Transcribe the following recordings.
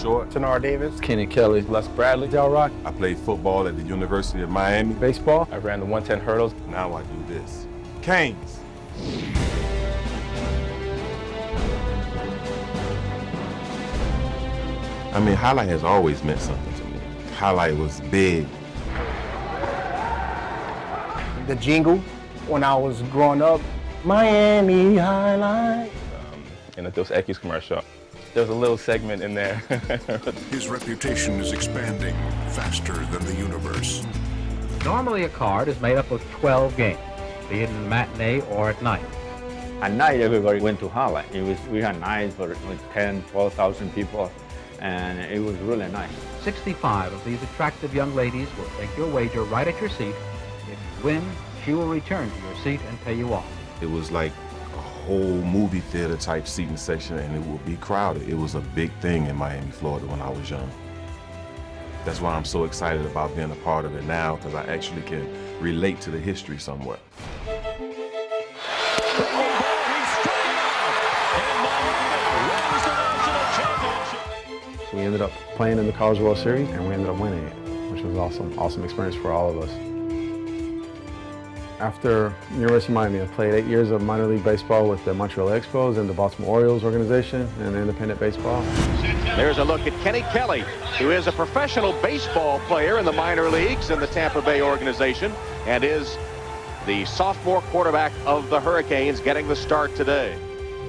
short. Tenard Davis. Kenny Kelly. Les Bradley. Del Rock. I played football at the University of Miami. Baseball. I ran the 110 hurdles. Now I do this. Canes. I mean, highlight has always meant something to me. Highlight was big. The jingle when I was growing up, Miami Highlight. In the Dos Equis commercial, there's a little segment in there. His reputation is expanding faster than the universe. Normally a card is made up of 12 games, be it in the matinee or at night. At night, everybody went to highlight. We had nights for 10, 12,000 people, and it was really nice. 65 of these attractive young ladies will take your wager right at your seat. If you win, she will return to your seat and pay you off. It was like a whole movie theater type seating section, and it would be crowded. It was a big thing in Miami, Florida when I was young. That's why I'm so excited about being a part of it now, because I actually can relate to the history somewhat. We ended up playing in the College World Series, and we ended up winning it, which was awesome experience for all of us. After University of Miami, I played 8 years of minor league baseball with the Montreal Expos and the Baltimore Orioles organization and independent baseball. There's a look at Kenny Kelly, who is a professional baseball player in the minor leagues in the Tampa Bay organization and is the sophomore quarterback of the Hurricanes, getting the start today.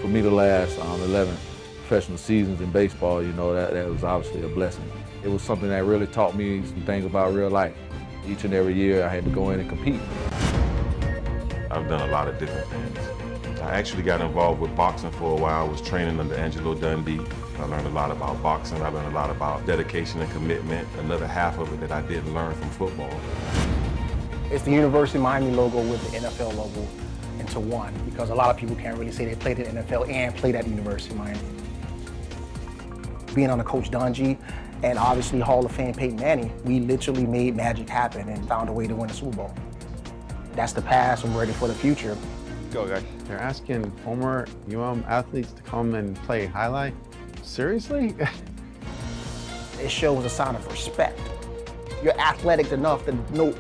For me to last 11 professional seasons in baseball, you know, that was obviously a blessing. It was something that really taught me some things about real life. Each and every year I had to go in and compete. I've done a lot of different things. I actually got involved with boxing for a while. I was training under Angelo Dundee. I learned a lot about boxing. I learned a lot about dedication and commitment. Another half of it that I didn't learn from football. It's the University of Miami logo with the NFL logo into one, because a lot of people can't really say they played in the NFL and played at the University of Miami. Being under Coach Dungy and obviously Hall of Fame Peyton Manning, we literally made magic happen and found a way to win a Super Bowl. That's the past, and we're ready for the future. Go, guys. They're asking former athletes to come and play highlight? Seriously? It shows a sign of respect. You're athletic enough to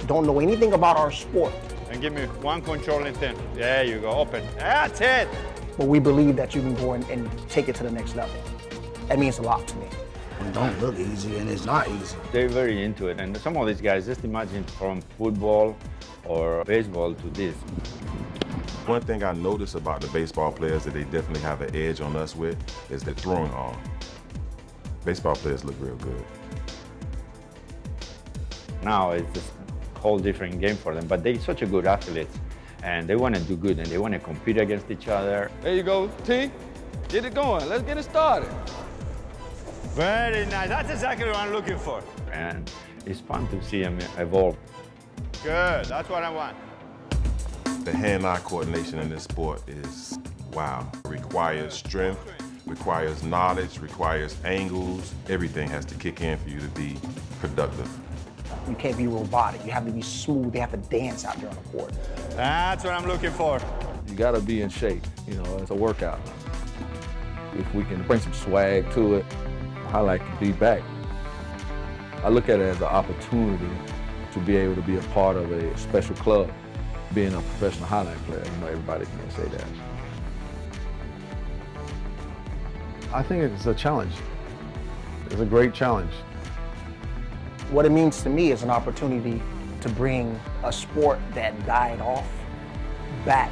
don't know anything about our sport. And give me one controlling thing. There you go, open. That's it. But we believe that you can go and take it to the next level. That means a lot to me. It don't look easy, and it's not easy. They're very into it. And some of these guys, just imagine from football or baseball to this. One thing I notice about the baseball players that they definitely have an edge on us with is their throwing arm. Baseball players look real good. Now it's just a whole different game for them, but they're such a good athletes, and they want to do good, and they want to compete against each other. There you go, T. Get it going. Let's get it started. Very nice. That's exactly what I'm looking for. And it's fun to see them evolve. Good. That's what I want. The hand-eye coordination in this sport is wow. It requires strength, requires knowledge, requires angles. Everything has to kick in for you to be productive. You can't be robotic. You have to be smooth. They have to dance out there on the court. That's what I'm looking for. You gotta be in shape, you know, it's a workout. If we can bring some swag to it, highlight can be back. I look at it as an opportunity to be able to be a part of a special club, being a professional highlight player. You know, everybody can say that. I think it's a challenge. It's a great challenge. What it means to me is an opportunity to bring a sport that died off back.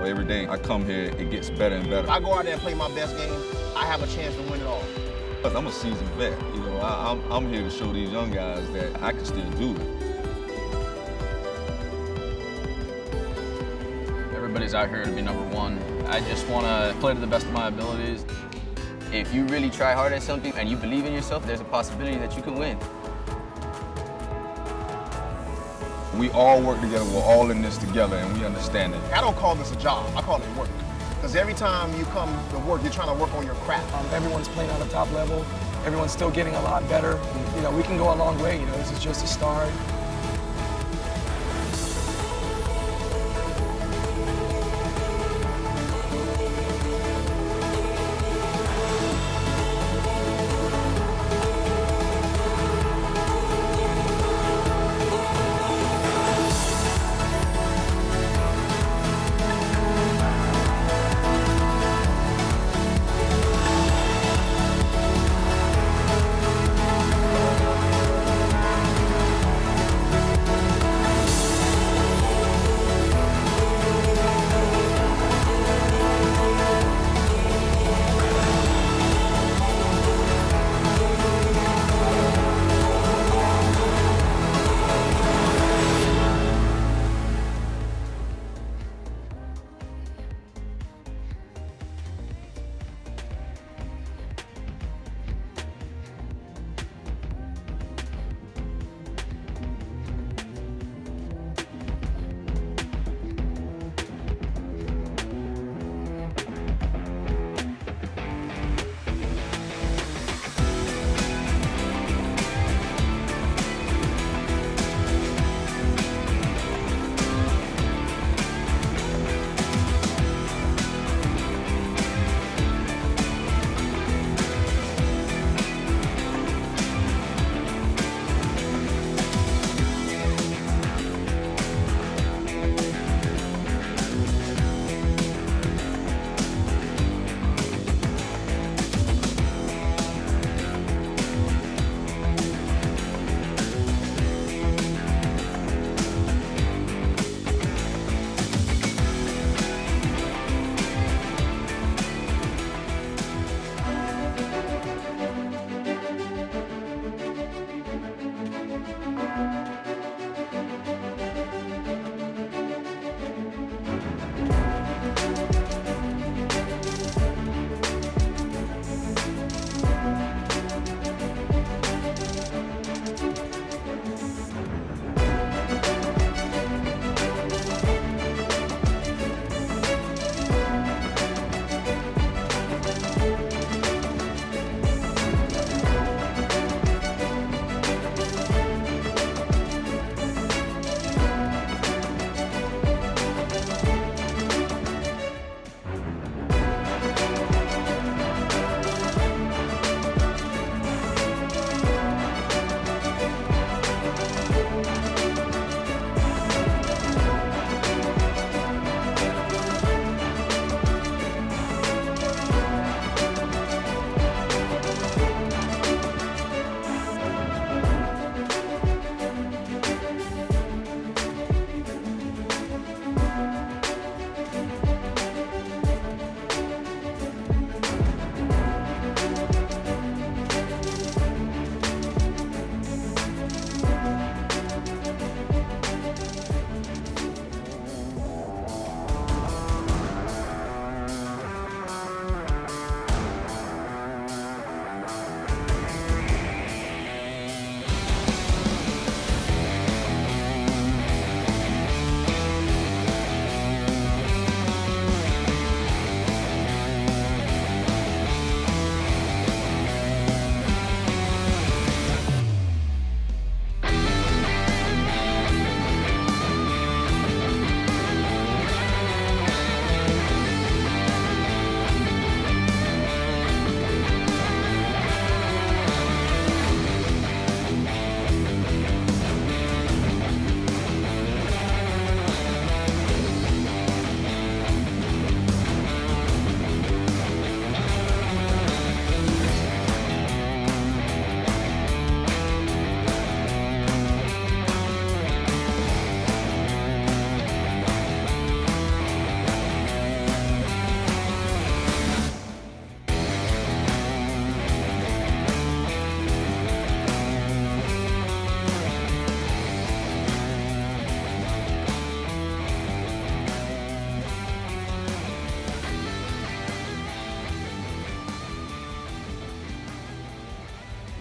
every day I come here, it gets better and better. If I go out there and play my best game, I have a chance to win it all. I'm a seasoned vet. You know, I'm here to show these young guys that I can still do it. Everybody's out here to be number one. I just want to play to the best of my abilities. If you really try hard at something and you believe in yourself, there's a possibility that you can win. We all work together, we're all in this together, and we understand it. I don't call this a job, I call it work. Because every time you come to work, you're trying to work on your craft. Everyone's playing at the top level. Everyone's still getting a lot better. You know, we can go a long way. You know, this is just a start.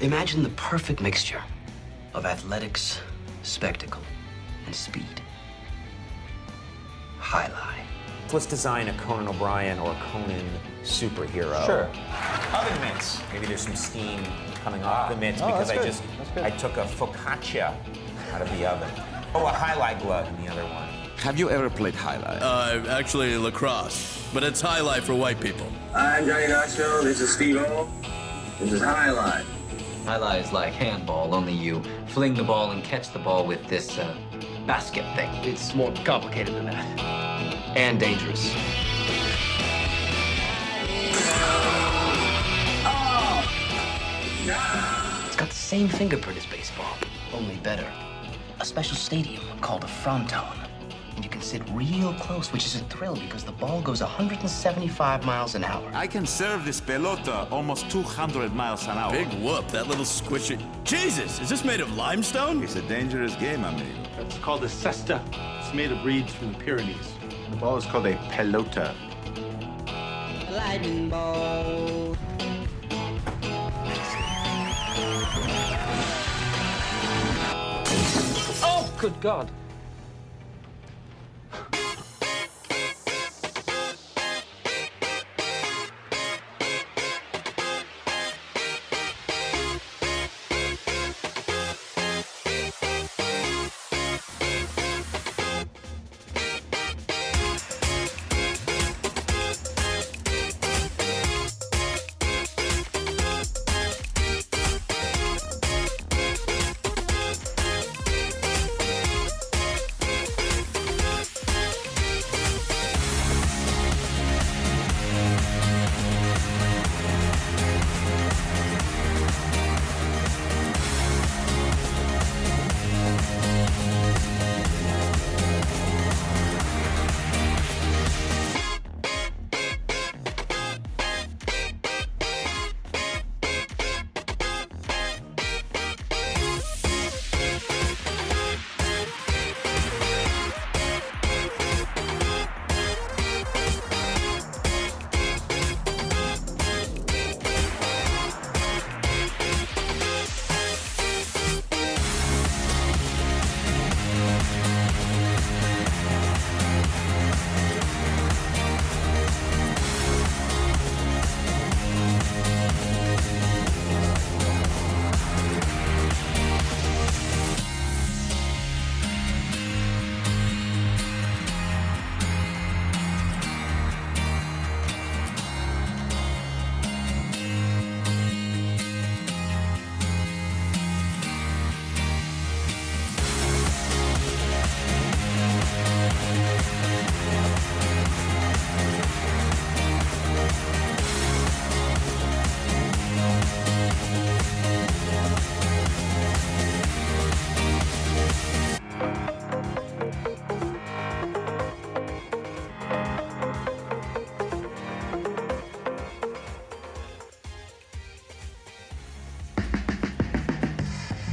Imagine the perfect mixture of athletics, spectacle, and speed. Jai-Alai. Let's design a Conan O'Brien or a Conan superhero. Sure. Oven mitts. Maybe there's some steam coming off the mitts because I took a focaccia out of the oven. Oh, a highlight glove in the other one. Have you ever played highlight? Actually lacrosse, but it's highlight for white people. I'm Johnny Knoxville. This is Steve-O. This is highlight. Highlight is like handball, only you fling the ball and catch the ball with this basket thing. It's more complicated than that. And dangerous. It's got the same fingerprint as baseball, only better. A special stadium called a fronton. And you can sit real close, which is a thrill because the ball goes 175 miles an hour. I can serve this pelota almost 200 miles an hour. Big whoop, that little squishy. Jesus, is this made of limestone? It's a dangerous game, amigo. It's called a cesta. It's made of reeds from the Pyrenees. The ball is called a pelota. Lightning ball. Oh, good God.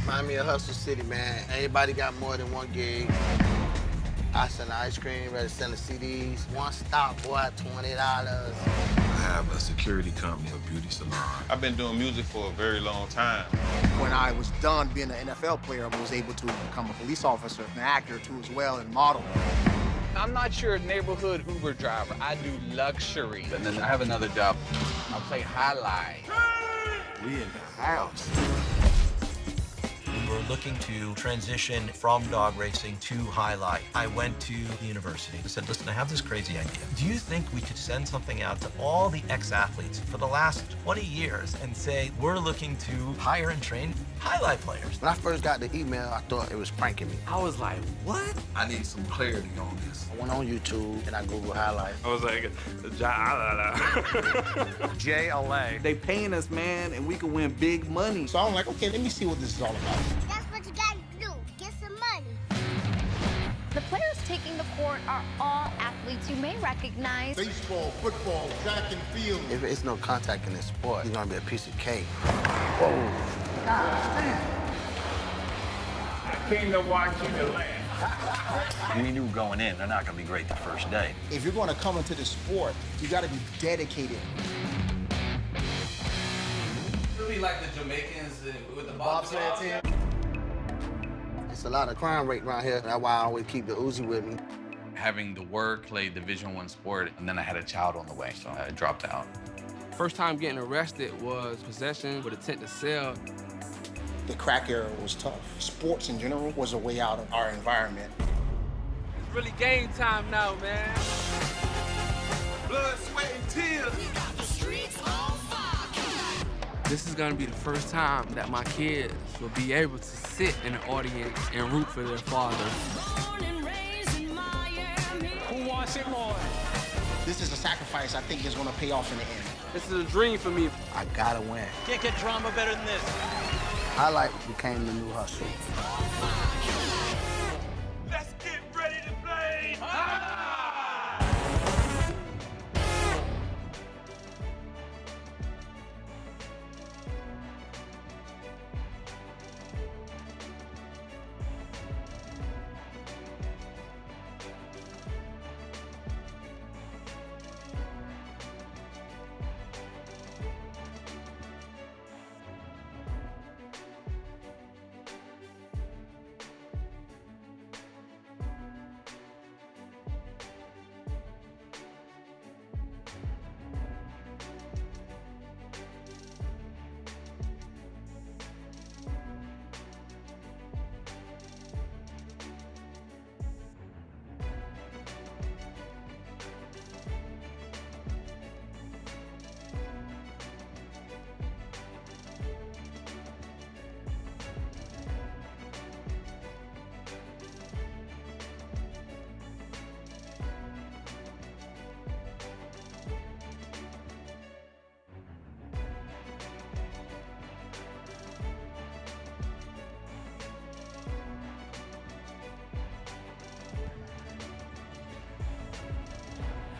Remind me of Hustle City, man. Everybody got more than one gig. I sell ice cream, ready selling CDs. One stop, boy, $20. I have a security company, a beauty salon. I've been doing music for a very long time. When I was done being an NFL player, I was able to become a police officer, an actor too as well, and model. I'm not your neighborhood Uber driver. I do luxury. And then I have another job. I play highlight. We in the house. We were looking to transition from dog racing to highlight. I went to the university. I said, listen, I have this crazy idea. Do you think we could send something out to all the ex-athletes for the last 20 years and say, we're looking to hire and train highlight players? When I first got the email, I thought it was pranking me. I was like, what? I need some clarity on this. I went on YouTube and I Googled highlight. I was like, Jai-Alai. They paying us, man, and we can win big money. So I'm like, okay, let me see what this is all about. That's what you gotta do. Get some money. The players taking the court are all athletes you may recognize. Baseball, football, track and field. If it's no contact in this sport, it's gonna be a piece of cake. Whoa. God damn. I came to watch you to laugh. We knew going in, they're not going to be great the first day. If you're going to come into the sport, you got to be dedicated. be like the Jamaicans with the bobsled team. It's a lot of crime rate around here. That's why I always keep the Uzi with me. Having the work, played Division I sport, and then I had a child on the way, so I dropped out. First time getting arrested was possession with intent to sell. The crack era was tough. Sports in general was a way out of our environment. It's really game time now, man. Blood, sweat, and tears. We got the streets on fire. This is gonna be the first time that my kids will be able to sit in the audience and root for their father. Born and raised in Miami. Who wants it more? This is a sacrifice I think is going to pay off in the end. This is a dream for me. I gotta win. Can't get drama better than this. Highlight became the new hustle. Let's get ready to play.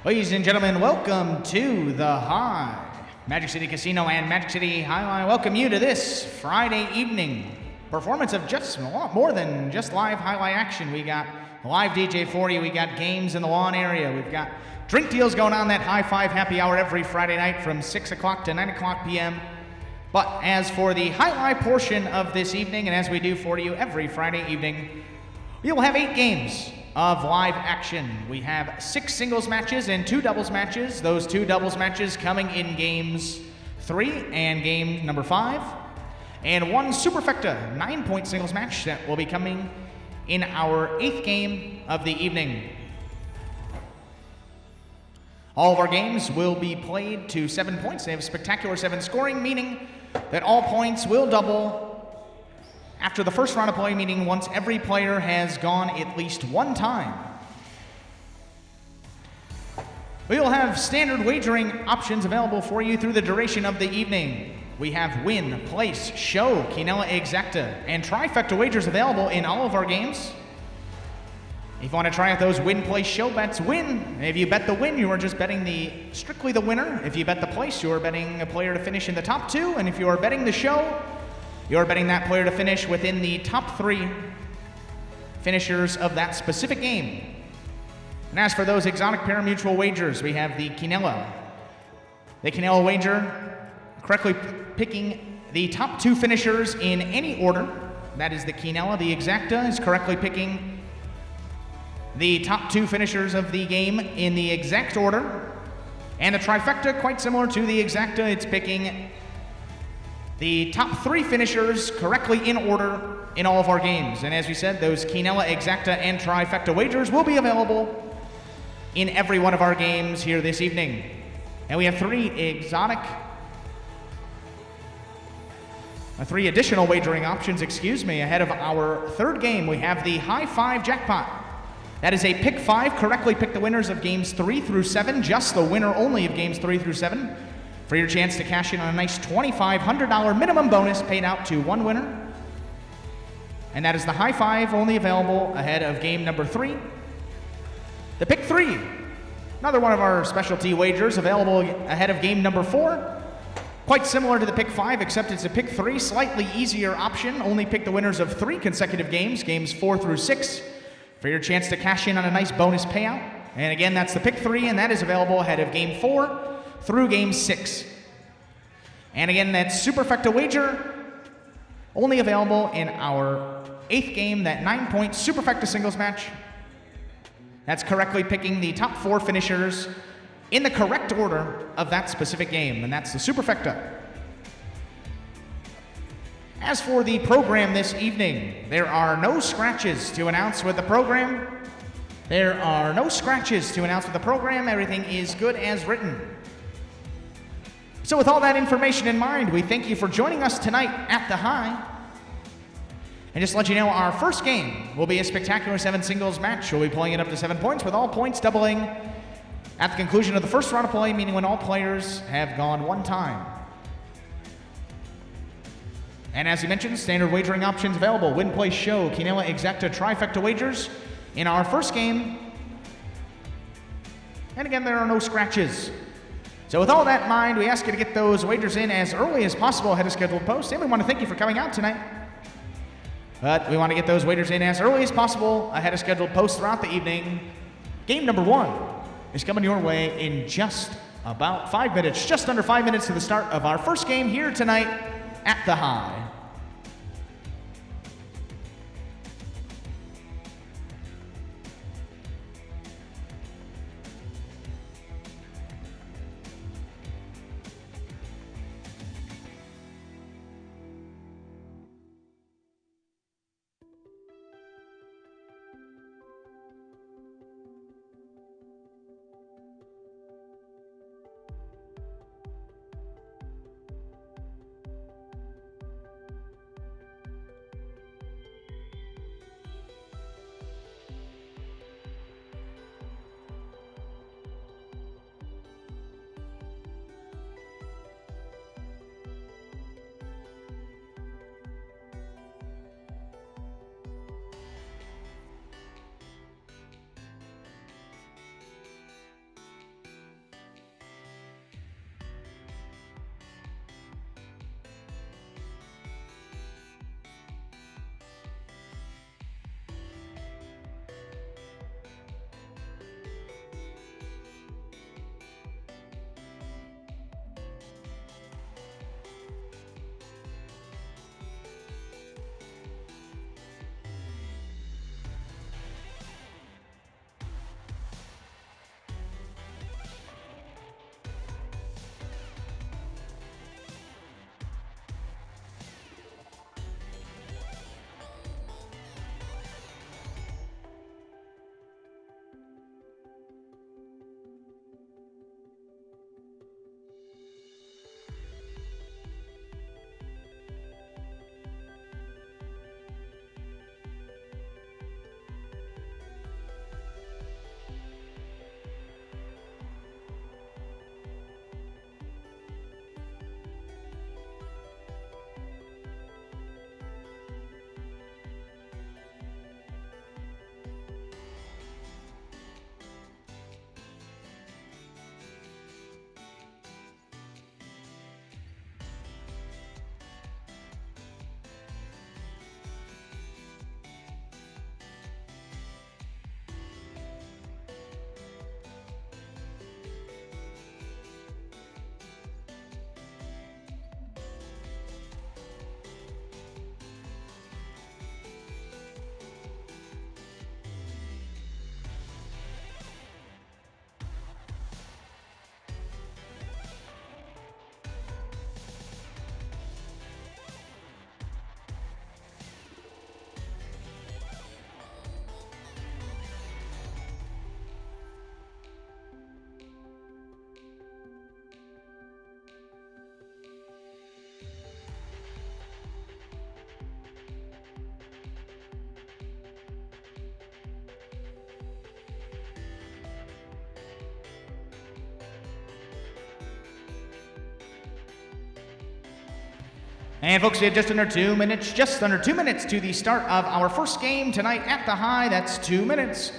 Ladies and gentlemen, welcome to the High. Magic City Casino and Magic City Jai-Alai welcome you to this Friday evening performance of just a lot more than just live highlight action. We got live DJ for you. We got games in the lawn area. We've got drink deals going on, that high five happy hour every Friday night from 6 o'clock to 9 o'clock p.m. But as for the highlight portion of this evening, and as we do for you every Friday evening, we will have 8 games of live action. We have 6 singles matches and 2 doubles matches. Those 2 doubles matches coming in games 3 and game number 5. And 1 superfecta 9-point singles match that will be coming in our 8th game of the evening. All of our games will be played to 7 points. They have spectacular 7 scoring, meaning that all points will double after the first round of play, meaning once every player has gone at least one time. We will have standard wagering options available for you through the duration of the evening. We have win, place, show, quinella exacta, and trifecta wagers available in all of our games. If you want to try out those win, place, show bets, win. If you bet the win, you are just betting strictly the winner. If you bet the place, you are betting a player to finish in the top 2. And if you are betting the show, you're betting that player to finish within the top 3 finishers of that specific game. And as for those exotic parimutuel wagers, we have the quinella. The quinella wager, correctly picking the top 2 finishers in any order. That is the quinella. The exacta is correctly picking the top 2 finishers of the game in the exact order. And the trifecta, quite similar to the exacta, it's picking the top 3 finishers correctly in order in all of our games. And as we said, those quinella, exacta, and trifecta wagers will be available in every one of our games here this evening. And we have 3 additional wagering options, ahead of our 3rd game. We have the High 5 Jackpot. That is a pick 5, correctly pick the winners of games 3 through 7, just the winner only of games 3 through 7. For your chance to cash in on a nice $2,500 minimum bonus paid out to 1 winner. And that is the High 5, only available ahead of game number 3. The Pick 3, another one of our specialty wagers available ahead of game number 4. Quite similar to the Pick 5, except it's a Pick 3, slightly easier option. Only pick the winners of 3 consecutive games, games 4 through 6, for your chance to cash in on a nice bonus payout. And again, that's the Pick 3, and that is available ahead of game 4 through game 6. And again, that's Superfecta Wager, only available in our 8th game, that 9-point Superfecta singles match. That's correctly picking the top 4 finishers in the correct order of that specific game, and that's the Superfecta. As for the program this evening, there are no scratches to announce with the program. Everything is good as written. So with all that information in mind, we thank you for joining us tonight at the High. And just to let you know, our first game will be a spectacular 7 singles match. We'll be playing it up to 7 points, with all points doubling at the conclusion of the first round of play, meaning when all players have gone 1 time. And as you mentioned, standard wagering options available. Win, place, show, Quinella Exacta, Trifecta wagers in our first game. And again, there are no scratches. So with all that in mind, we ask you to get those wagers in as early as possible ahead of scheduled post. And we want to thank you for coming out tonight. But we want to get those wagers in as early as possible ahead of scheduled post throughout the evening. Game number 1 is coming your way in just about 5 minutes, just under 5 minutes to the start of our first game here tonight at the High. And folks, we have just under 2 minutes to the start of our first game tonight at the High. That's 2 minutes.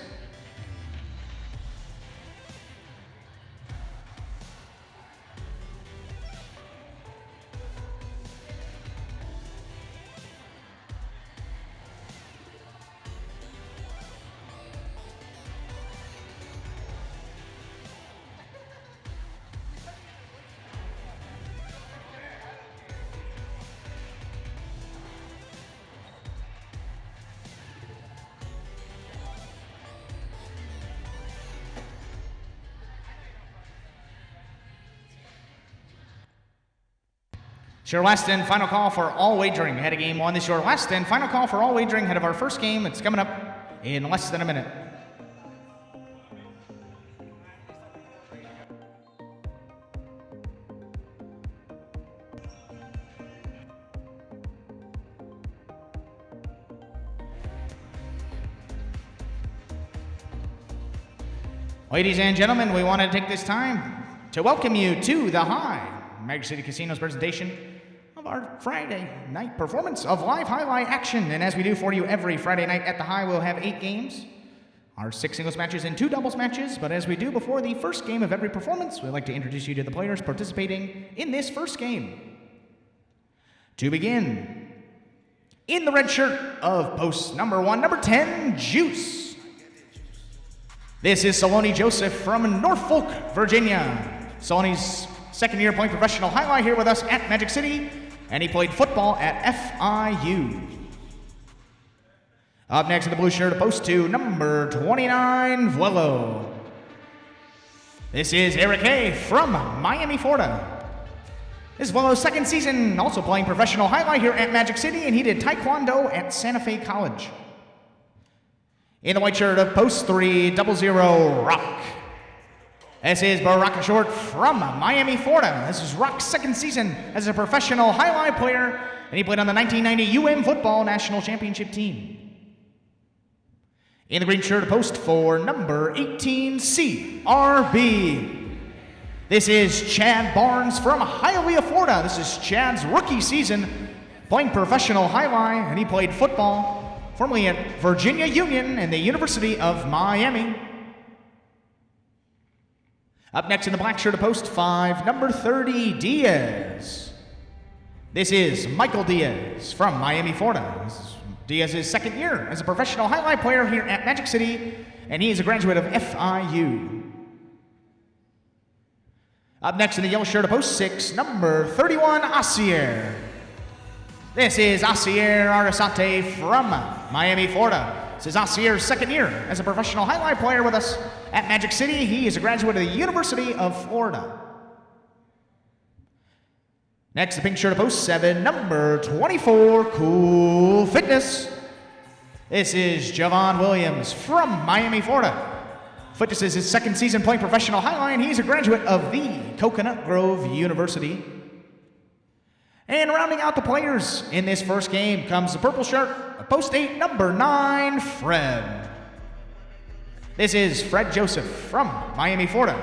It's your last and final call for all wagering ahead of game one. This is your last and final call for all wagering ahead of our first game. It's coming up in less than a minute. Ladies and gentlemen, we want to take this time to welcome you to the High Magic City Casino's presentation of our Friday night performance of live highlight action. And as we do for you every Friday night at the High, we'll have 8 games, our 6 singles matches and 2 doubles matches. But as we do before the first game of every performance, we'd like to introduce you to the players participating in this first game. To begin, in the red shirt of post number 1, number 10, Juice. This is Saloni Joseph from Norfolk, Virginia. Saloni's second year playing professional highlight here with us at Magic City, and he played football at FIU. Up next in the blue shirt, post 2, number 29, Vuelo. This is Eric Hay from Miami, Florida. This is Vuelo's second season, also playing professional highlight here at Magic City, and he did Taekwondo at Santa Fe College. In the white shirt of post 3, 00, Rock. This is Baraka Short from Miami, Florida. This is Rock's second season as a professional highlight player, and he played on the 1990 football national championship team. In the green shirt of post 4, number 18, CRB. This is Chad Barnes from Hialeah, Florida. This is Chad's rookie season playing professional highlight, and he played football formerly at Virginia Union and the University of Miami. Up next in the black shirt of post 5, number 30, Diaz. This is Michael Diaz from Miami, Florida. This is Diaz's second year as a professional highlight player here at Magic City, and he is a graduate of FIU. Up next in the yellow shirt of post 6, number 31, Asier. This is Asier Arasate from Miami, Florida. This is Asier's second year as a professional highlight player with us at Magic City. He is a graduate of the University of Florida. Next, the pink shirt of post 7, number 24, Cool Fitness. This is Javon Williams from Miami, Florida. Fitness is his second season playing professional highlight, and he's a graduate of the Coconut Grove University. And rounding out the players in this first game comes the purple shirt, post 8, number 9, Fred. This is Fred Joseph from Miami, Florida.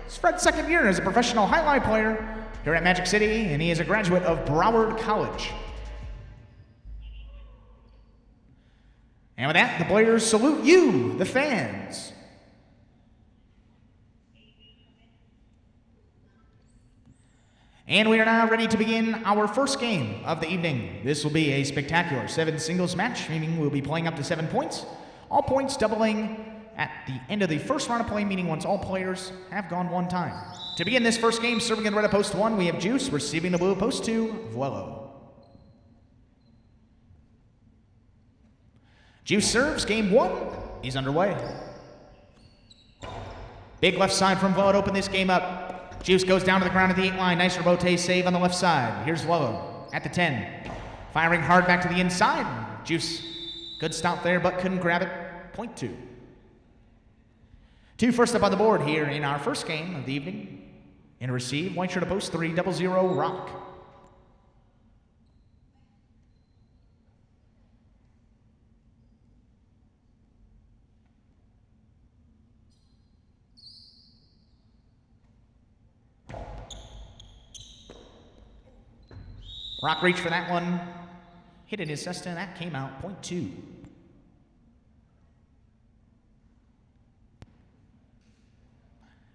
It's Fred's second year as a professional highlight player here at Magic City, and he is a graduate of Broward College. And with that, the players salute you, the fans. And we are now ready to begin our first game of the evening. This will be a spectacular 7 singles match, meaning we'll be playing up to 7 points. All points doubling at the end of the first round of play, meaning once all players have gone one time. To begin this first game, serving in the red at post 1, we have Juice, receiving the blue at post 2, Vuelo. Juice serves, game 1 is underway. Big left side from Vuelo to open this game up. Juice goes down to the ground at the 8 line. Nice rebote save on the left side. Here's Vuelo at the 10. Firing hard back to the inside. Juice, good stop there, but couldn't grab it. Point 2. 2 first up on the board here in our first game of the evening. In a receive, white shirt to post 3, 00, Rock. Rock reached for that one, hit it his cesta, and that came out, point 2.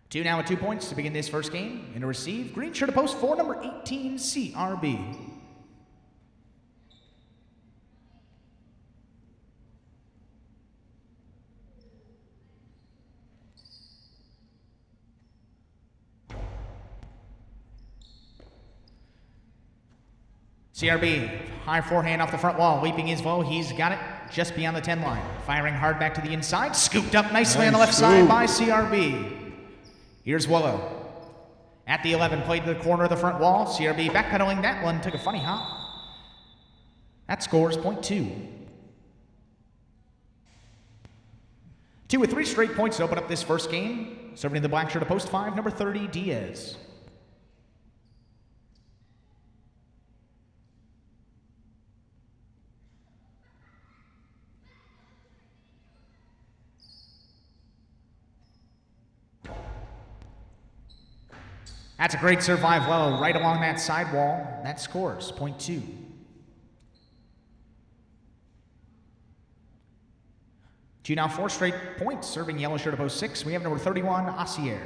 Two now with 2 points to begin this first game. In a receive, green shirt to post 4, number 18, CRB. CRB, high forehand off the front wall, leaping his Vuelo. He's got it just beyond the 10 line. Firing hard back to the inside, scooped up nicely on the left side by CRB. Here's Vuelo. At the 11, played to the corner of the front wall. CRB backpedaling. That one took a funny hop. That scores point 2. 2 with 3 straight points to open up this first game. Serving in the black shirt of post 5, number 30, Diaz. That's a great serve live well right along that sidewall. That scores point 2. 2 now 4 straight points, serving yellow shirt of post 6. We have number 31, Assier.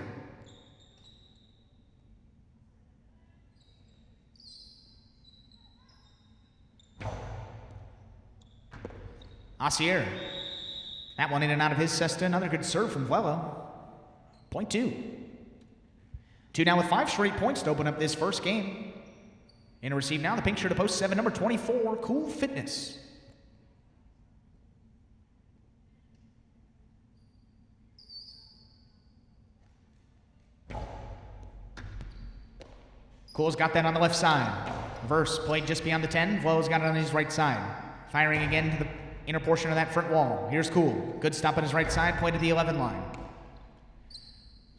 Assier. That one in and out of his cesta. Another good serve from Vuelo. Point 2. 2 now with 5 straight points to open up this first game. In to receive now the pink shirt of post 7, number 24, Cool Fitness. Cool's got that on the left side. Reverse, played just beyond the 10. Vuelo's got it on his right side. Firing again to the inner portion of that front wall. Here's Cool. Good stop on his right side, played to the 11 line.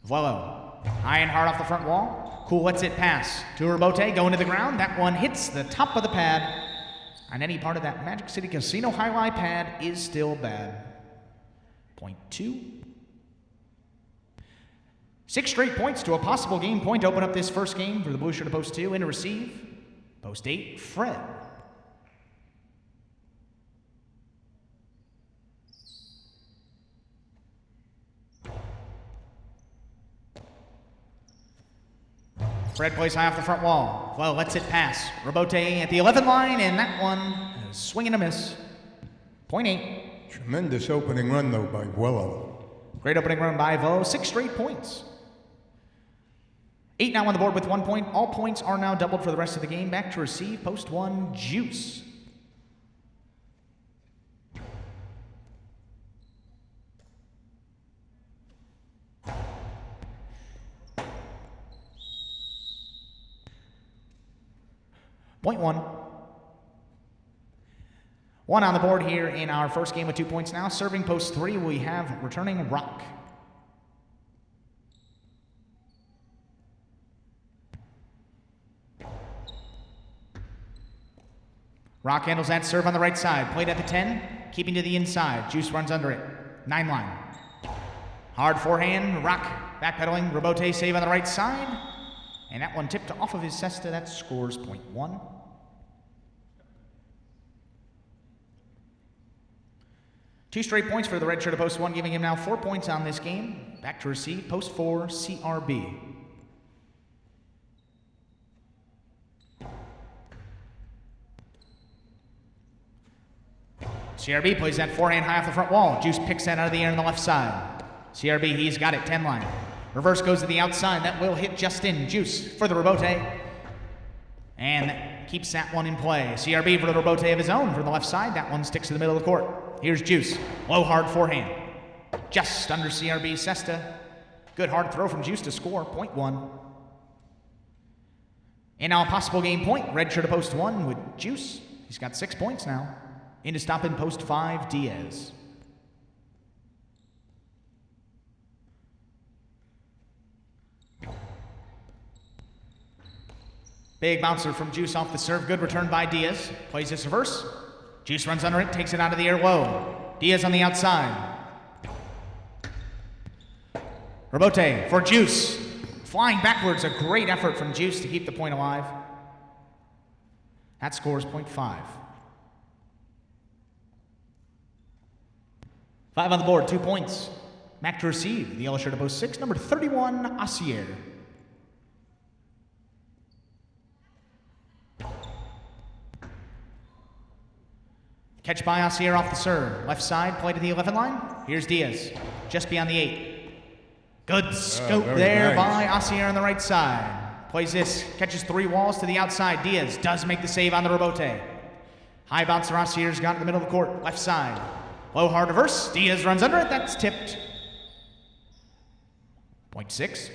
Vuelo. High and hard off the front wall. Cool lets it pass to Robote, going to the ground. That one hits the top of the pad. And any part of that Magic City Casino highlight pad is still bad. Point 2. 6 straight points to a possible game point to open up this first game for the blue shirt of post 2. In to receive, post 8, Fred. Fred plays high off the front wall. Well, lets it pass. Robote at the 11 line, and that one is swing and a miss. Point 8. Tremendous opening run, though, by Vuelo. Great opening run by Vuelo. 6 straight points. 8 now on the board with 1 point. All points are now doubled for the rest of the game. Back to receive, post 1, Juice. Point 1. 1 on the board here in our first game with 2 points now. Serving post 3, we have returning Rock. Rock handles that serve on the right side. Played at the 10, keeping to the inside. Juice runs under it. 9 line. Hard forehand. Rock backpedaling. Robote save on the right side. And that one tipped off of his cesta. That scores point 1. Two straight points for the red shirt of post 1, giving him now 4 points on this game. Back to receive, post 4, CRB. CRB plays that forehand high off the front wall. Juice picks that out of the air on the left side. CRB, he's got it, 10 line. Reverse goes to the outside. That will hit just in. Juice for the Robote. And keeps that one in play. CRB for the Robote of his own for the left side. That one sticks to the middle of the court. Here's Juice. Low hard forehand. Just under CRB's cesta. Good hard throw from Juice to score. Point 1. And now a possible game point. Red shirt of post 1 with Juice. He's got 6 points now. In to stop in post 5, Diaz. Big bouncer from Juice off the serve. Good return by Diaz. Plays this reverse. Juice runs under it, takes it out of the air low. Diaz on the outside. Robote for Juice. Flying backwards, a great effort from Juice to keep the point alive. That scores point 5. 5 on the board, 2 points. Back to receive, the yellow shirt of post 6, number 31, Assier. Catch by Assier off the serve. Left side, play to the 11 line. Here's Diaz, just beyond the 8. Good scope there by Assier on the right side. Plays this, catches 3 walls to the outside. Diaz does make the save on the Robote. High bouncer Assier's got in the middle of the court, left side. Low hard reverse. Diaz runs under it. That's tipped. Point 6.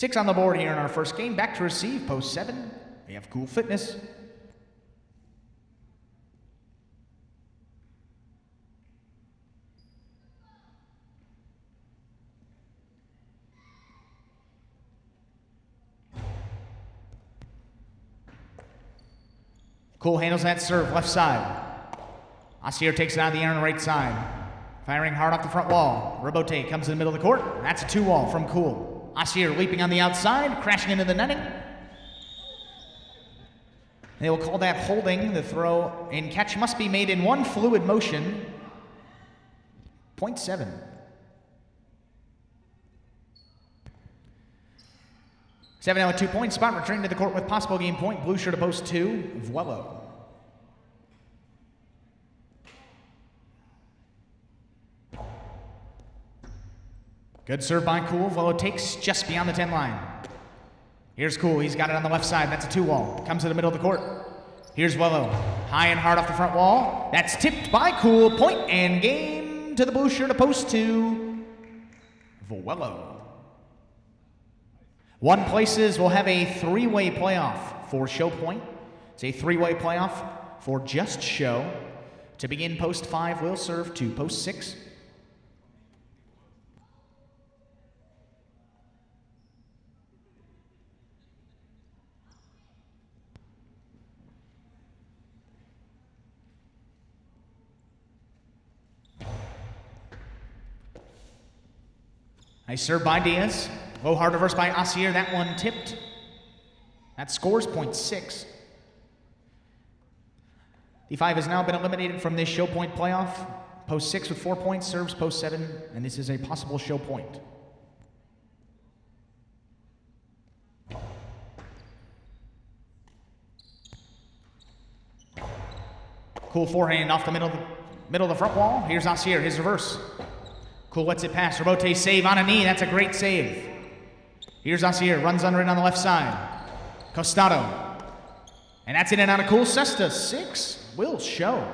6 on the board here in our first game. Back to receive, post 7. We have Cool Fitness. Cool handles that serve, left side. Asier takes it out of the air on the right side. Firing hard off the front wall. Robote comes in the middle of the court. That's a 2-wall from Cool. Asier leaping on the outside, crashing into the netting. They will call that holding. The throw and catch must be made in one fluid motion. 0.7. Seven now with 2 points. Spot returning to the court with possible game point. Blue shirt to post 2. Vuelo. Good serve by Cool. Vuelo takes just beyond the 10 line. Here's Cool. He's got it on the left side. That's a 2-wall. Comes to the middle of the court. Here's Vuelo. High and hard off the front wall. That's tipped by Cool. Point and game to the blue shirt to post 2. Vuelo. One places will have a 3-way playoff for show point. It's a 3-way playoff for just show. To begin, post 5 will serve to post 6. Nice serve by Diaz. Low hard reverse by Asier. That one tipped. That scores 0.6. D5 has now been eliminated from this show point playoff. Post 6 with 4 points, serves post 7, and this is a possible show point. Cool forehand off the middle of the front wall. Here's Asier, his reverse. Cool lets it pass. Robote save on a knee. That's a great save. Here's Asier, runs under it on the left side. Costado. And that's in and out of Cool. Cesta, 6 will show.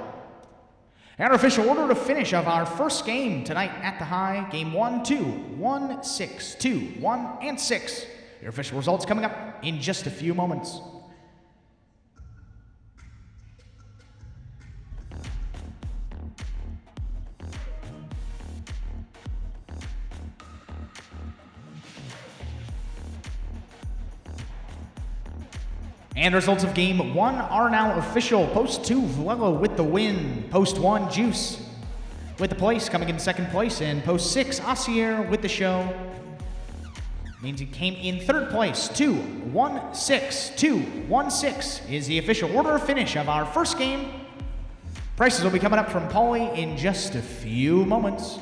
And our official order to finish of our first game tonight at the High. Game 1, 2, 1, 6, 2, 1, and 6. Your official results coming up in just a few moments. And the results of game 1 are now official. Post 2, Vuelo with the win. Post 1, Juice with the place, coming in second place. And post 6, Asier with the show. Means he came in third place. 2, 1, 6, 2, 1, 6 is the official order of finish of our first game. Prices will be coming up from Paulie in just a few moments.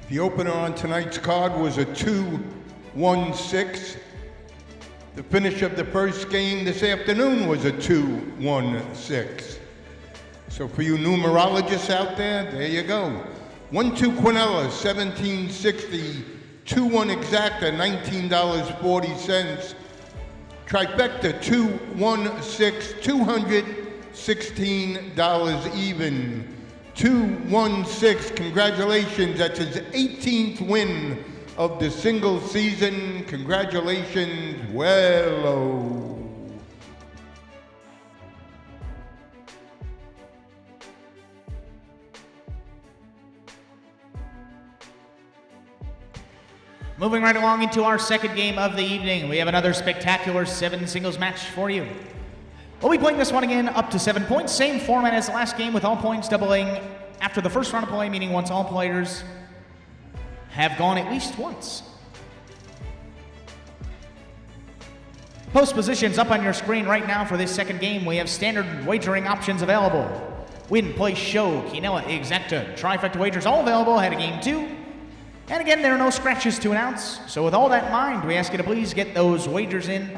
The opener on tonight's card was a 2-1-6. The finish of the first game this afternoon was a 2-1-6. So for you numerologists out there you go. 1-2 Quinella, 1760. 2-1 Exacta, $19.40. Trifecta, 2-1-6, $216 even. 2-1-6, congratulations, that's his 18th win of the single season. Congratulations, Vuelo. Moving right along into our second game of the evening, we have another spectacular 7 singles match for you. We'll be playing this one again up to 7 points. Same format as the last game with all points doubling after the first round of play, meaning once all players have gone at least once. Post positions up on your screen right now for this second game. We have standard wagering options available. Win, Place, Show, Quinella, Exacta, Trifecta wagers all available ahead of Game 2. And again, there are no scratches to announce, so with all that in mind, we ask you to please get those wagers in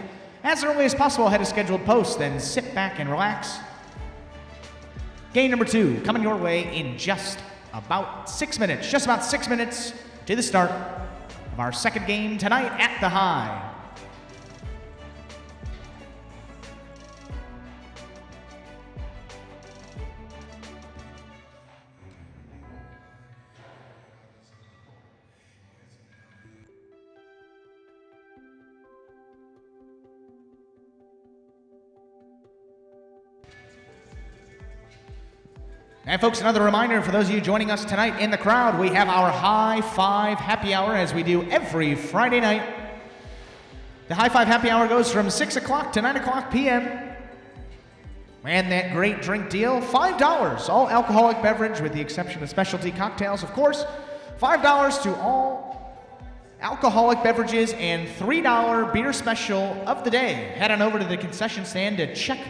as early as possible ahead of scheduled posts, then sit back and relax. Game number 2 coming your way in just about 6 minutes to the start of our second game tonight at the High. And folks, another reminder for those of you joining us tonight in the crowd, we have our High Five Happy Hour as we do every Friday night. The High Five Happy Hour goes from 6 o'clock to 9 o'clock p.m. And that great drink deal, $5, all alcoholic beverage with the exception of specialty cocktails, of course. $5 to all alcoholic beverages and $3 beer special of the day. Head on over to the concession stand to check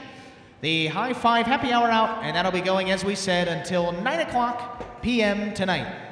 the High Five Happy Hour out, and that'll be going, as we said, until 9 o'clock p.m. tonight.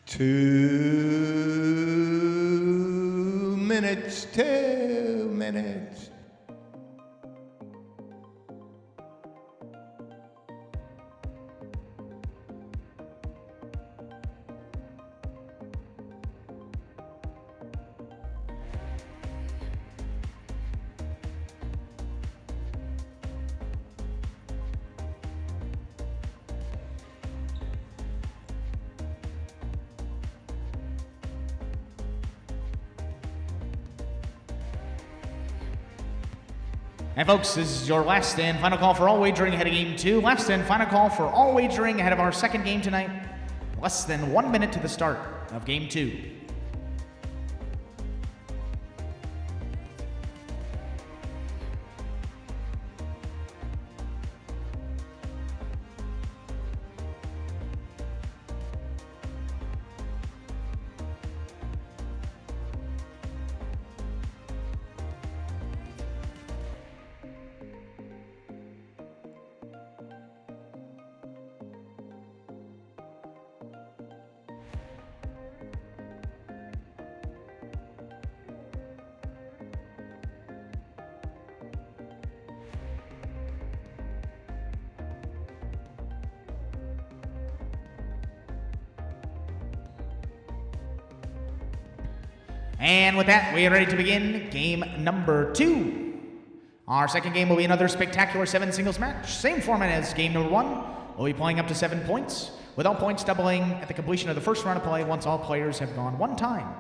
Two minutes. And folks, this is your last and final call for all wagering ahead of game 2. Last and final call for all wagering ahead of our second game tonight. Less than 1 minute to the start of game 2. And with that, we are ready to begin game number 2. Our second game will be another spectacular 7 singles match. Same format as game number 1. We'll be playing up to 7 points, with all points doubling at the completion of the first round of play once all players have gone 1 time.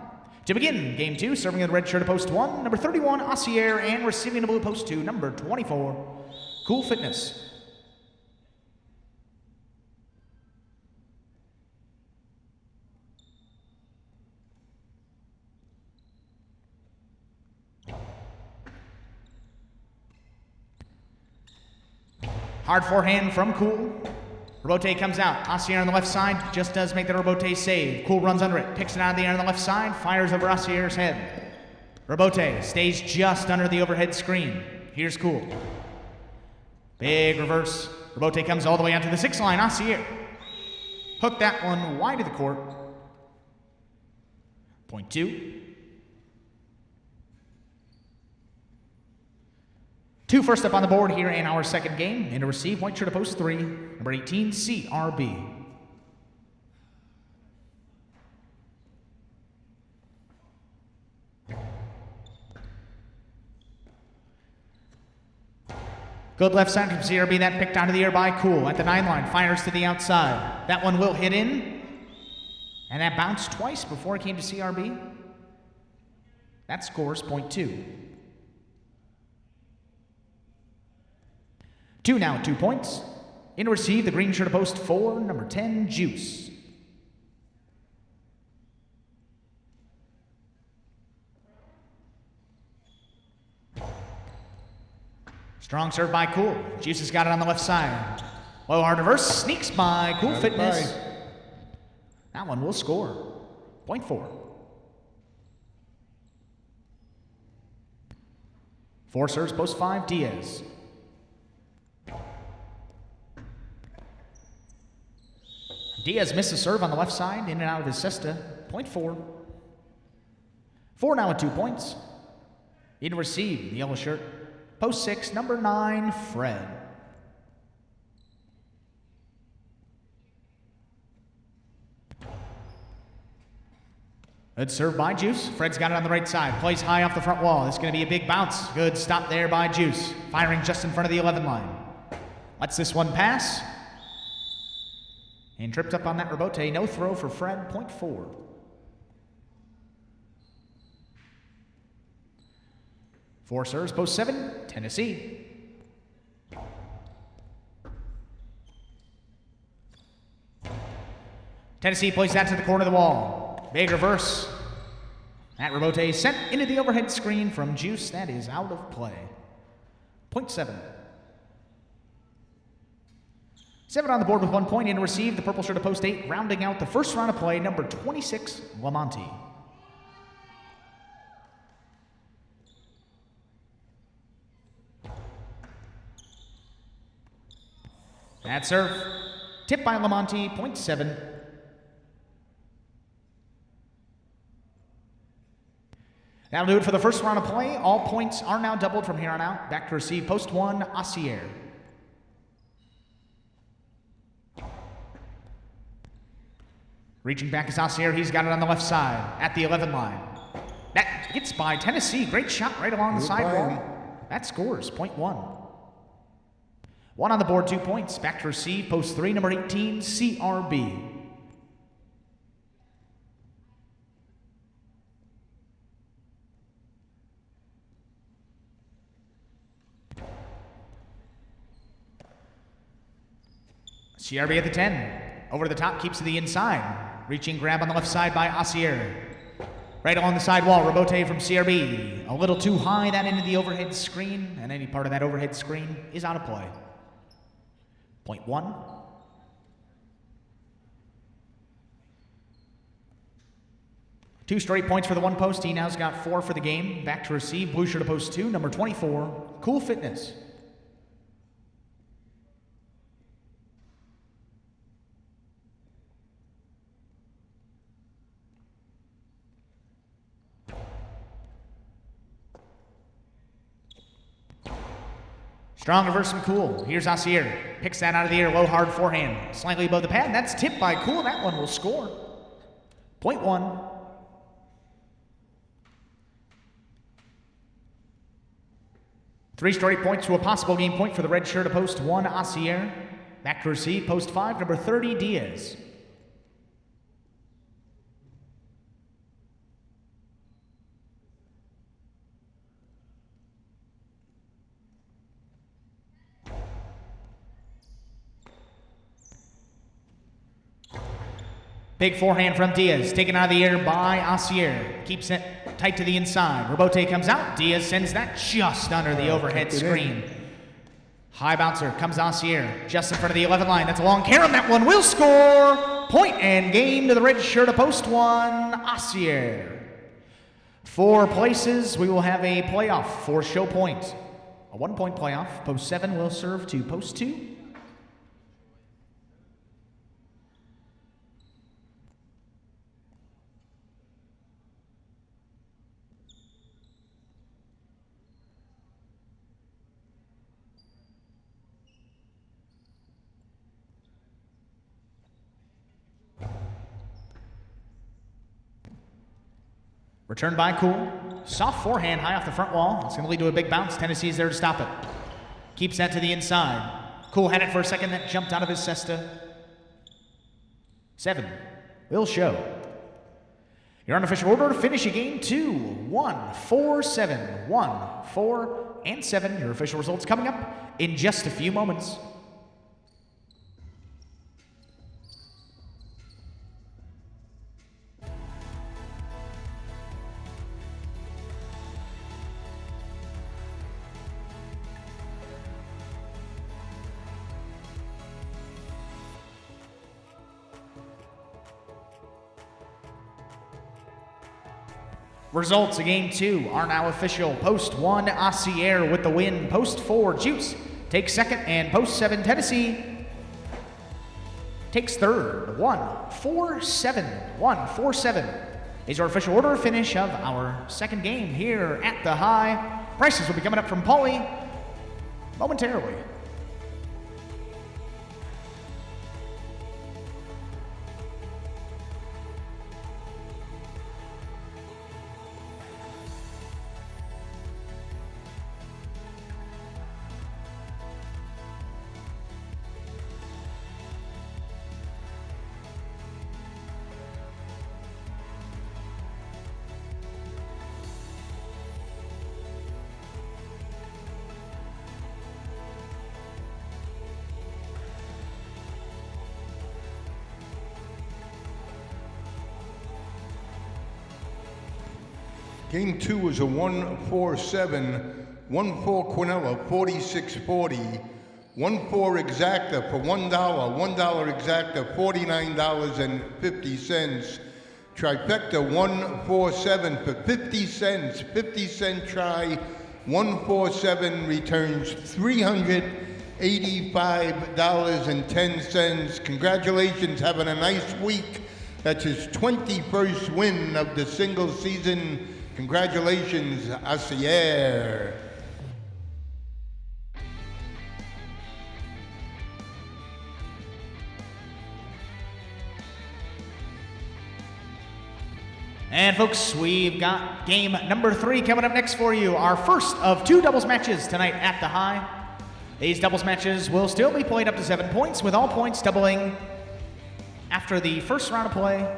To begin game 2, serving in the red shirt of post 1, number 31, Ossier, and receiving the blue post 2, number 24, Cool Fitness. Hard forehand from Cool. Robote comes out. Ossier on the left side just does make the Robote save. Cool runs under it, picks it out of the air on the left side, fires over Ossier's head. Robote stays just under the overhead screen. Here's Cool. Big reverse. Robote comes all the way out to the 6 line. Ossier. Hook that one wide of the court. Point 2. 2 first up on the board here in our second game. In to receive, white shirt of post 3, number 18, CRB. Good left side from CRB, that picked out of the air by Cool. At the 9 line, fires to the outside. That one will hit in. And that bounced twice before it came to CRB. That scores point 2. 2 now, 2 points. In to receive, the green shirt of post 4, number 10, Juice. Strong serve by Cool. Juice has got it on the left side. Low hard reverse, sneaks by Cool Fitness. That one will score. Point 4. 4 serves, post 5, Diaz. Diaz missed a serve on the left side, in and out of his cesta. Point 4. 4 now at 2 points. In to receive, the yellow shirt. Post 6, number 9, Fred. Good serve by Juice. Fred's got it on the right side. Plays high off the front wall. This is going to be a big bounce. Good stop there by Juice. Firing just in front of the 11 line. Lets this one pass. And tripped up on that Robote. No throw for Fred. Point 4. Four serves, post 7, Tennessee. Tennessee plays that to the corner of the wall. Big reverse. That Robote sent into the overhead screen from Juice. That is out of play. Point 7. 7 on the board with 1 point in to receive. The purple shirt of post 8, rounding out the first round of play, number 26, Lamonti. That serve, tipped by Lamonti, point 7. That'll do it for the first round of play. All points are now doubled from here on out. Back to receive, post 1, Ossier. Reaching back is Ossier. He's got it on the left side at the 11 line. That gets by Tennessee. Great shot right along the sidewall. That scores, point 1. 1 on the board, 2 points. Back to receive, post 3, number 18, CRB. CRB at the 10. Over to the top, keeps to the inside. Reaching grab on the left side by Asier. Right along the side wall, Rabote from CRB. A little too high, that into the overhead screen, and any part of that overhead screen is out of play. Point 1. Two straight points for the one post. He now's got 4 for the game. Back to receive. Blue shirt to post 2, number 24, Cool Fitness. Strong reverse from Cool. Here's Asier. Picks that out of the air. Low, hard forehand. Slightly above the pad. That's tipped by Cool. That one will score. Point 1. Three straight points to a possible game point for the red shirt of post 1, Asier. Back to receive, post 5, number 30, Diaz. Big forehand from Diaz, taken out of the air by Asier. Keeps it tight to the inside. Rabote comes out. Diaz sends that just under the overhead screen. High bouncer comes Asier, just in front of the 11 line. That's a long carom. That one will score. Point and game to the red shirt of post 1, Asier. 4 places. We will have a playoff for show point. A 1-point playoff. Post 7 will serve to post 2. Returned by Cool. Soft forehand high off the front wall. It's going to lead to a big bounce. Tennessee's there to stop it. Keeps that to the inside. Cool had it for a second, that jumped out of his cesta. 7 will show. Your unofficial order to finish a game 2, 1, 4, 7, 1, 4, and 7. Your official results coming up in just a few moments. Results of game 2 are now official. Post 1, Asier with the win. Post 4, Juice takes second, and post 7, Tennessee takes third. 1-4-7. 1-4-7 is our official order of finish of our second game here at the High. Prices will be coming up from Paulie momentarily. Game 2 was a 1-4-7, 1-4 Quinella, 46-40, 1-4 exacta for $1, $1 exacta, $49.50. Trifecta 1-4-7 for 50 cents, 50-cent try, 1-4-7 returns $385.10. Congratulations, having a nice week. That's his 21st win of the single season. Congratulations, Asier. And folks, we've got game number 3 coming up next for you. Our first of 2 doubles matches tonight at the High. These doubles matches will still be played up to 7 points, with all points doubling after the first round of play,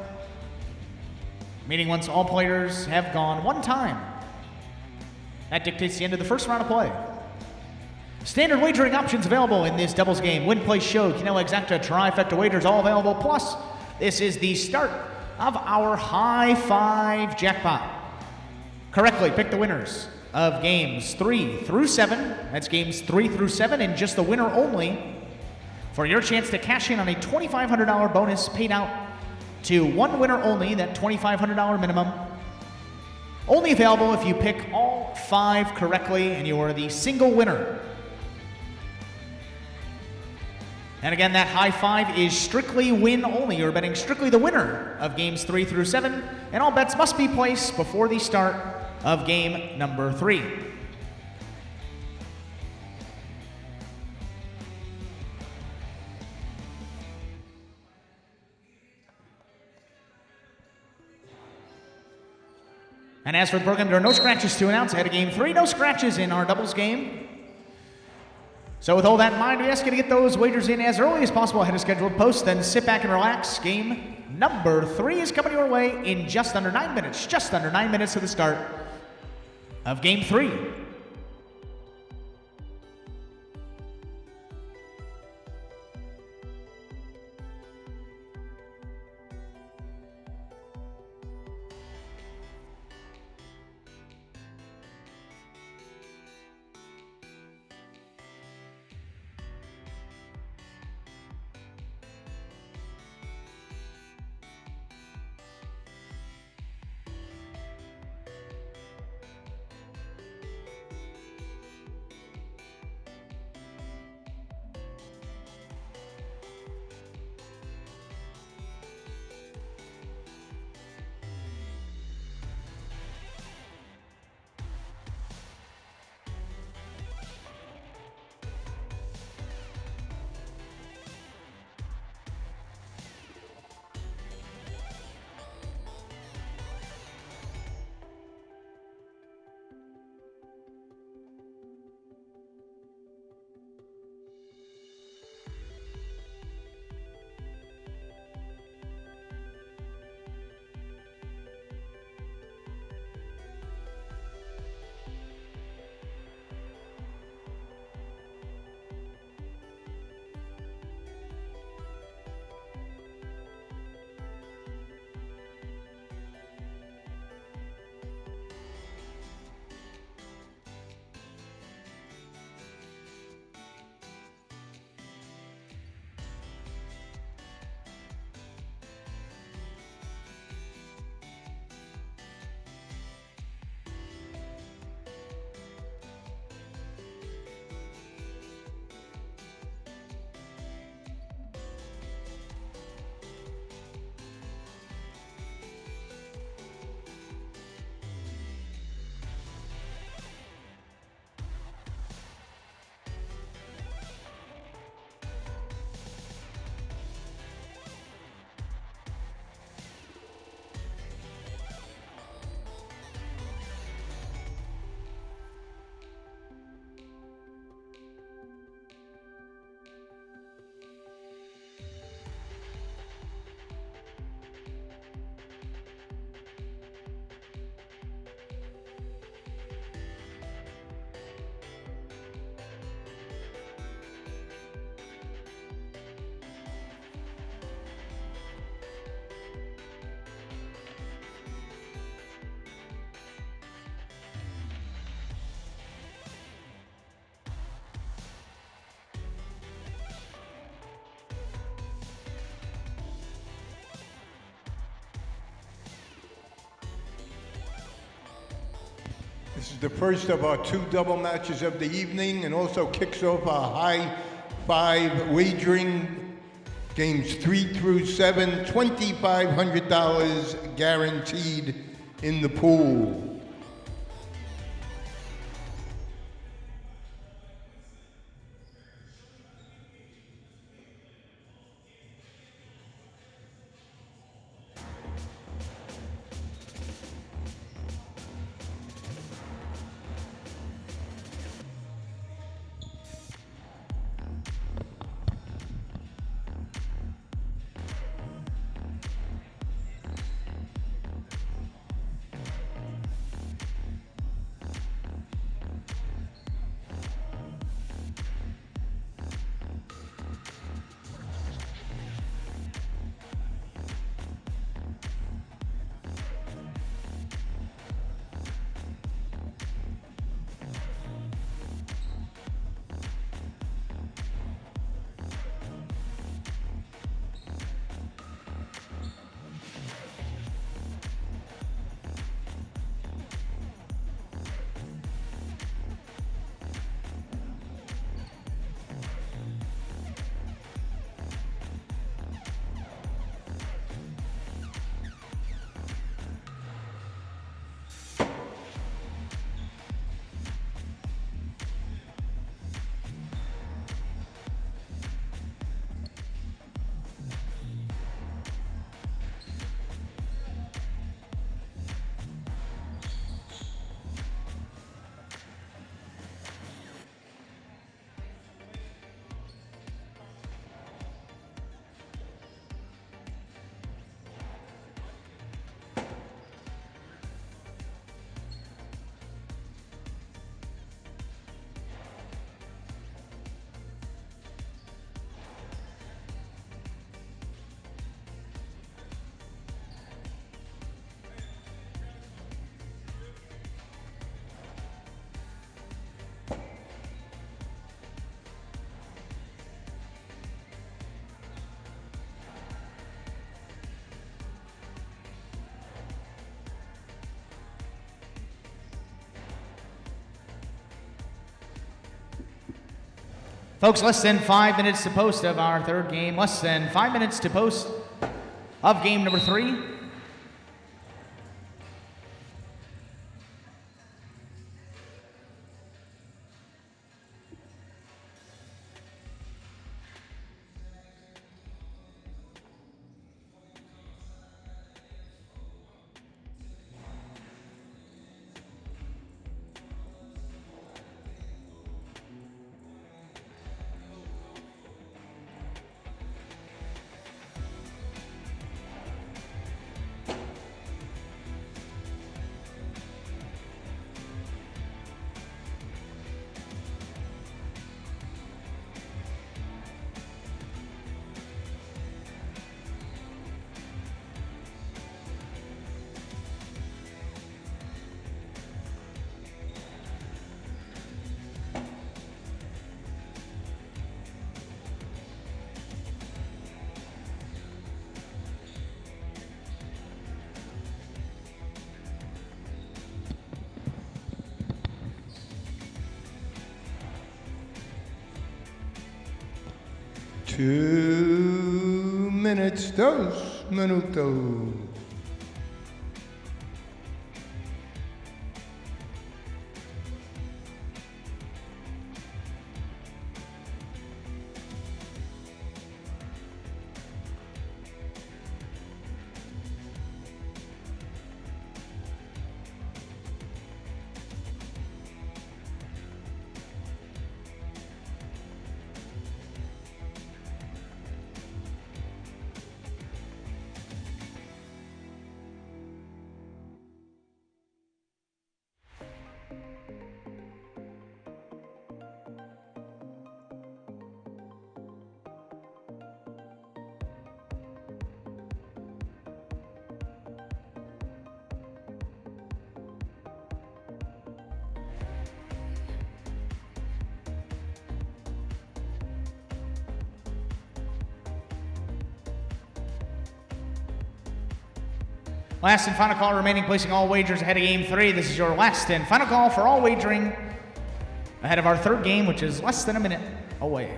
meaning once all players have gone one time. That dictates the end of the first round of play. Standard wagering options available in this doubles game. Win, place, show, Quinella Exacta, trifecta wagers, all available. Plus, this is the start of our high five jackpot. Correctly pick the winners of games 3 through 7. That's games 3 through 7, and just the winner only for your chance to cash in on a $2,500 bonus paid out to one winner only, that $2,500 minimum. Only available if you pick all 5 correctly and you are the single winner. And again, that high five is strictly win only. You're betting strictly the winner of games 3 through 7, and all bets must be placed before the start of game number 3. And as for the program, there are no scratches to announce ahead of game 3. No scratches in our doubles game. So with all that in mind, we ask you to get those wagers in as early as possible ahead of scheduled posts, then sit back and relax. Game number 3 is coming your way in just under 9 minutes. Just under 9 minutes to the start of game 3. This is the first of our 2 double matches of the evening, and also kicks off our high five wagering. Games 3 through 7, $2,500 guaranteed in the pool. Folks, less than 5 minutes to post of our third game. Less than 5 minutes to post of game number 3. Two minutes, 2 minutos. Last and final call remaining, placing all wagers ahead of game 3. This is your last and final call for all wagering ahead of our third game, which is less than a minute away.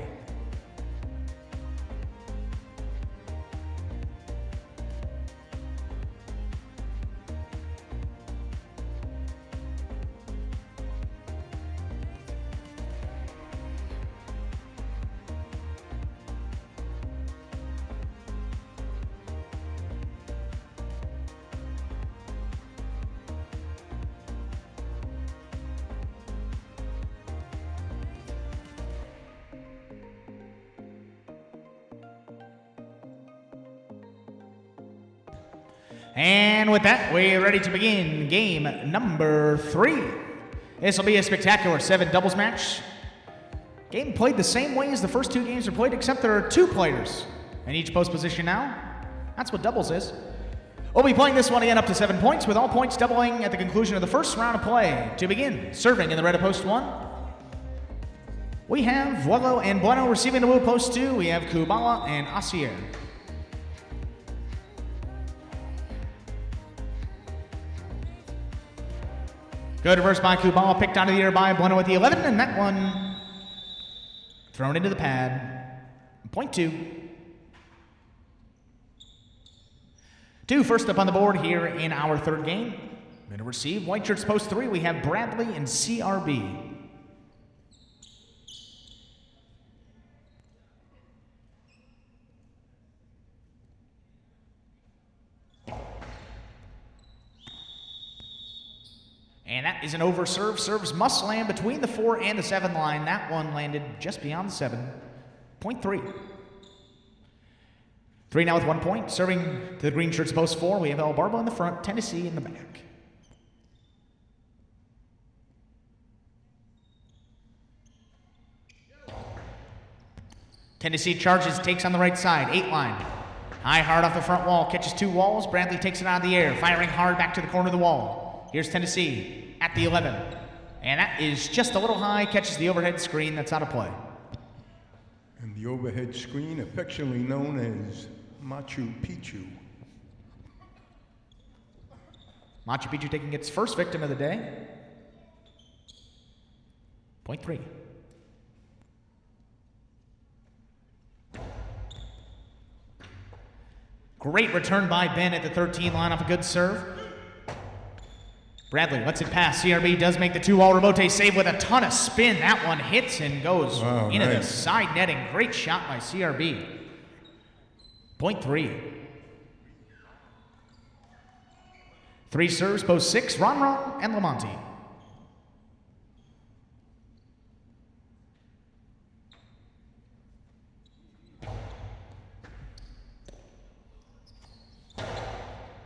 And with that, we're ready to begin game number 3. This will be a spectacular 7 doubles match. Game played the same way as the first 2 games are played, except there are 2 players in each post position now. That's what doubles is. We'll be playing this one again up to 7 points, with all points doubling at the conclusion of the first round of play. To begin, serving in the red of post 1, we have Vuelo and Bueno. Receiving the blue post 2, we have Kubala and Asier. Good reverse by Kubala, picked out of the air by Bueno with the 11, and that one thrown into the pad. Point 2. 2 first up on the board here in our third game. Going to receive white shirts post 3, we have Bradley and CRB. And that is an over serve. Serves must land between the 4 and the 7 line. That one landed just beyond the 7. Point 3. 3 now with 1 point. Serving to the green shirts post 4, we have El Barbo in the front, Tennessee in the back. Tennessee charges, takes on the right side, 8 line. High hard off the front wall, catches 2 walls. Bradley takes it out of the air, firing hard back to the corner of the wall. Here's Tennessee at the 11. And that is just a little high, catches the overhead screen that's out of play. And the overhead screen, affectionately known as Machu Picchu. Machu Picchu taking its first victim of the day. Point 3. Great return by Ben at the 13 line off a good serve. Bradley lets it pass. CRB does make the 2-wall. Rebote save with a ton of spin. That one hits and goes into the side netting. Great shot by CRB. Point 3. 3 serves, post 6, Ron and Lamonti.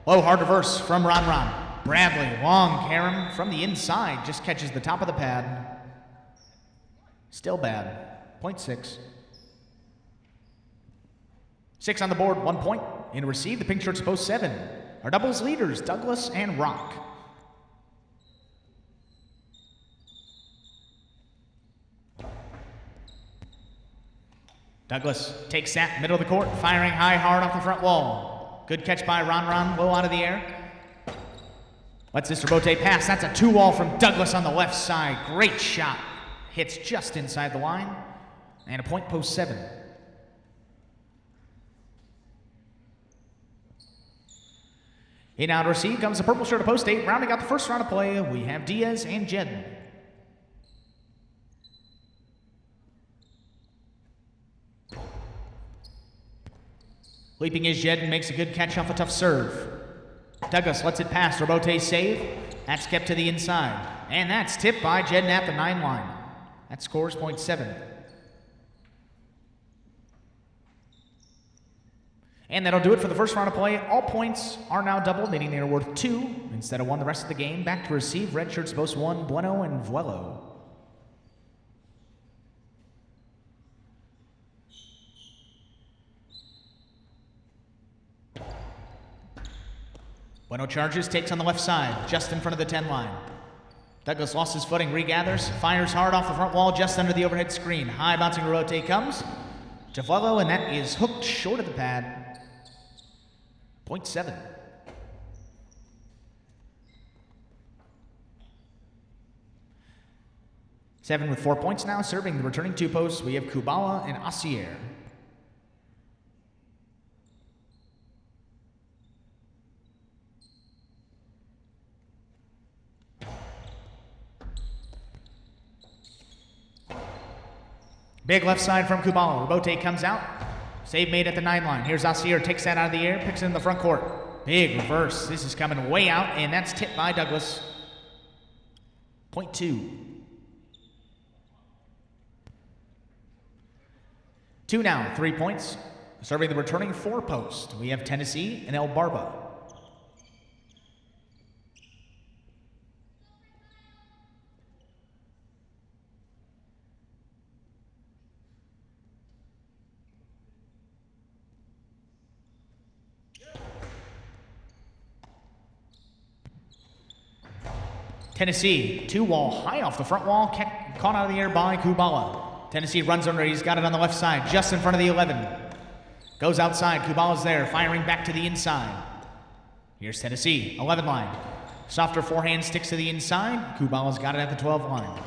Low hard reverse from Ron. Bradley, long carom from the inside, just catches the top of the pad. Still bad. Point 6. 6 on the board, 1 point. In to receive, the pink shirts post 7. Our doubles leaders, Douglas and Rock. Douglas takes that, middle of the court, firing high, hard off the front wall. Good catch by Ron, low out of the air. Lets this Rebote pass. That's a 2-wall from Douglas on the left side. Great shot. Hits just inside the line. And a point, post 7. In out to receive comes the purple shirt of post 8. Rounding out the first round of play, we have Diaz and Jedden. Leaping is Jedden, makes a good catch off a tough serve. Douglas lets it pass. Rebote save. That's kept to the inside. And that's tipped by Jedden at the 9 line. That scores point 7. And that'll do it for the first round of play. All points are now doubled, meaning they are worth 2 instead of 1 the rest of the game. Back to receive, red shirts post 1, Bueno and Vuelo. Bueno charges, takes on the left side, just in front of the 10 line. Douglas lost his footing, regathers, fires hard off the front wall, just under the overhead screen. High bouncing Rebote comes to Vuelo, and that is hooked short of the pad. Point 7. Seven with 4 points now, serving the returning 2 posts. We have Kubala and Asier. Big left side from Kubala. Rebote comes out. Save made at the 9 line. Here's Asier, takes that out of the air, picks it in the front court. Big reverse. This is coming way out, and that's tipped by Douglas. Point 2. 2 now, 3 points. Serving the returning 4 post. We have Tennessee and El Barba. Tennessee, 2-wall high off the front wall, caught out of the air by Kubala. Tennessee runs under, he's got it on the left side, just in front of the 11. Goes outside, Kubala's there, firing back to the inside. Here's Tennessee, 11 line. Softer forehand sticks to the inside, Kubala's got it at the 12 line.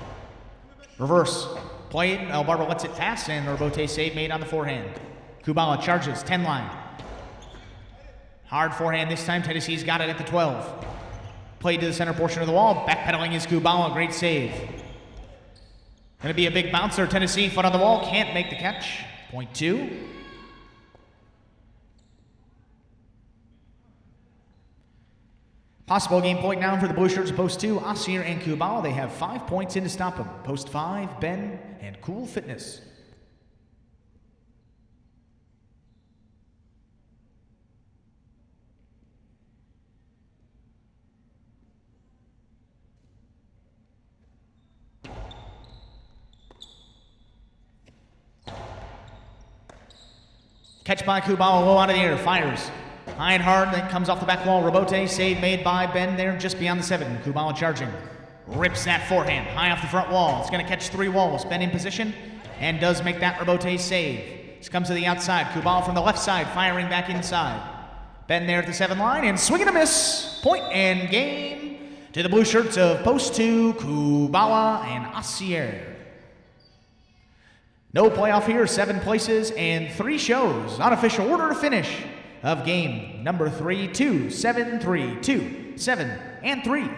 Reverse, played, El Barba lets it pass, and Rebote save made on the forehand. Kubala charges, 10 line. Hard forehand this time, Tennessee's got it at the 12. Played to the center portion of the wall. Backpedaling is Kubala. Great save. Going to be a big bouncer. Tennessee, foot on the wall. Can't make the catch. Point 2. Possible game point now for the Blue Shirts. Post 2, Asier and Kubala. They have 5 points in to stop them. Post 5, Ben and Cool Fitness. Catch by Kubala, low out of the air, fires. High and hard, that comes off the back wall. Rebote, save made by Ben there just beyond the 7. Kubala charging. Rips that forehand, high off the front wall. It's going to catch 3 walls. Ben in position and does make that Rebote save. This comes to the outside. Kubala from the left side, firing back inside. Ben there at the 7 line and swinging a miss. Point and game to the Blue Shirts of Post 2, Kubala and Asier. No playoff here, 7 places and 3 shows. Unofficial order to finish. of game number 3, 2, 7, 3, 2, 7, and 3.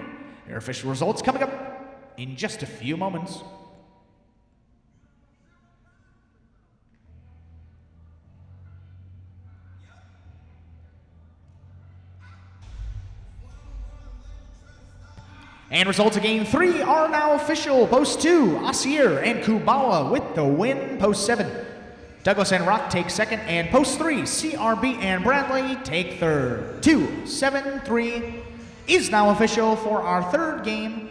Your official results coming up in just a few moments. And results of game 3 are now official. Post 2, Asier and Kubawa with the win. Post 7, Douglas and Rock take second. And post 3, CRB and Bradley take third. 2, 7, 3 is now official for our third game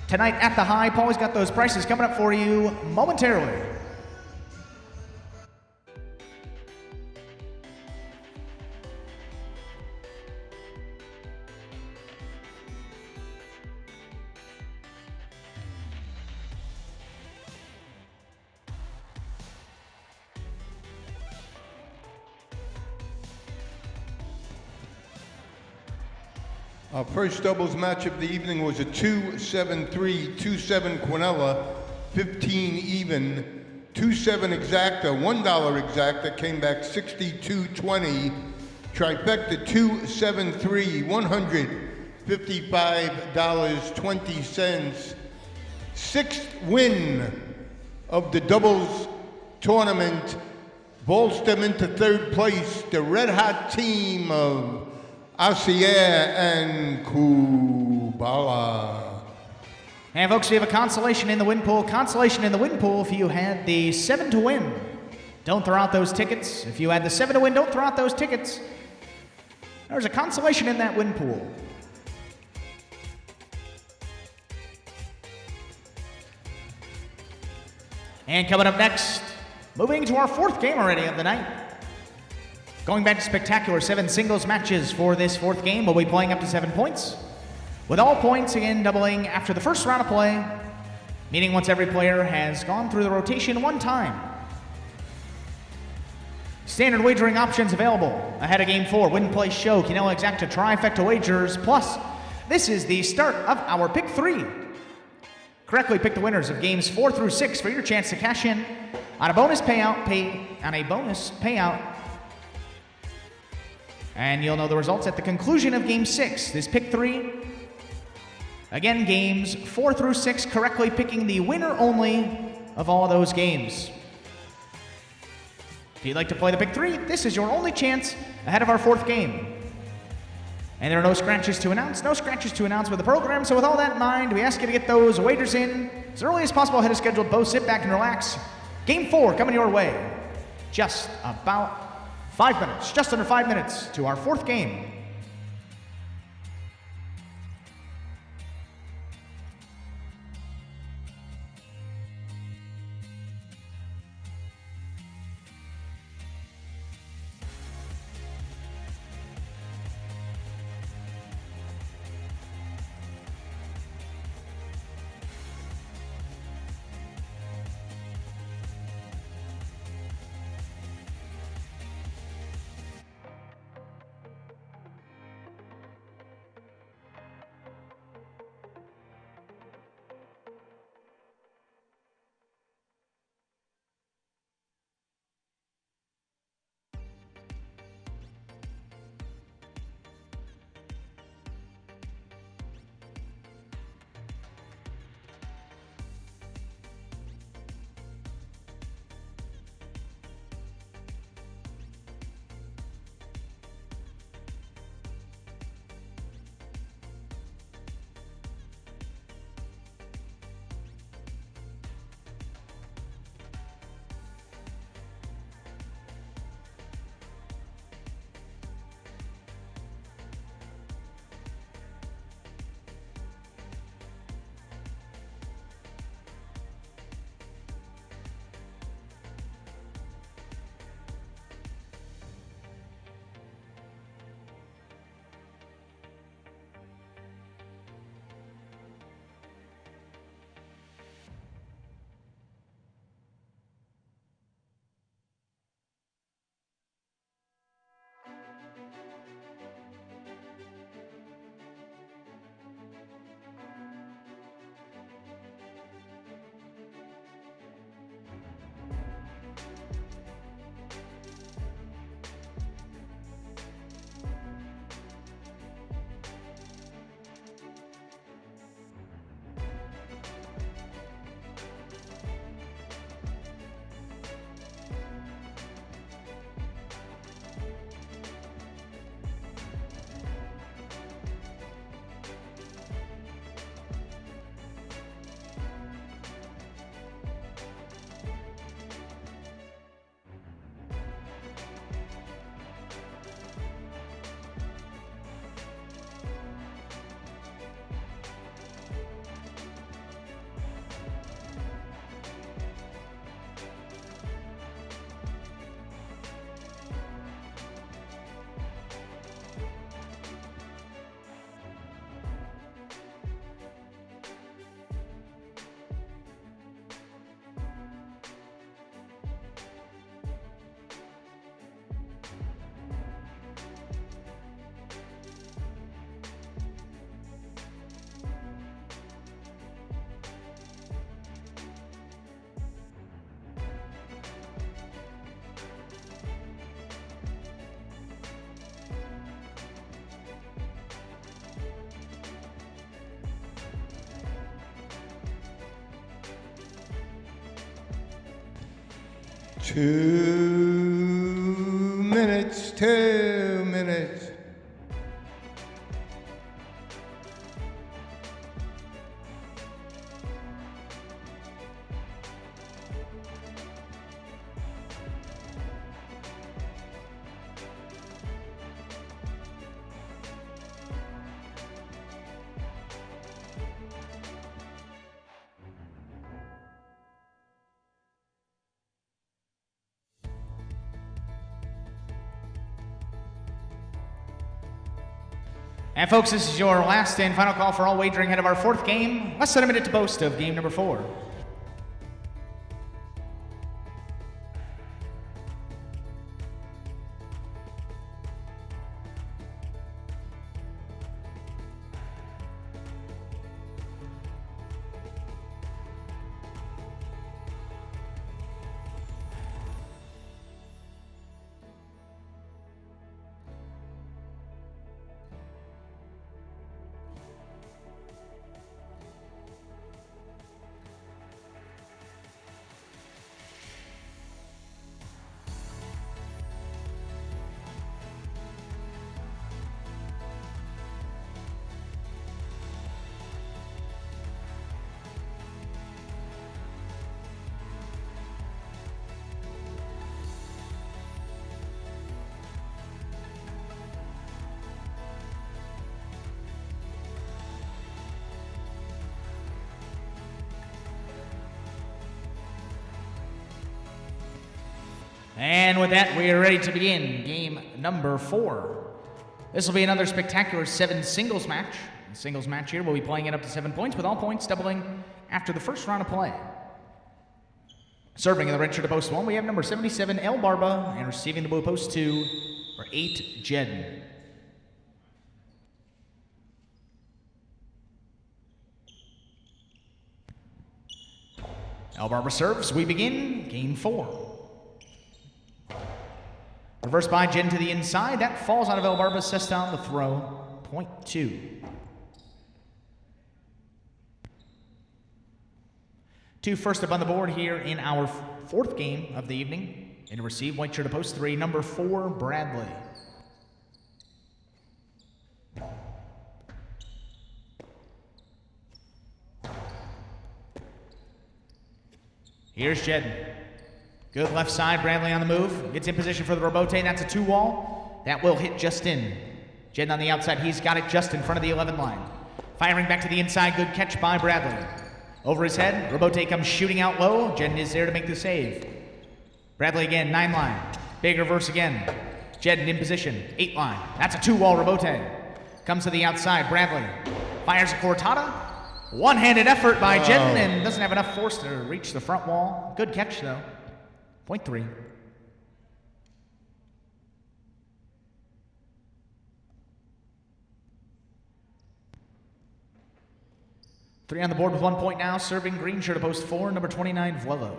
tonight at the High. Paul's got those prices coming up for you momentarily. Our first doubles match of the evening was a 2-7-3, 2-7 Quinella, 15 even, 2-7 exacta, $1 exacta, came back 62-20, trifecta 2-7-3, $155.20, sixth win of the doubles tournament, vaults them into third place, the red hot team of Asier and Kubala. And folks, we have a consolation in the win pool. Consolation in the win pool if you had the 7 to win. Don't throw out those tickets. If you had the 7 to win, don't throw out those tickets. There's a consolation in that win pool. And coming up next, moving to our fourth game already of the night. Going back to spectacular 7 singles matches for this fourth game. We'll be playing up to 7 points, with all points again doubling after the first round of play, meaning once every player has gone through the rotation one time. Standard wagering options available ahead of game 4. Win, place, show, Quinella Exacta, trifecta wagers. Plus, this is the start of our pick 3. Correctly pick the winners of games 4 through 6 for your chance to cash in on a bonus payout. And you'll know the results at the conclusion of game 6. This pick 3, again, games 4 through 6, correctly picking the winner only of all those games. If you'd like to play the pick 3, this is your only chance ahead of our fourth game. And there are no scratches to announce with the program. So with all that in mind, we ask you to get those wagers in as early as possible ahead of scheduled. Both sit back and relax. Game 4 coming your way. Just about 5 minutes, just under 5 minutes to our fourth game. 2 minutes, 2 minutes. And folks, this is your last and final call for all wagering ahead of our fourth game. Less than a minute to boast of game number 4. And with that, we are ready to begin game number 4. This will be another spectacular 7 singles match. The singles match here will be playing it up to 7 points, with all points doubling after the first round of play. Serving in the red shirt of post 1, we have number 77, El Barba, and receiving the blue post 2 for 8, Jed. El Barba serves. We begin game 4. Reverse by Jen to the inside. That falls out of El Barba. Sets down the throw. Point 2. Two first up on the board here in our fourth game of the evening. And to receive, white shirt to post 3, number 4, Bradley. Here's Jed. Good left side, Bradley on the move. Gets in position for the Robote, and that's a 2-wall. That will hit just in. Jed on the outside, he's got it just in front of the 11 line. Firing back to the inside, good catch by Bradley. Over his head, Robote comes shooting out low. Jed is there to make the save. Bradley again, 9 line. Big reverse again. Jed in position, 8 line. That's a 2-wall Robote. Comes to the outside, Bradley. Fires a cortada. One-handed effort by Jedden and doesn't have enough force to reach the front wall. Good catch, though. Point 3. Three on the board with 1 point now. Serving green shirt to post 4, number 29, Vuelo.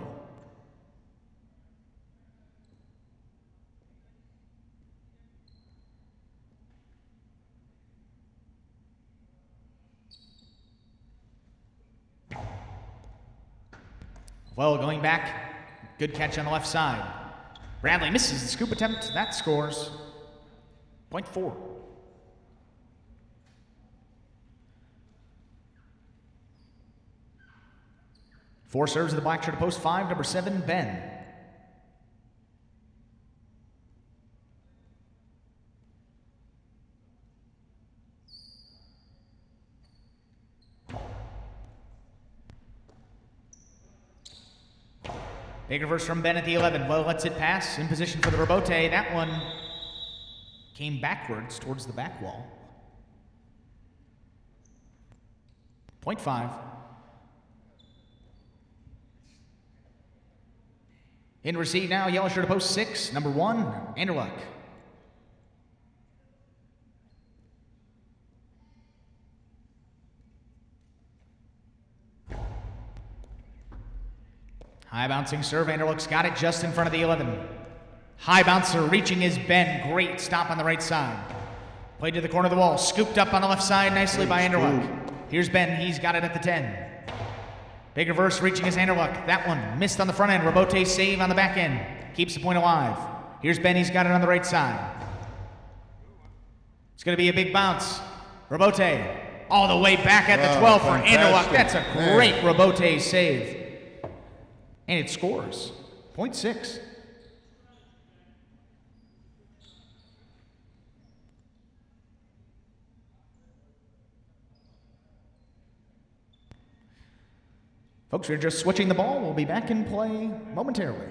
Vuelo going back. Good catch on the left side. Bradley misses the scoop attempt. That scores. Point 4. Four serves of the black shirt to post 5, number 7, Ben. Big reverse from Ben at the 11. Well, lets it pass. In position for the Robote. That one came backwards towards the back wall. Point 5. In receive now, yellow shirt to post 6, number 1, Anderluck. High bouncing serve, Anderluck's got it just in front of the 11. High bouncer reaching is Ben, great stop on the right side. Played to the corner of the wall, scooped up on the left side nicely by Anderluck. Here's Ben, he's got it at the 10. Big reverse reaching his Anderluck. That one missed on the front end. Robote save on the back end. keeps the point alive. Here's Ben, he's got it on the right side. It's going to be a big bounce. Robote all the way back at the 12 for Anderluck. That's a great Robote save. And it scores. 0.6. Folks, we're just switching the ball. We'll be back in play momentarily.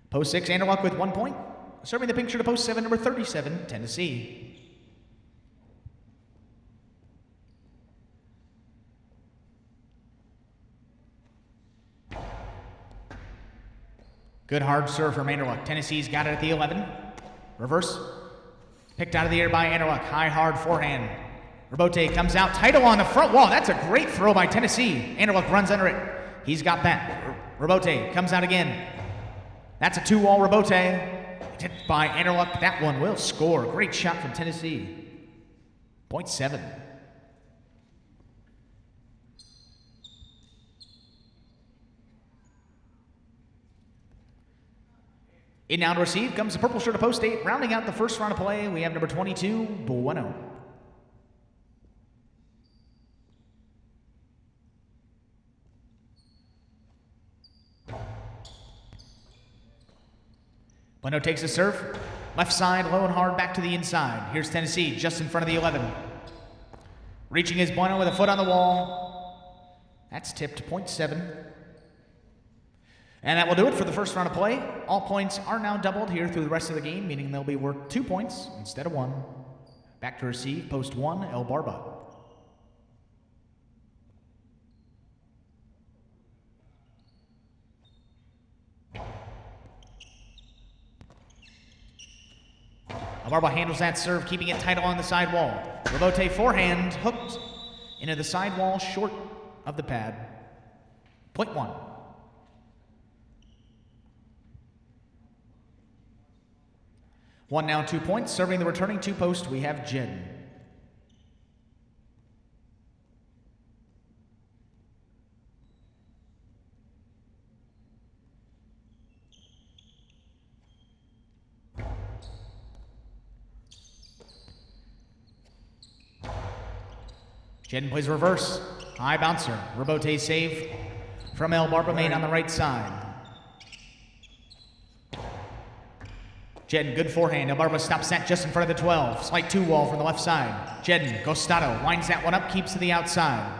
Post 6, Anderluck with 1 point. Serving the pink shirt to post 7, number 37, Tennessee. Good hard serve from Anderluck. Tennessee's got it at the 11. Reverse. Picked out of the air by Anderluck. High, hard forehand. Robote comes out. Title on the front wall. That's a great throw by Tennessee. Anderluck runs under it. He's got that. Robote comes out again. That's a 2-wall Robote. Tipped by Anderluck. That one will score. Great shot from Tennessee. 0.7. In now to receive comes the purple shirt of post 8. Rounding out the first round of play, we have number 22, Bueno. Bueno takes the serve. Left side, low and hard, back to the inside. Here's Tennessee, just in front of the 11. Reaching is Bueno with a foot on the wall. That's tipped, 0.7. And that will do it for the first round of play. All points are now doubled here through the rest of the game, meaning they'll be worth 2 points instead of 1. Back to receive, post 1, El Barba. El Barba handles that serve, keeping it tight along the side wall. Robote forehand, hooked into the side wall, short of the pad. 0.1. One now, 2 points. Serving the returning 2 post, we have Jed. Jedden plays reverse. High bouncer. Robote save from El Barba made on the right side. Jedden, good forehand. El Barba stops that just in front of the 12. Slight 2-wall from the left side. Jedden, Gostado, winds that one up, keeps to the outside.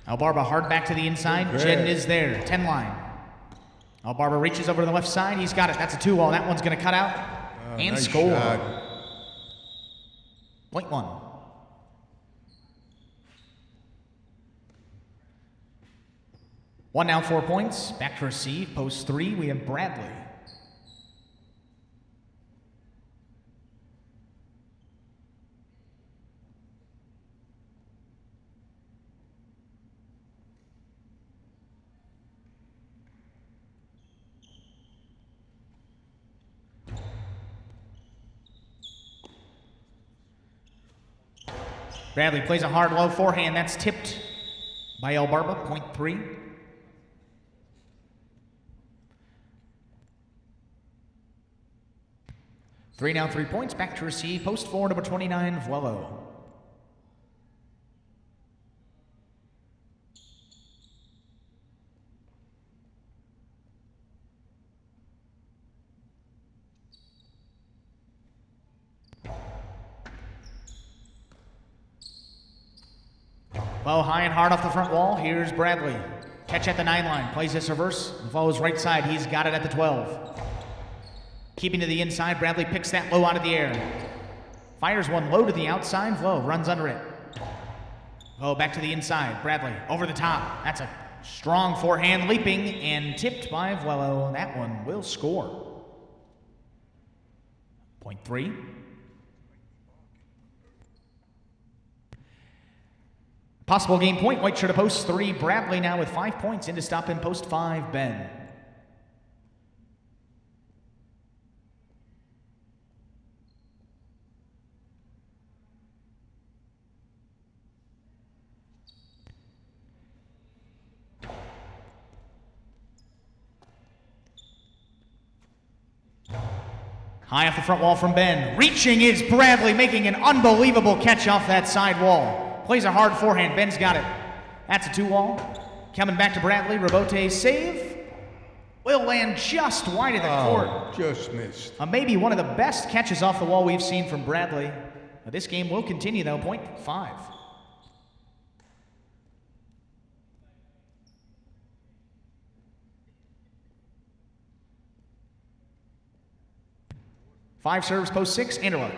El Barba hard back to the inside. Jedden is there, 10 line. El Barba reaches over to the left side. He's got it. That's a 2-wall. That one's going to cut out and nice score. shot. 0.1. One now, 4 points. Back to receive. Post 3, we have Bradley. Bradley plays a hard low forehand. That's tipped by El Barba, 0.3. Three now, 3 points. Back to receive. Post 4, number 29, Vuelo. Vuelo high and hard off the front wall. Here's Bradley. Catch at the 9 line. Plays this reverse. Vuelo's right side. He's got it at the 12. Keeping to the inside, Bradley picks that low out of the air. Fires one low to the outside. Vuelo runs under it. Vuelo back to the inside. Bradley over the top. That's a strong forehand leaping and tipped by Vuelo. That one will score. 0.3. Possible game point. White shirt to post 3. Bradley now with 5 points. In to stop in post 5, Ben. High off the front wall from Ben. Reaching is Bradley, making an unbelievable catch off that side wall. Plays a hard forehand. Ben's got it. That's a 2-wall. Coming back to Bradley. Rebote's save will land just wide of the court. Just missed. Maybe one of the best catches off the wall we've seen from Bradley. This game will continue, though. 0.5. Five serves, post 6, Anderluck.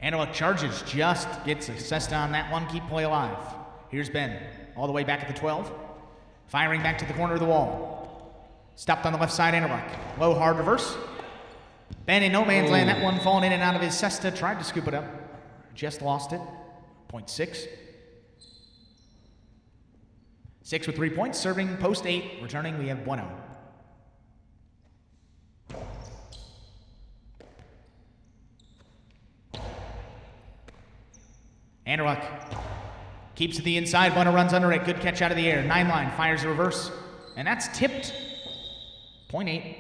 Anderluck charges, just gets assessed on that one, keep play alive. Here's Ben, all the way back at the 12. Firing back to the corner of the wall. Stopped on the left side, Anderluck. Low, hard reverse. Ben in no man's land, that one falling in and out of his cesta, tried to scoop it up. Just lost it, 0.6. 6 with 3 points, serving post 8. Returning, we have Bueno. Anderluck keeps to the inside. Bueno runs under it. Good catch out of the air. 9-line fires a reverse. And that's tipped. 0.8.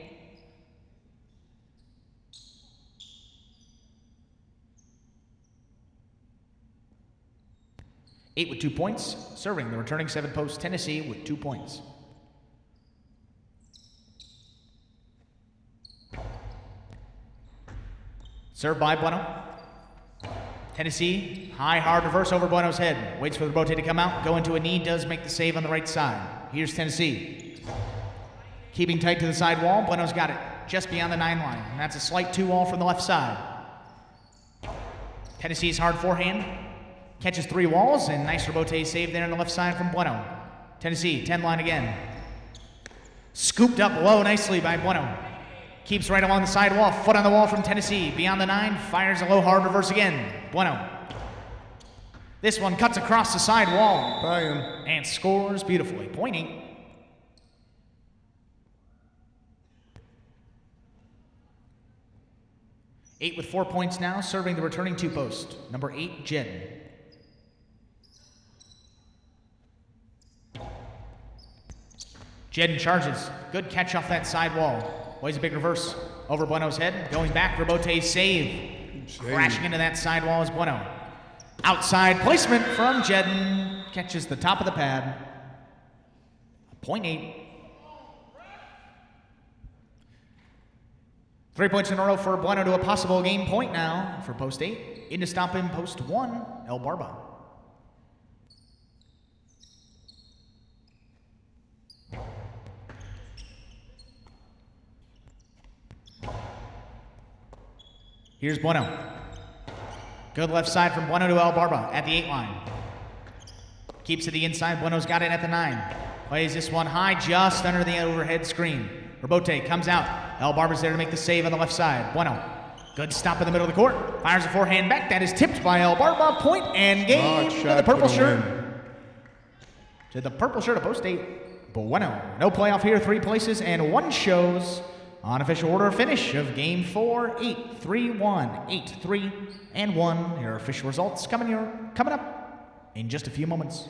Eight with 2 points. Serving the returning 7 post Tennessee with 2 points. Served by Bueno. Tennessee, high, hard reverse over Bueno's head. Waits for the rotate to come out. Go into a knee, does make the save on the right side. Here's Tennessee. Keeping tight to the side wall. Bueno's got it just beyond the 9-line. And that's a slight 2-wall from the left side. Tennessee's hard forehand. Catches 3 walls, and nice rebote save there on the left side from Bueno. Tennessee, 10-line again. Scooped up low nicely by Bueno. Keeps right along the side wall. Foot on the wall from Tennessee. Beyond the 9, fires a low hard reverse again. Bueno. This one cuts across the side wall. And scores beautifully. 0.8. Eight with 4 points now, serving the returning 2 post. Number 8, Jed. Jed charges. Good catch off that side wall. Plays a big reverse over Bueno's head. Going back, Rebote save. Crashing into that side wall is Bueno. Outside placement from Jedden. Catches the top of the pad. 0.8. 3 points in a row for Bueno to a possible game point now for post 8. In to stop him, post 1, El Barba. Here's Bueno. Good left side from Bueno to El Barba at the 8-line. Keeps to the inside. Bueno's got it at the 9. Plays this one high just under the overhead screen. Rebote comes out. El Barba's there to make the save on the left side. Bueno. Good stop in the middle of the court. Fires a forehand back. That is tipped by El Barba. Point and game to the purple shirt. To the purple shirt of post 8. Bueno. No playoff here. 3 places and 1 shows. On official order of finish of Game 4, 8-3-1, 8-3, and 1. Your official results coming up in just a few moments.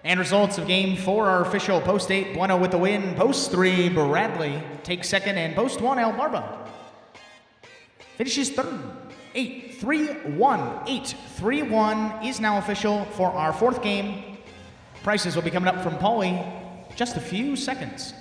And results of Game 4 are official. Post 8, Bueno with the win. Post 3, Bradley takes second. And post 1, El Barba finishes third. 8-3-1. 8-3-1 is now official for our 4th game. Prices will be coming up from Paulie just a few seconds.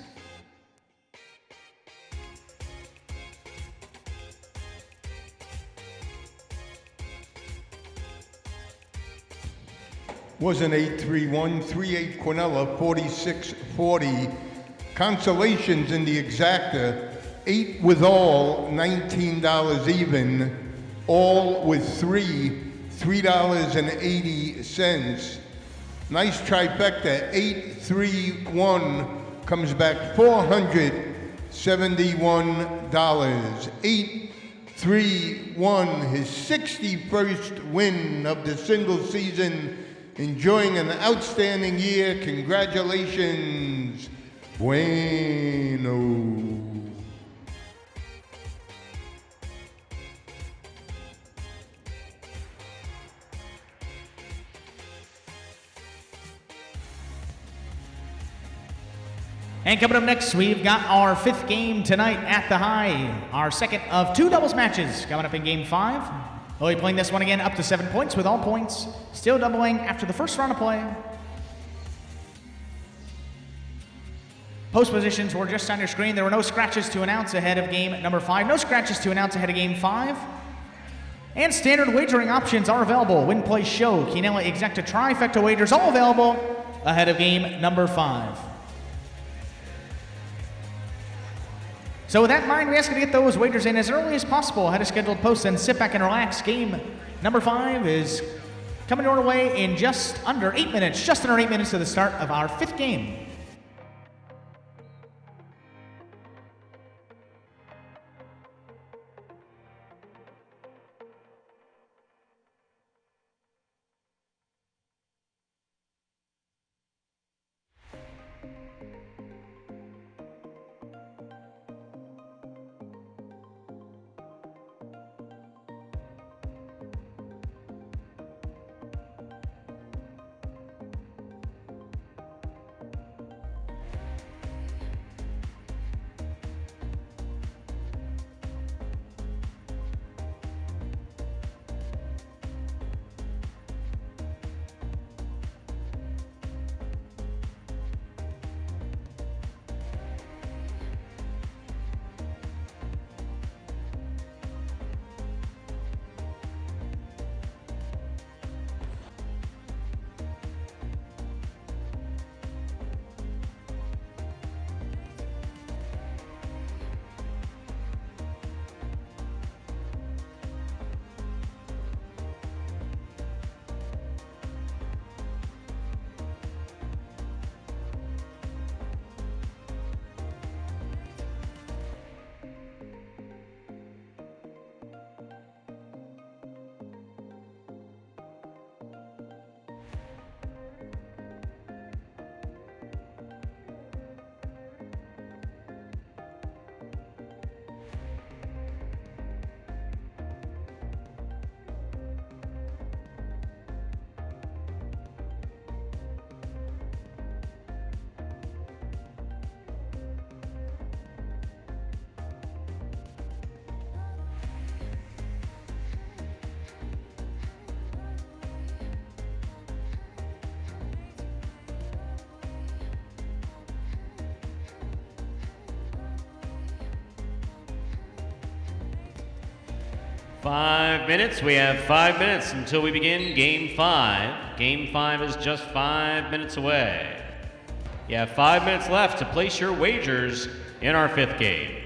Was an 8-3-1, 3-8 Quinella, 46-40. Consolations in the exacta, 8 with all, $19 even. all with $3.80. Nice trifecta, 831 comes back $471. 831, his 61st win of the single season, enjoying an outstanding year. Congratulations, bueno. And coming up next, we've got our 5th game tonight at the High. Our second of 2 doubles matches coming up in Game 5. We'll be playing this one again up to 7 points with all points still doubling after the first round of play. Post positions were just on your screen. There were no scratches to announce ahead of game number 5. No scratches to announce ahead of game 5. And standard wagering options are available. Win, play, show, Quinella Exacta trifecta wagers all available ahead of game number 5. So with that in mind, we ask you to get those wagers in as early as possible ahead of scheduled posts and sit back and relax. Game number 5 is coming your way in just under 8 minutes to the start of our 5th game. Five minutes. We have 5 minutes until we begin Game 5. Game 5 is just 5 minutes away. You have 5 minutes left to place your wagers in our 5th game.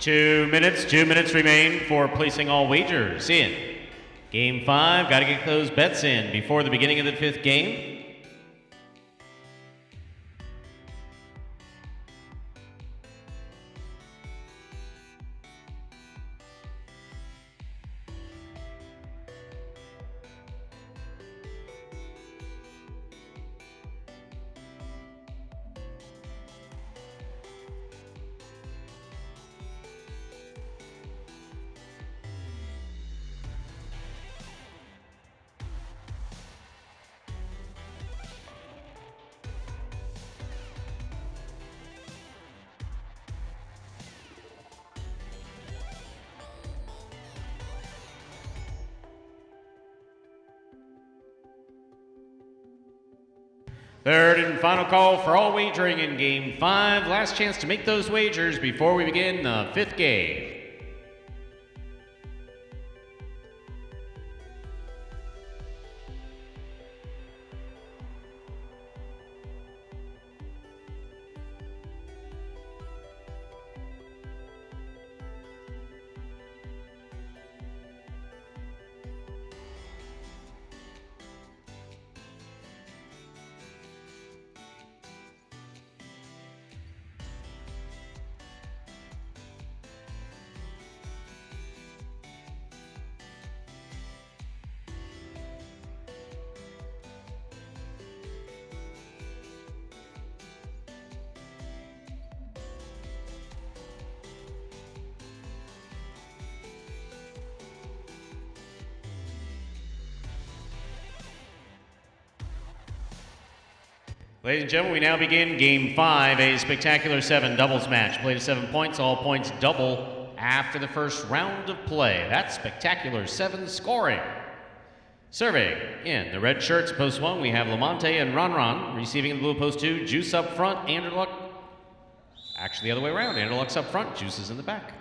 2 minutes remain for placing all wagers in. Game 5, got to get those bets in before the beginning of the 5th game. Third and final call for all wagering in Game 5. Last chance to make those wagers before we begin the 5th game. Ladies and gentlemen, we now begin Game 5, a spectacular 7 doubles match. Played at 7 points, all points double after the first round of play. That's spectacular 7 scoring. Serving in the red shirts, post 1, we have Lamonte and Ron. Receiving in the blue, post 2, Juice up front, Anderluck. Actually, the other way around. Anderluck's up front, Juice is in the back.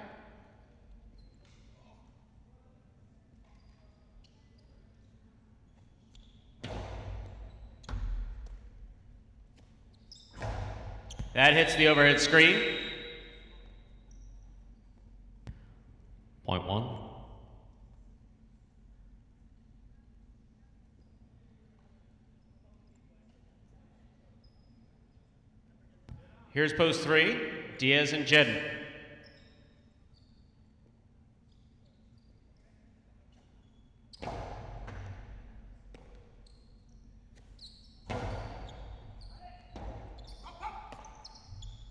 That hits the overhead screen. Point 1. Here's post 3, Diaz and Jedden.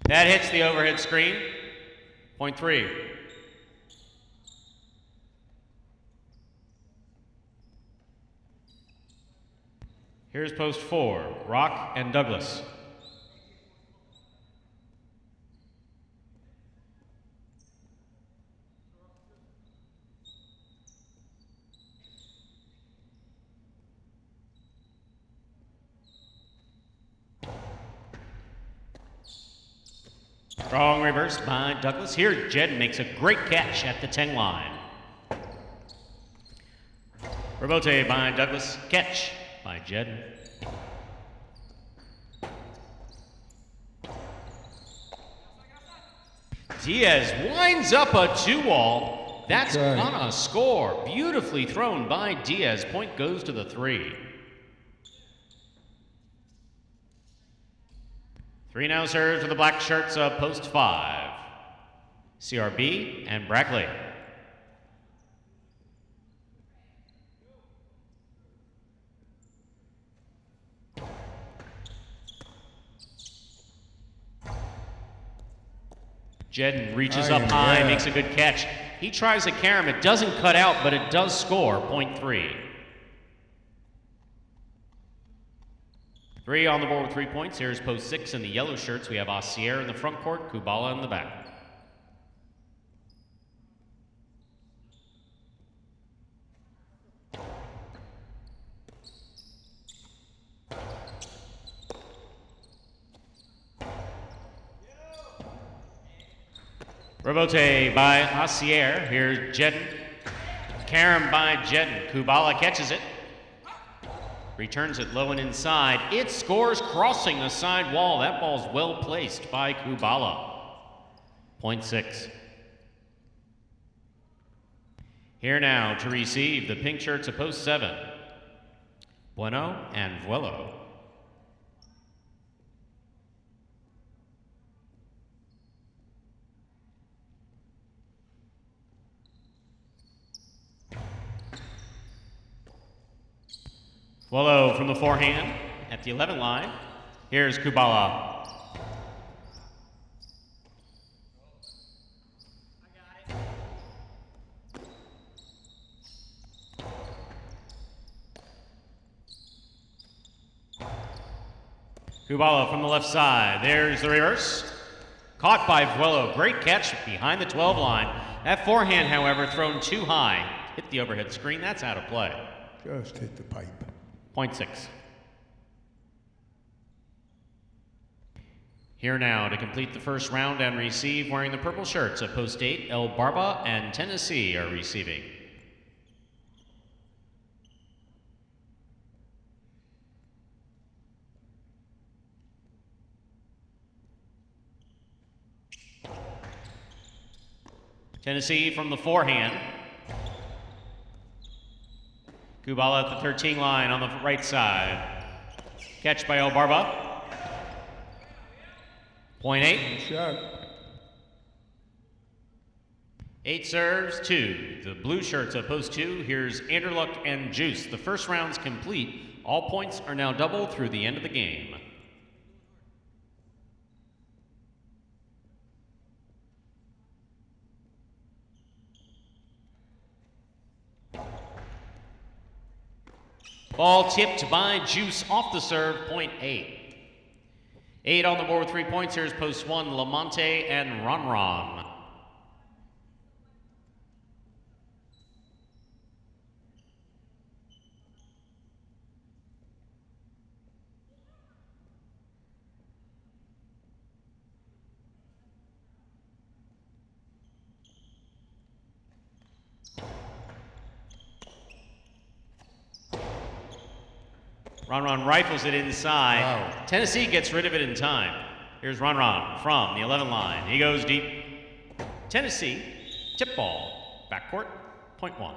That hits the overhead screen. Point 3. Here's post 4, Rock and Douglas. Strong reverse by Douglas. Here, Jed makes a great catch at the 10 line. Rebote by Douglas. Catch by Jed. Diaz winds up a 2-wall. That's gonna score. Beautifully thrown by Diaz. Point goes to the 3. 3 now serves for the black shirts of post 5. CRB and Brackley. Jedden reaches up high, makes a good catch. He tries a carom. It doesn't cut out, but it does score. Point 3. 3 on the board with 3 points. Here's post 6 in the yellow shirts. We have Asier in the front court, Kubala in the back. Rebote by Asier. Here's Jedden. Carom by Jedden. Kubala catches it. Returns it low and inside. It scores crossing the side wall. That ball's well placed by Kubala. Point 6. Here now to receive the pink shirts of post 7, Bueno and Vuelo. Vuelo from the forehand at the 11 line. Here's Kubala. Kubala from the left side. There's the reverse. Caught by Vuelo. Great catch behind the 12 line. That forehand, however, thrown too high. Hit the overhead screen. That's out of play. Just hit the pipe. Point 6. Here now to complete the first round and receive wearing the purple shirts of post 8, El Barba and Tennessee are receiving. Tennessee from the forehand. Kubala at the 13 line on the right side. Catch by El Barba. Point 8. Shot. 8 serves, 2. The blue shirts of post 2. Here's Anderluck and Juice. The first round's complete. All points are now double through the end of the game. Ball tipped by Juice off the serve, point 8. 8 on the board with 3 points. Here's post 1, Lamonte and Ron. Ron rifles it inside. Wow. Tennessee gets rid of it in time. Here's Ron from the 11 line. He goes deep. Tennessee, tip ball, backcourt, point 1.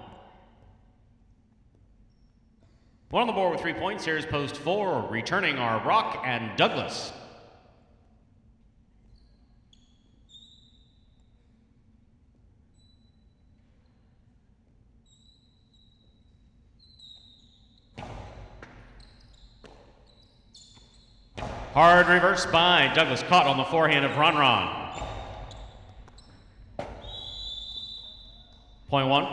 1 on the board with 3 points. Here's post 4, returning are Rock and Douglas. Hard reverse by Douglas, caught on the forehand of Ron. Point 1.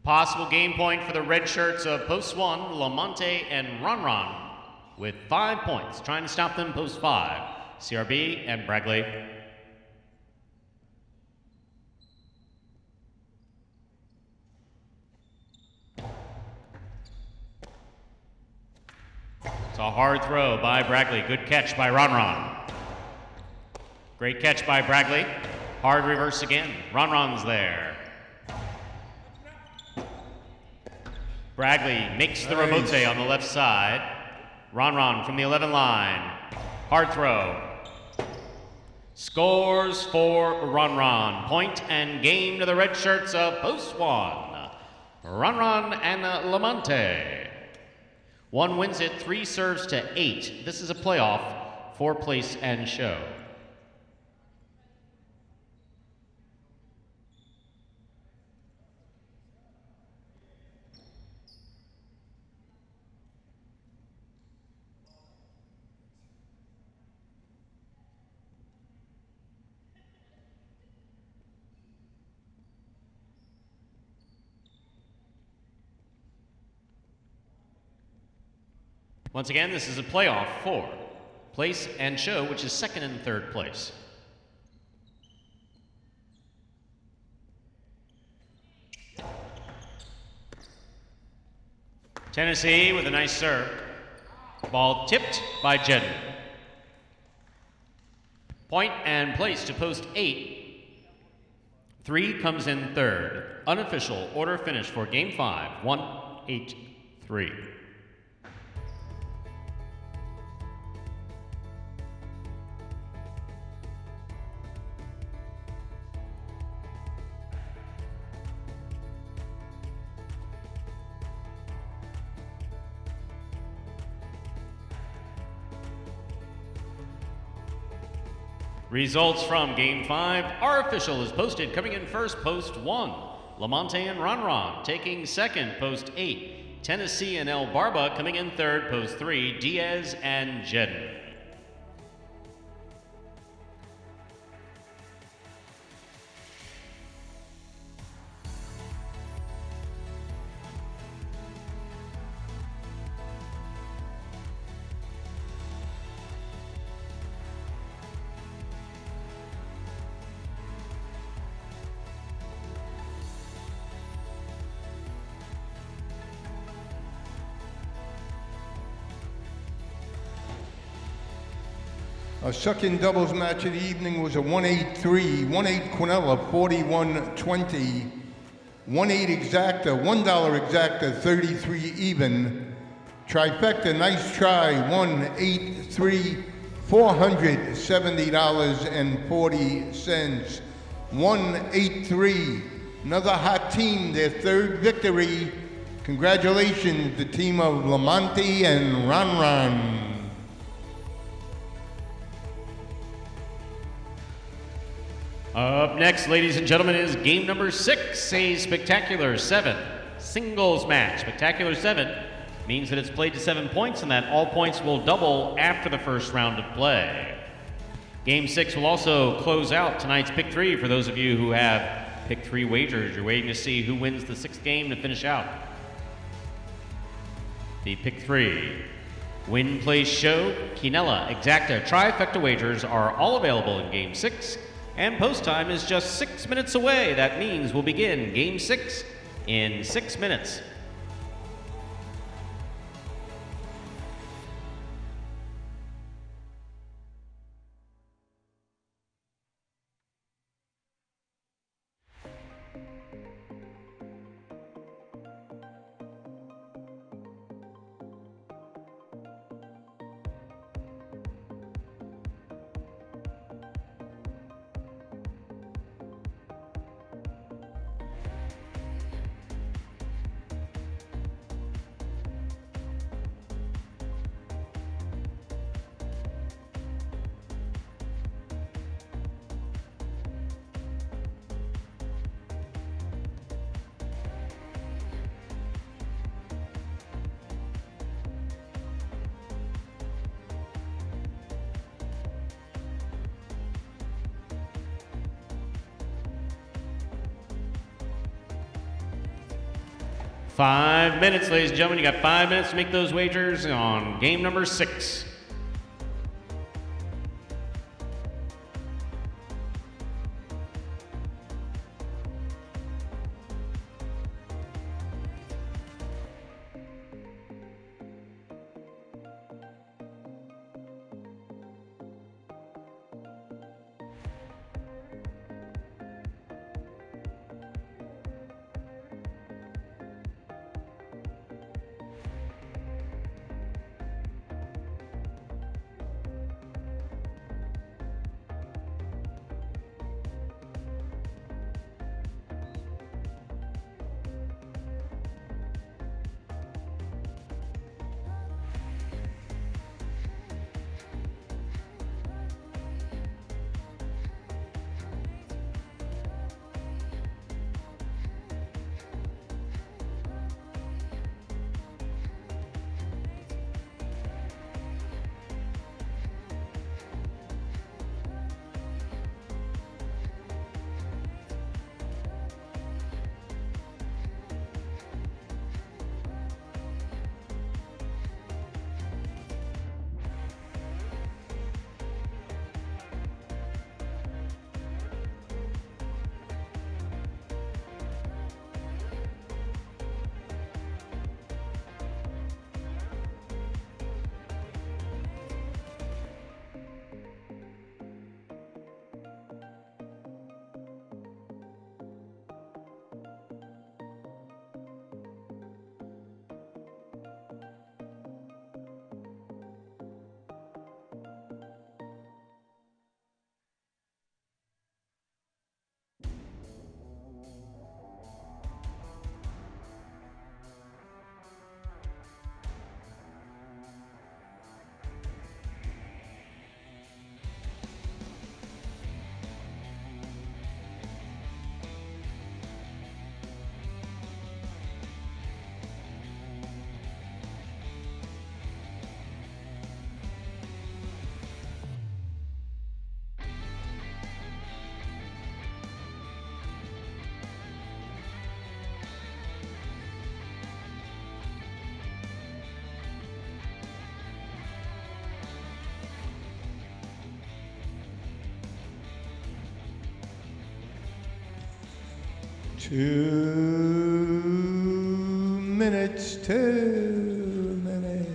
Possible game point for the red shirts of post 1, Lamonte and Ron with 5 points. Trying to stop them post 5, CRB and Bragley. It's a hard throw by Bragley. Good catch by Ron. Great catch by Bragley. Hard reverse again. Ron's there. Bragley makes the remote on the left side. Ron from the 11 line. Hard throw. Scores for Ron. Point and game to the red shirts of post 1. Ron and Lamonte. 1 wins it, 3 serves to 8. This is a playoff for place and show. Once again, this is a playoff for place and show, which is 2nd and 3rd place. Tennessee with a nice serve. Ball tipped by Jedden. Point and place to post 8. 3 comes in 3rd. Unofficial order finish for game 5, 1-8-3. Results from Game 5. Our official is posted. Coming in first, post 1. Lamonte and Ronron. Taking second, post 8. Tennessee and El Barba. Coming in third, post 3. Diaz and Jedden. Our second doubles match of the evening was a 1-8-3, 1-8 Quinella, 41-20, 1-8 exacta, $1 exacta, 33 even. Trifecta, nice try, 1-8-3, $470.40. 1-8-3, another hot team, their third victory. Congratulations, the team of Lamonte and Ronron. Up next, ladies and gentlemen, is game number 6, a Spectacular 7 singles match. Spectacular 7 means that it's played to 7 points and that all points will double after the first round of play. Game 6 will also close out tonight's Pick 3 for those of you who have Pick 3 wagers. You're waiting to see who wins the 6th game to finish out. The Pick 3 Win, Place, Show, Quinella, Exacta, Trifecta wagers are all available in Game 6. And post time is just 6 minutes away. That means we'll begin Game 6 in 6 minutes. Five minutes, ladies and gentlemen. You got 5 minutes to make those wagers on game number 6. 2 minutes, 2 minutes.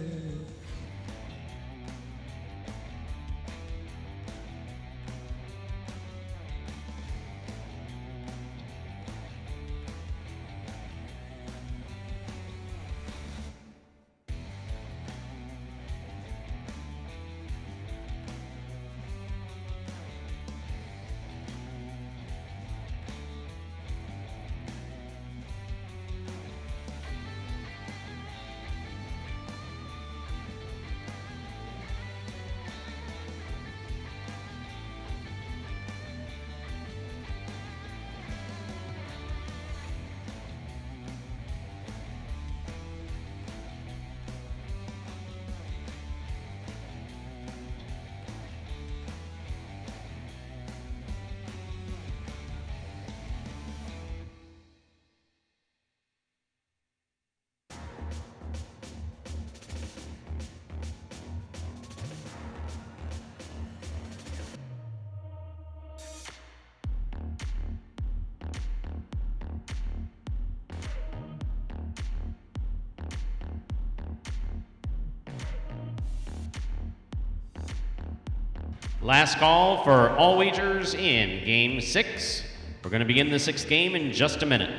Last call for all wagers in Game 6. We're going to begin the 6th game in just a minute.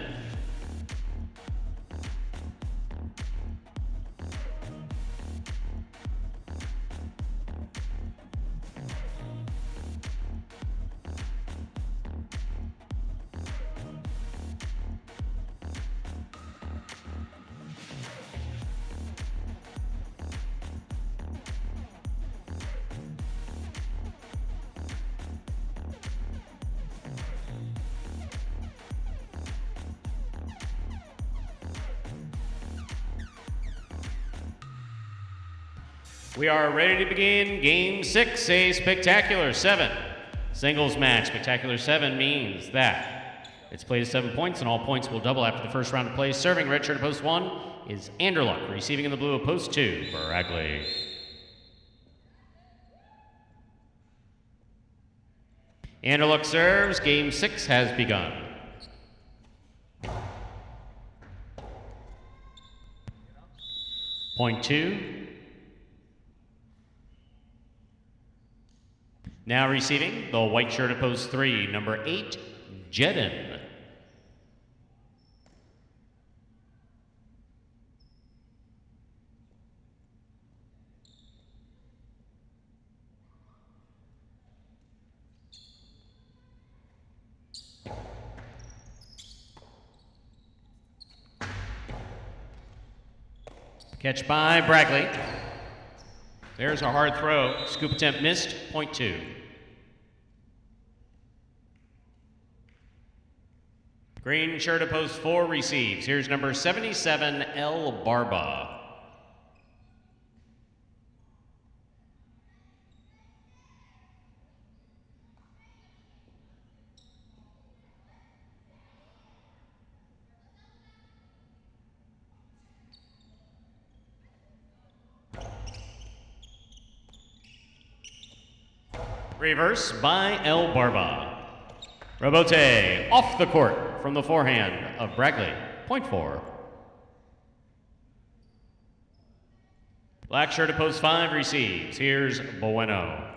We are ready to begin Game 6, a Spectacular 7 singles match. Spectacular 7 means that it's played at 7 points, and all points will double after the first round of play. Serving red shirt at post 1 is Anderluck. Receiving in the blue at post 2, Baragley. Anderluck serves. Game 6 has begun. Point 2. Now receiving, the white shirt at post 3, number 8, Jedin. Catch by Baragley. There's a hard throw. Scoop attempt missed, point 2. Green shirt at post 4 receives. Here's number 77, El Barba. Reverse by El Barba. Robote off the court from the forehand of Baragley. Point 4. Black shirt at post 5 receives. Here's Bueno.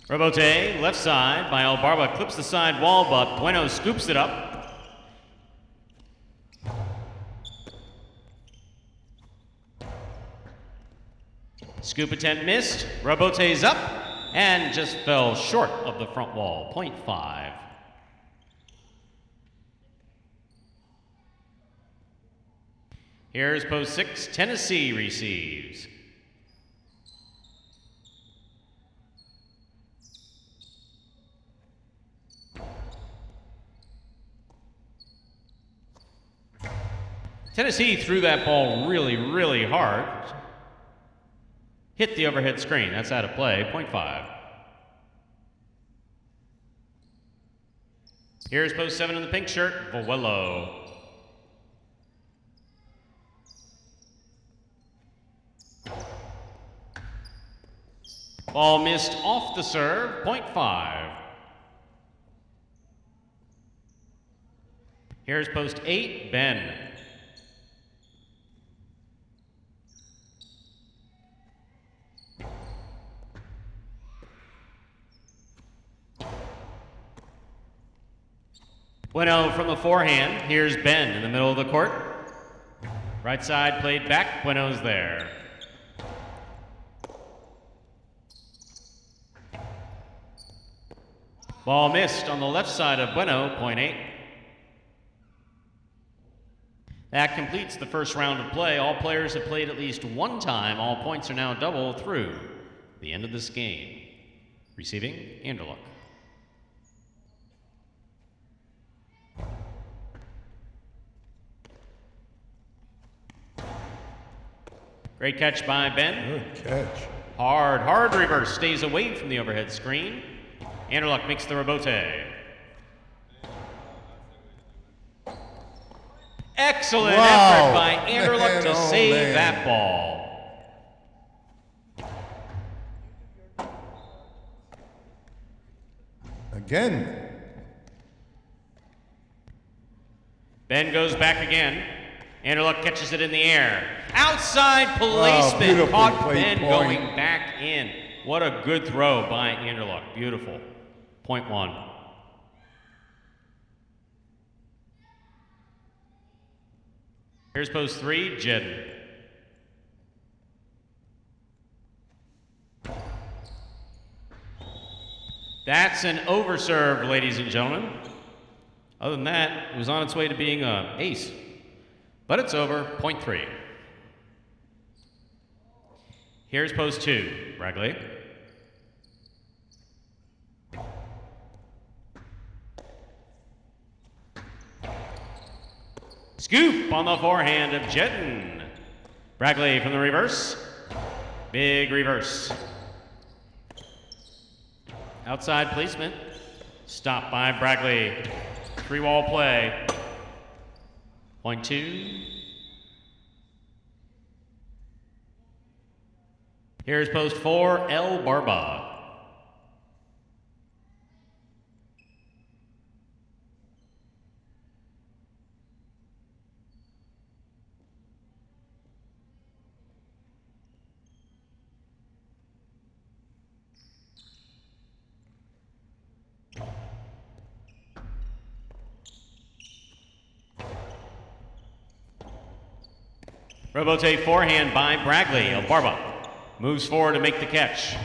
Robote, left side by El Barba, clips the side wall, but Bueno scoops it up. Scoop attempt missed. Robote's up and just fell short of the front wall. Point 5. Here's post 6. Tennessee receives. Tennessee threw that ball really, really hard. Hit the overhead screen. That's out of play. Point 5. Here's post 7 in the pink shirt, Vuelo. Ball missed off the serve, point 5. Here's post 8, Ben. Bueno from the forehand. Here's Ben in the middle of the court. Right side played back. Bueno's there. Ball missed on the left side of Bueno, point 8. That completes the first round of play. All players have played at least one time. All points are now double through the end of this game. Receiving, Anderluck. Great catch by Ben. Good catch. Hard reverse. Stays away from the overhead screen. Anderluck makes the rebote. Excellent effort by Anderluck to save that ball. Again. Ben goes back again. Anderluck catches it in the air. Outside placement. Caught Ben going back in. What a good throw by Anderluck. Beautiful. Point 1. Here's post 3, Jedden. That's an overserve, ladies and gentlemen. Other than that, it was on its way to being an ace. But it's over, point 3. Here's post 2, Bragley. Scoop on the forehand of Jedden. Bragley from the reverse. Big reverse. Outside placement. Stopped by Bragley. 3-wall play. Point 2. Here's post 4, El Barba. Rebote forehand by Bragley. El Barba moves forward to make the catch.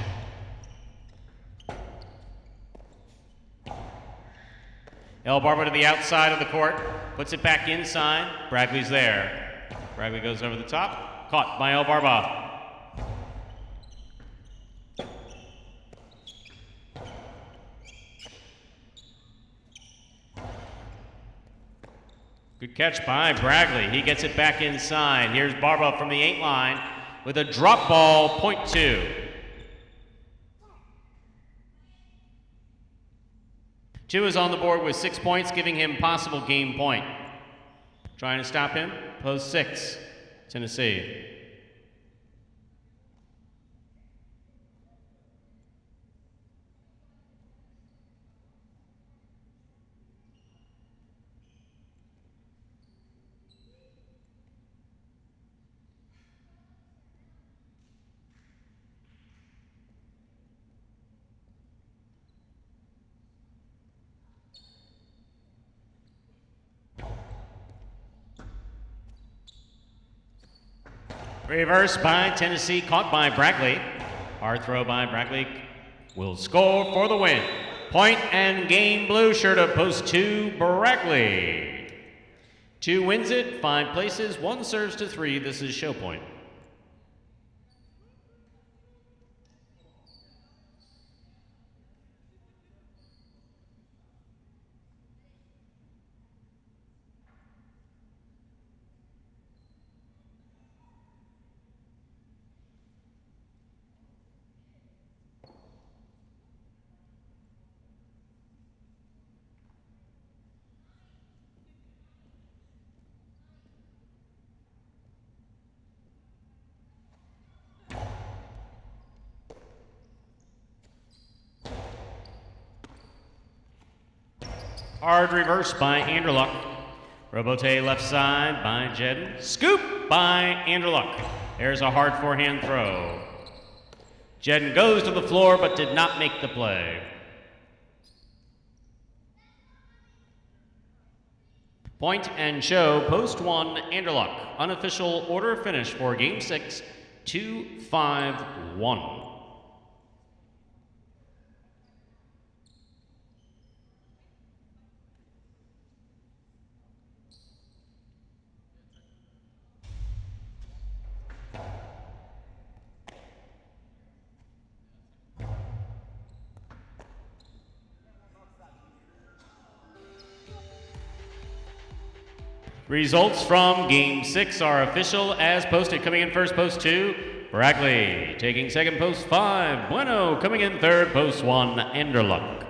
El Barba to the outside of the court, puts it back inside. Bragley's there. Bragley goes over the top, caught by El Barba. Good catch by Bragley. He gets it back inside. Here's Barba from the 8 line with a drop ball, point 2. Chu is on the board with 6 points, giving him possible game point. Trying to stop him, post 6, Tennessee. Reverse by Tennessee, caught by Bragley. Hard throw by Bragley. Will score for the win. Point and game, blue shirt of post 2, Bragley. 2 wins it, 5 places, 1 serves to 3. This is show point. Hard reverse by Anderluck. Robote left side by Jedden. Scoop by Anderluck. There's a hard forehand throw. Jedden goes to the floor but did not make the play. Point and show, post 1, Anderluck. Unofficial order of finish for game 6, 2-5-1. Results from game 6 are official as posted. Coming in first, post 2, Brackley. Taking second, post 5, Bueno. Coming in third, post 1, Anderluck.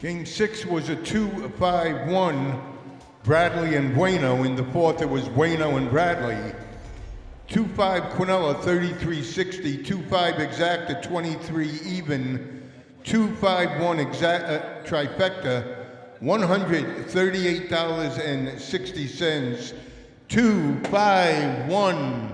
Game 6 was a 2-5-1, Bradley and Bueno. In the fourth, it was Bueno and Bradley. 2-5 Quinella, 33-60. 2-5 exacta, 23 even. 2-5-1 trifecta, $138.60. 2-5-1.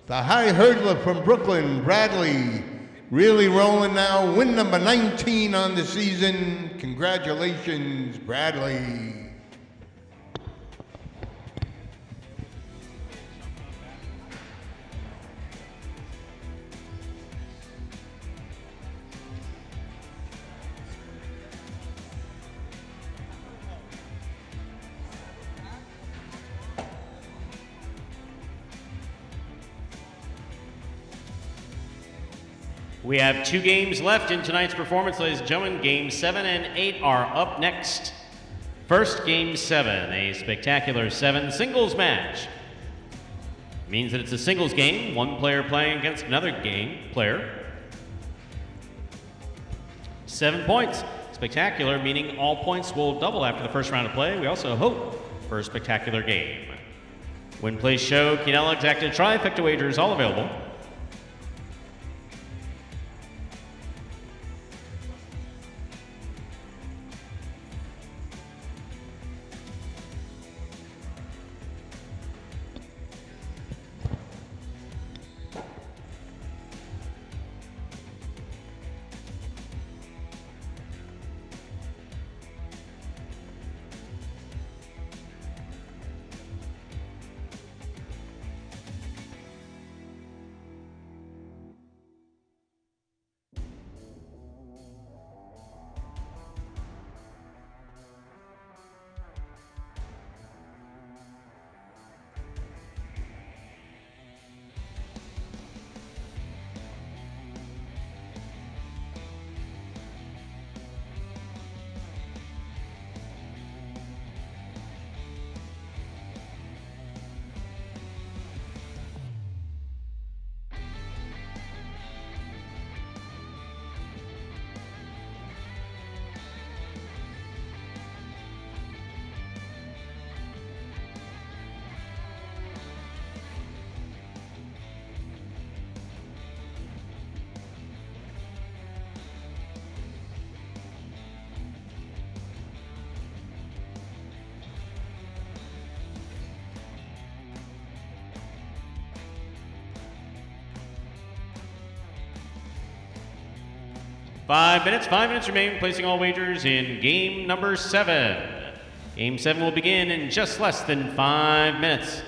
The high hurdler from Brooklyn, Bradley. Really rolling now. Win number 19 on the season. Congratulations, Bradley. We have 2 games left in tonight's performance, ladies and gentlemen. Games 7 and 8 are up next. First, Game 7, a spectacular 7 singles match. Means that it's a singles game, one player playing against another player. 7 points. Spectacular, meaning all points will double after the first round of play. We also hope for a spectacular game. Win, place, show, Quinella, exacta, trifecta wagers, all available. Five minutes remain, placing all wagers in game number 7. Game 7 will begin in just less than 5 minutes.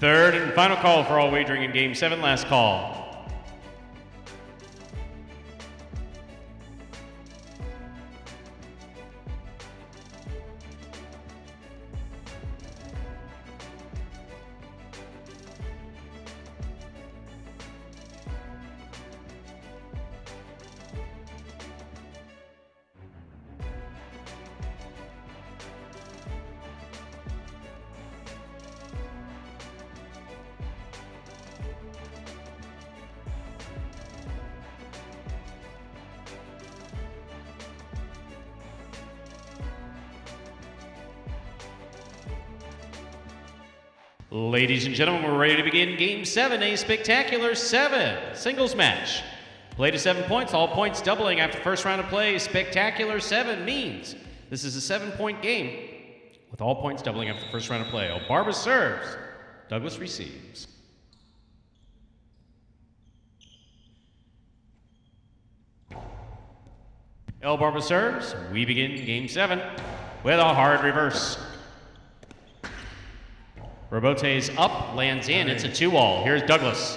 Third and final call for all wagering in Game 7. Last call. Ladies and gentlemen, we're ready to begin Game 7, a spectacular 7 singles match. Play to 7 points, all points doubling after the first round of play. Spectacular 7 means this is a 7-point game with all points doubling after the first round of play. Barba serves, Douglas receives. Barba serves, we begin Game 7 with a hard reverse. Robote's up, lands in, it's a 2-all. Here's Douglas.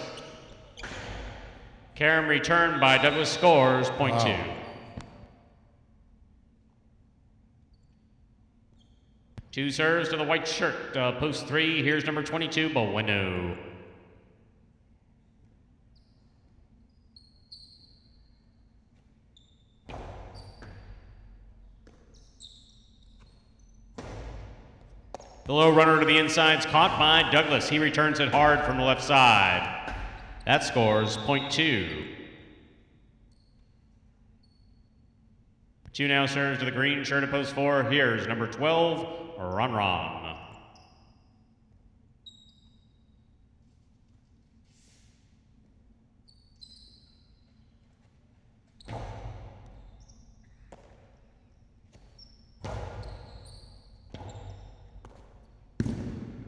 Karam returned by Douglas, scores point 2. Two serves to the white shirt, post 3, here's number 22, Bueno. The low runner to the inside's caught by Douglas. He returns it hard from the left side. That scores point 2. 2 now serves to the green shirt at post 4. Here's number 12, Ron.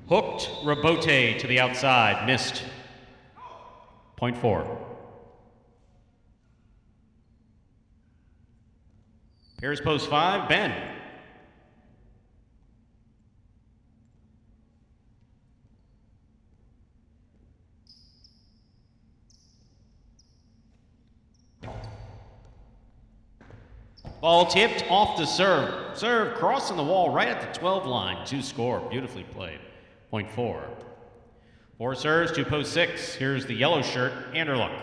Hooked Robote to the outside, missed. Point 4. Here's post 5, Ben. Ball tipped off the serve. Serve crossing the wall right at the 12 line to score. Beautifully played. Point 4. 4 serves to post 6. Here's the yellow shirt, Anderluck.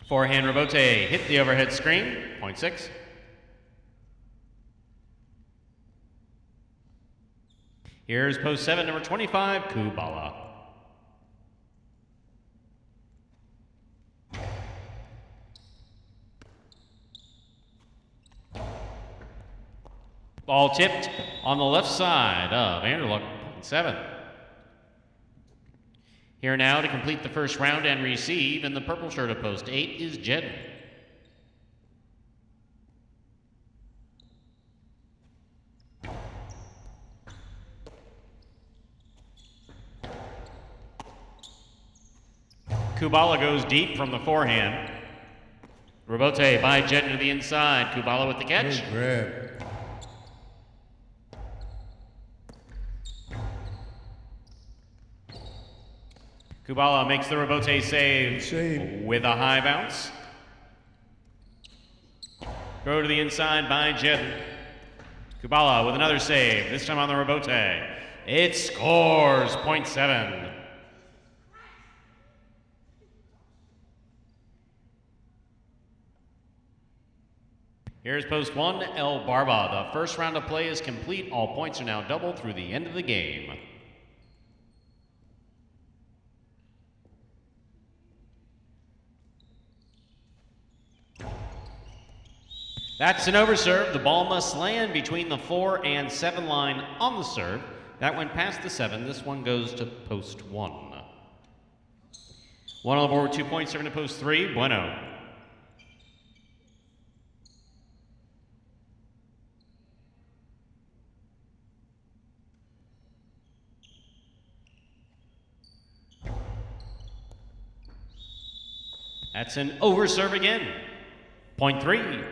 Forehand Robote hit the overhead screen, point 6. Here's post 7, number 25, Kubala. Ball tipped on the left side of Anderluck, point 7. Here now to complete the first round and receive in the purple shirt of post 8 is Jedden. Kubala goes deep from the forehand. Robote by Jedden to the inside. Kubala with the catch. Good grab. Kubala makes the Robote save with a high bounce. Go to the inside by Jedden. Kubala with another save, this time on the Robote. It scores, point 7. Here's post 1, El Barba. The first round of play is complete. All points are now doubled through the end of the game. That's an overserve. The ball must land between the 4 and 7 line on the serve. That went past the 7. This one goes to post 1. 1 on the board, 2 points, serving to post 3. Bueno. That's an overserve again. Point 3.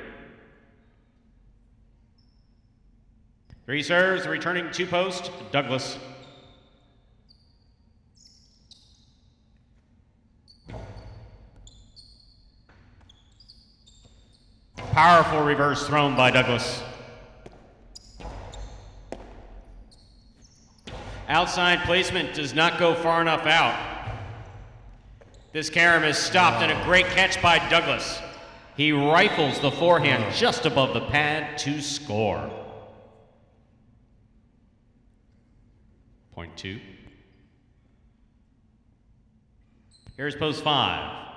3 serves, returning 2 post, Douglas. Powerful reverse thrown by Douglas. Outside placement does not go far enough out. This carom is stopped and a great catch by Douglas. He rifles the forehand just above the pad to score. Point 2. Here's post 5.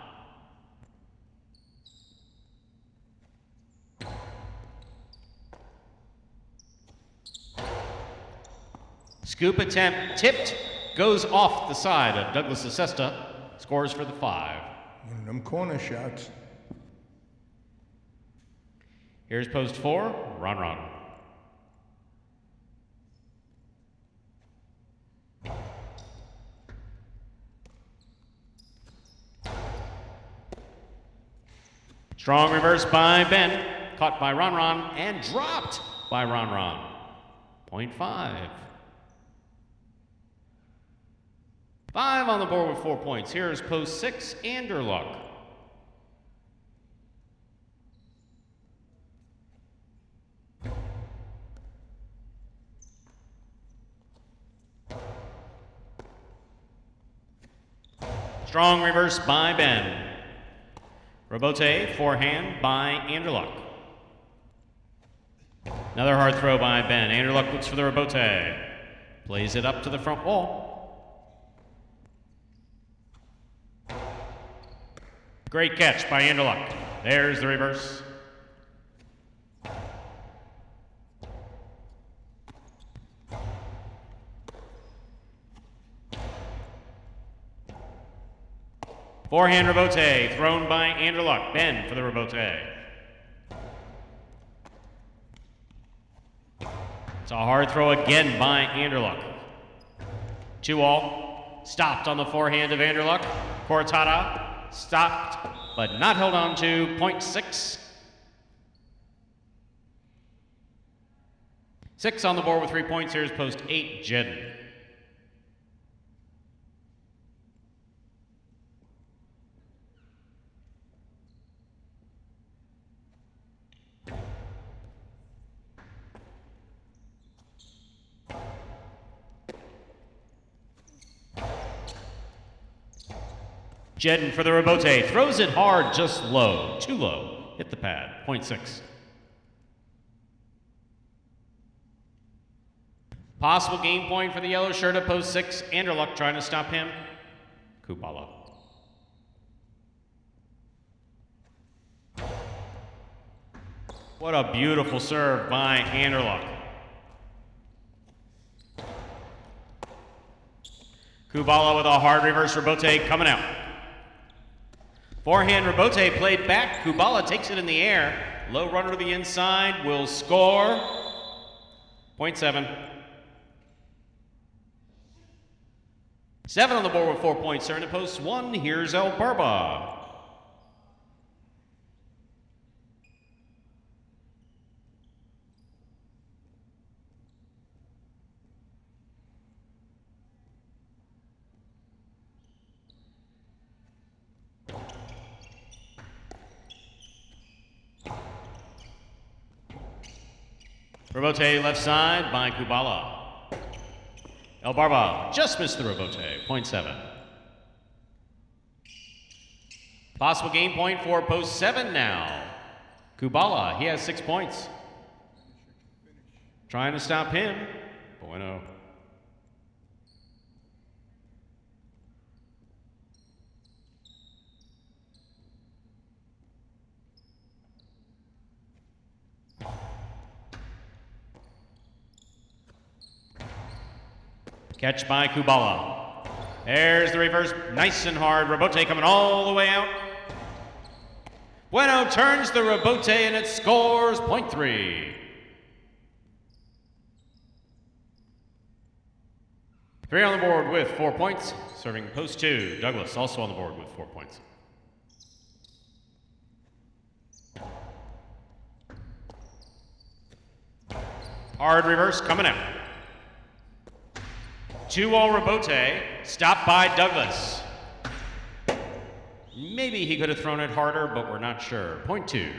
Scoop attempt tipped, goes off the side of Douglas Acesta, scores for the 5. One of them corner shots. Here's post 4, run. Strong reverse by Ben, caught by Ron, and dropped by Ron. Point 5. 5 on the board with 4 points. Here's post 6, Anderluck. Strong reverse by Ben. Robote, forehand by Anderluck. Another hard throw by Ben. Anderluck looks for the Robote. Plays it up to the front wall. Great catch by Anderluck. There's the reverse. Forehand Robote, thrown by Anderluck. Ben for the Robote. It's a hard throw again by Anderluck. 2-all. Stopped on the forehand of Anderluck. Cortada. Stopped, but not held on to. Point 6. 6 on the board with 3 points. Here's post 8, Jedden. Jedden for the Robote, throws it hard, just low, too low, hit the pad, point 6. Possible game point for the yellow shirt at post 6, Anderluck trying to stop him, Kubala. What a beautiful serve by Anderluck. Kubala with a hard reverse Robote coming out. Forehand Robote played back. Kubala takes it in the air. Low runner to the inside will score. Point 7. 7 on the board with 4 points. Turn to post 1. Here's El Barba. Robote left side by Kubala. El Barba just missed the Robote, point 7. Possible game point for post 7 now. Kubala, he has 6 points. Trying to stop him. Bueno. Catch by Kubala. There's the reverse, nice and hard. Robote coming all the way out. Bueno turns the Robote and it scores, point 3. 3 on the board with 4 points. Serving post 2, Douglas also on the board with 4 points. Hard reverse coming out. 2-all Robote, stopped by Douglas. Maybe he could have thrown it harder, but we're not sure. Point 2.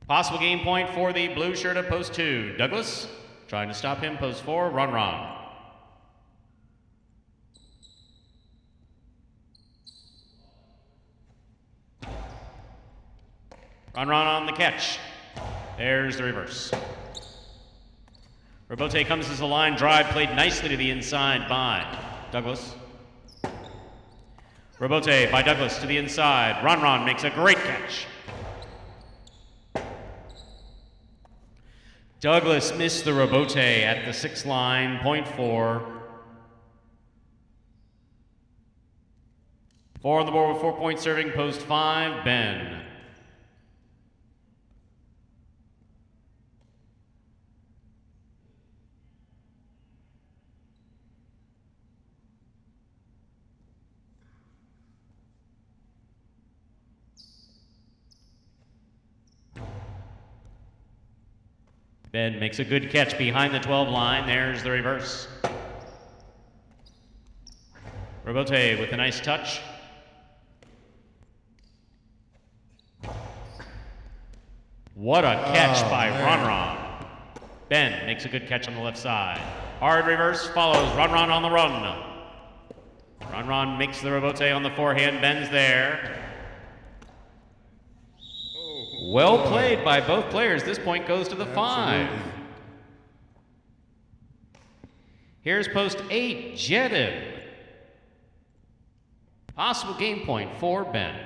Possible game point for the blue shirt of post 2. Douglas trying to stop him, post 4, run. Run on the catch. There's the reverse. Robote comes as a line drive, played nicely to the inside by Douglas. Robote by Douglas to the inside. Ron makes a great catch. Douglas missed the Robote at the 6 line, point 4. 4 on the board with 4 points serving, post 5, Ben. Ben makes a good catch behind the 12 line. There's the reverse. Robote with a nice touch. What a catch by Ron. Ben makes a good catch on the left side. Hard reverse follows. Ron on the run. Ron makes the Robote on the forehand. Ben's there. Well played by both players. This point goes to the 5. Here's post 8, Jedin. Possible game point for Ben.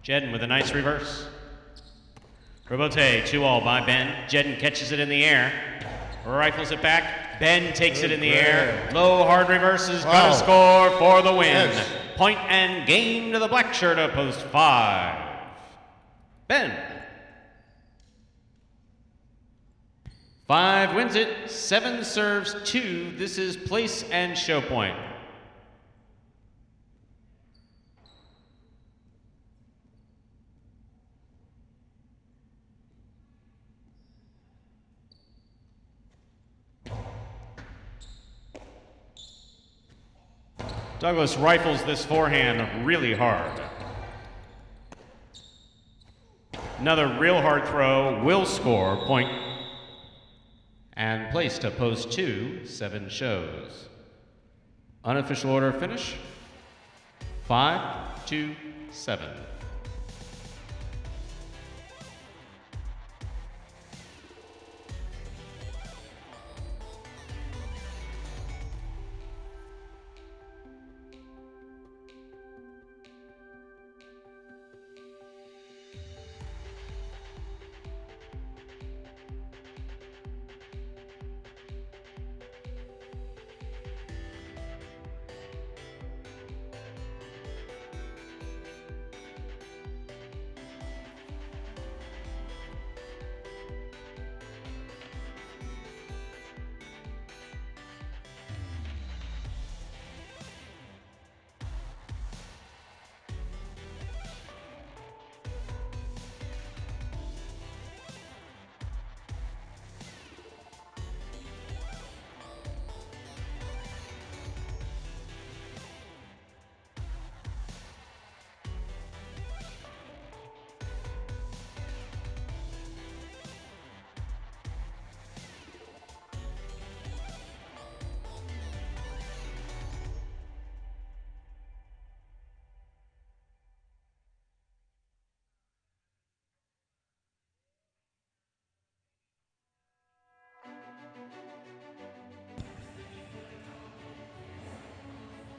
Jedin with a nice reverse. Robote, 2-all by Ben. Jedin catches it in the air. Rifles it back. Ben takes it in the air. Low hard reverses. Gonna score for the win. Yes. Point and game to the black shirt of post 5. Ben. 5 wins it. 7 serves 2. This is place and show point. Douglas rifles this forehand really hard. Another real hard throw will score, point, and place to post 2, 7 shows. Unofficial order finish, 5-2-7.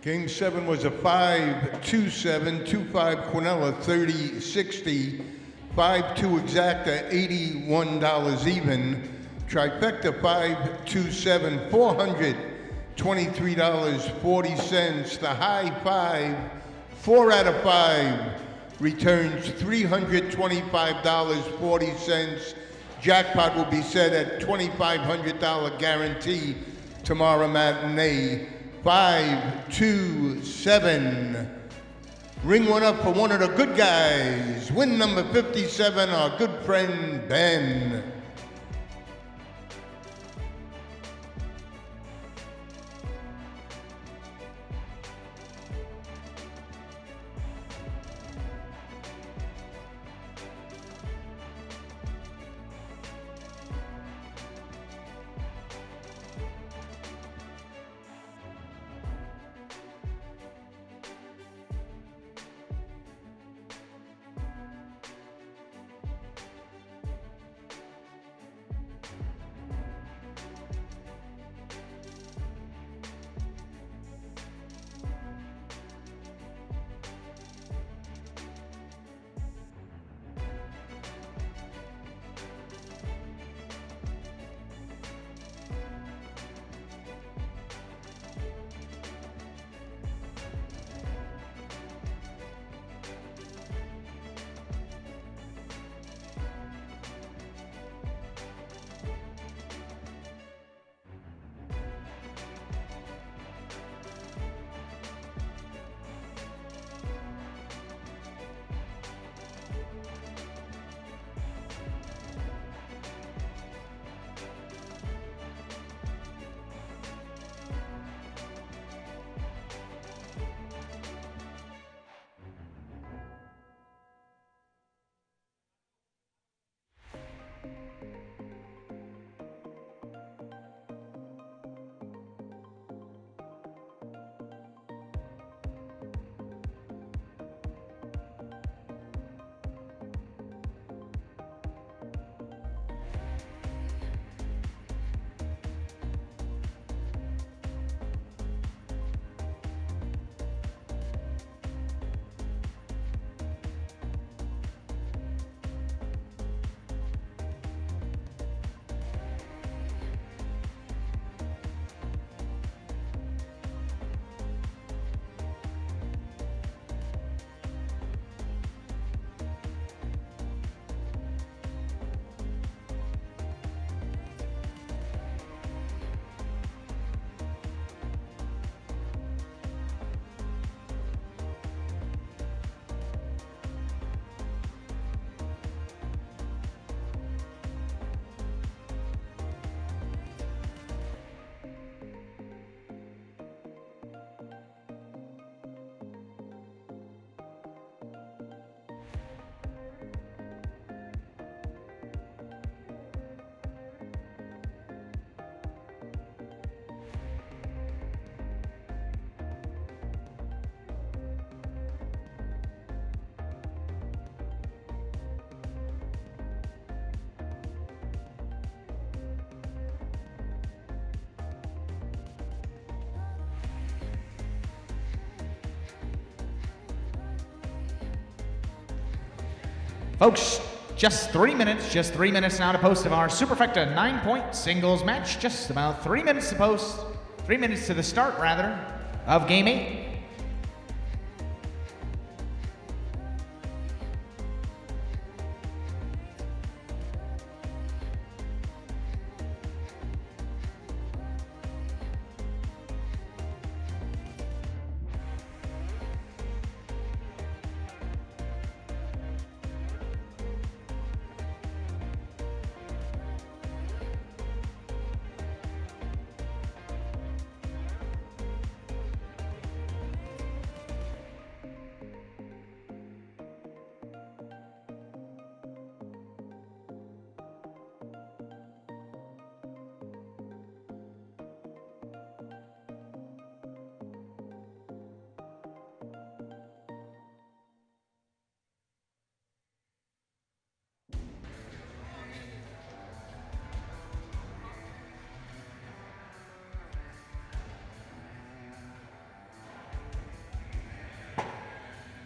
Game 7 was a 5-2-7, 2-5 Quinella, 30-60, 5-2 Exacta, $81 even. Trifecta 5-2-7, $423.40. The high 5, 4 out of 5, returns $325.40. Jackpot will be set at $2,500 guarantee tomorrow matinee. 527. Ring one up for one of the good guys. Win number 57, our good friend Ben. Folks, just 3 minutes now to post of our Superfecta 9-point singles match. Just about 3 minutes to post, 3 minutes to the start, rather, of Game 8.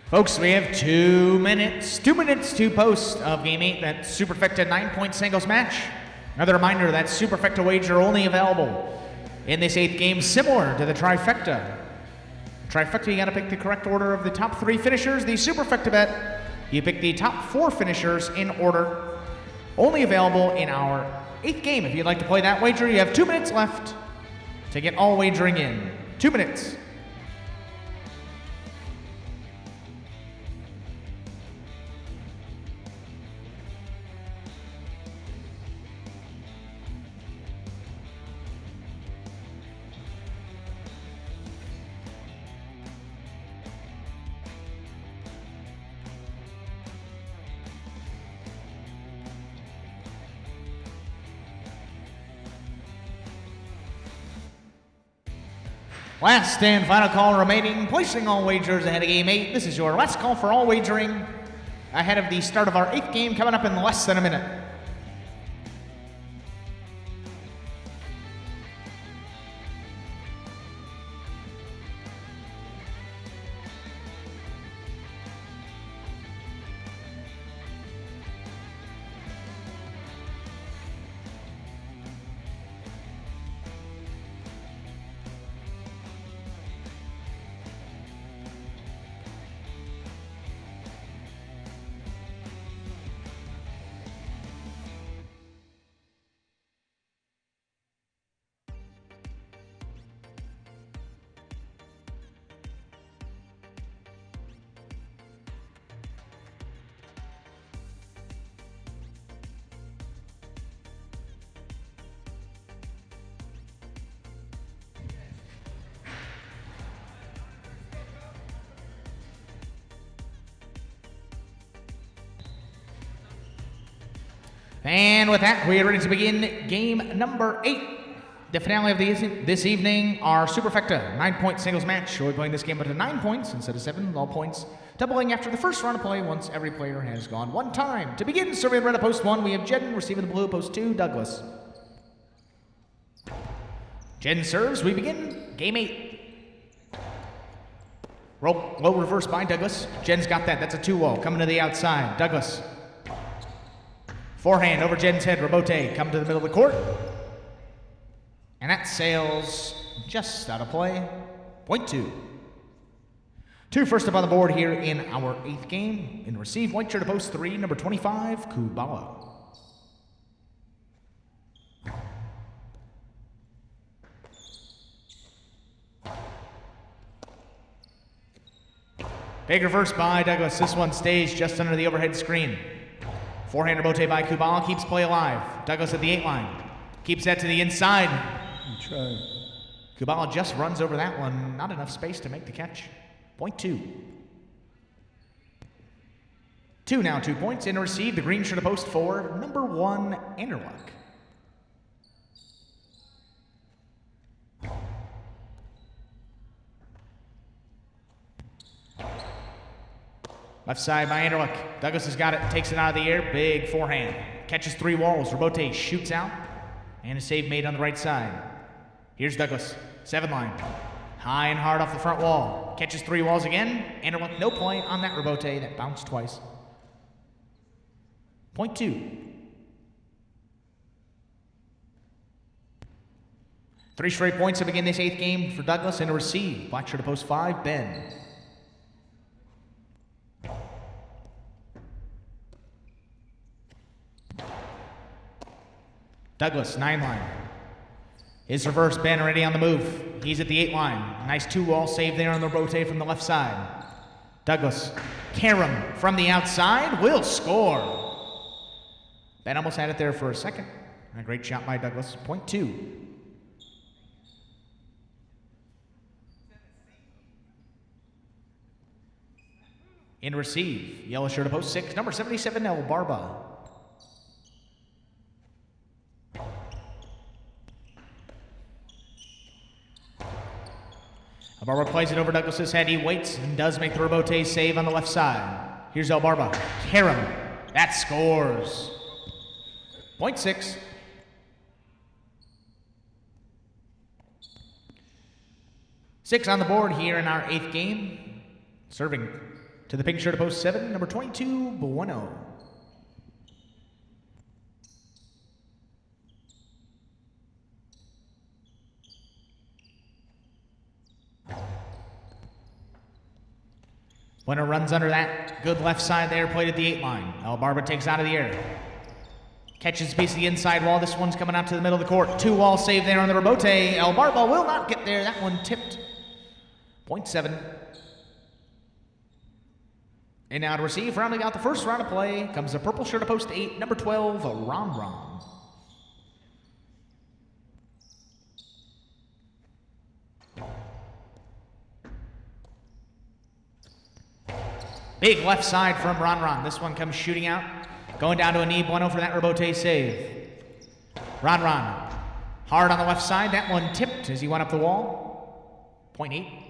Folks, we have 2 minutes. 2 minutes to post of Game 8, that Superfecta 9-point singles match. Another reminder that Superfecta wager only available in this 8th game, similar to the Trifecta. Trifecta, you gotta pick the correct order of the top 3 finishers. The Superfecta bet, you pick the top 4 finishers in order. Only available in our 8th game. If you'd like to play that wager, you have 2 minutes left to get all wagering in. 2 minutes. Last and final call remaining, placing all wagers ahead of Game 8. This is your last call for all wagering ahead of the start of our 8th game coming up in less than a minute. And with that, we are ready to begin game number 8. The finale of this evening, our Superfecta 9-point singles match. We'll be playing this game up to 9 points instead of 7, with all points doubling after the first round of play once every player has gone one time. To begin, serving red at post 1, we have Jeden receiving the blue, post 2, Douglas. Jeden serves, we begin game 8. Low reverse by Douglas. Jen's got that, that's a 2-wall, coming to the outside, Douglas. Forehand over Jen's head, Rabote come to the middle of the court. And that sails just out of play. Point 2. 2 first up on the board here in our 8th game. In receive, white shirt to post 3, number 25, Kubala. Big reverse by Douglas. This one stays just under the overhead screen. Forehand Rabote by Kubala keeps play alive. Douglas at the 8 line. Keeps that to the inside. Kubala just runs over that one. Not enough space to make the catch. Point 2. 2 now, 2 points. In receive, the green shirt to post 4, number 1, Anderluck. Left side by Anderluck. Douglas has got it, takes it out of the air. Big forehand. Catches 3 walls. Rabote shoots out. And a save made on the right side. Here's Douglas. 7 line. High and hard off the front wall. Catches 3 walls again. Anderluck, no play on that Rabote. That bounced twice. Point 2. 3 straight points to begin this 8th game for Douglas. In a receive. Black shirt to post 5, Ben. Douglas, 9 line. His reverse, Ben already on the move. He's at the 8 line. Nice 2-wall save there on the rotate from the left side. Douglas, Karam from the outside will score. Ben almost had it there for a second. A great shot by Douglas. Point 2. In receive, yellow shirt to post 6, number 77, El Barba. Barba plays it over Douglas's head. He waits and does make the Rabote save on the left side. Here's El Barba. Karam. That scores. Point 6. Six on the board here in our 8th game. Serving to the pink shirt of post 7, number 22, Bueno. Bueno runs under that. Good left side there, played at the 8 line. El Barba takes out of the air. Catches a piece of the inside wall. This one's coming out to the middle of the court. 2-wall save there on the rebote. El Barba will not get there. That one tipped. 0.7. And now to receive, rounding out the first round of play, comes the purple shirt of post 8, number 12, Ron Ron. Big left side from Ron Ron. This one comes shooting out. Going down to a knee, bueno for that rebote save. Ron Ron, hard on the left side. That one tipped as he went up the wall. 0.8.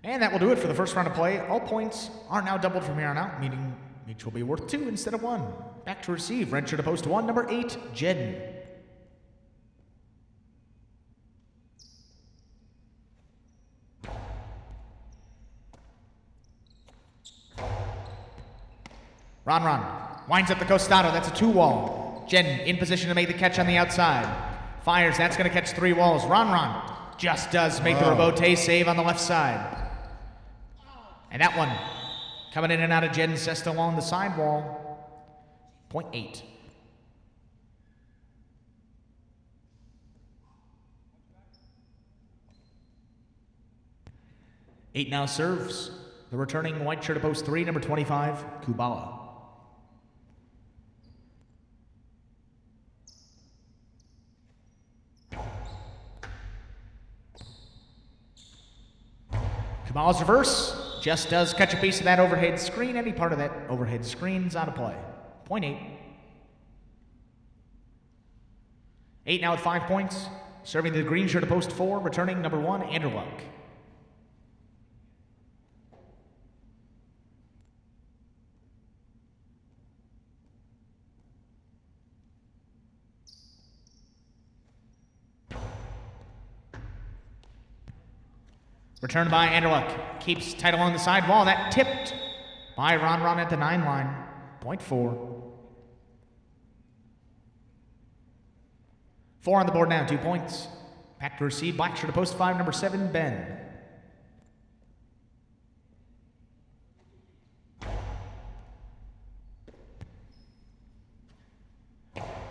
And that will do it for the first round of play. All points are now doubled from here on out, meaning each will be worth 2 instead of 1. Back to receive, red shirt to post 1, number 8, Jeden. Ron Ron winds up the costado. That's a 2-wall. Jeden in position to make the catch on the outside. Fires. That's going to catch 3 walls. Ron Ron just does make the rebote save on the left side. And that one coming in and out of Jeden's cesta along the sidewall. 0.8. Eight now serves. The returning white shirt of post 3, number 25, Kubala. Kubala's reverse. Just does catch a piece of that overhead screen. Any part of that overhead screen's out of play. 0.8. 8 now at 5 points. Serving the green shirt of post 4, returning number 1, Anderluck. Returned by Anderluck. Keeps tight along the side wall. That tipped by Ron Ron at the 9 line. 0.4. 4 on the board now, 2 points. Back to receive, black shirt to post 5, number 7, Ben.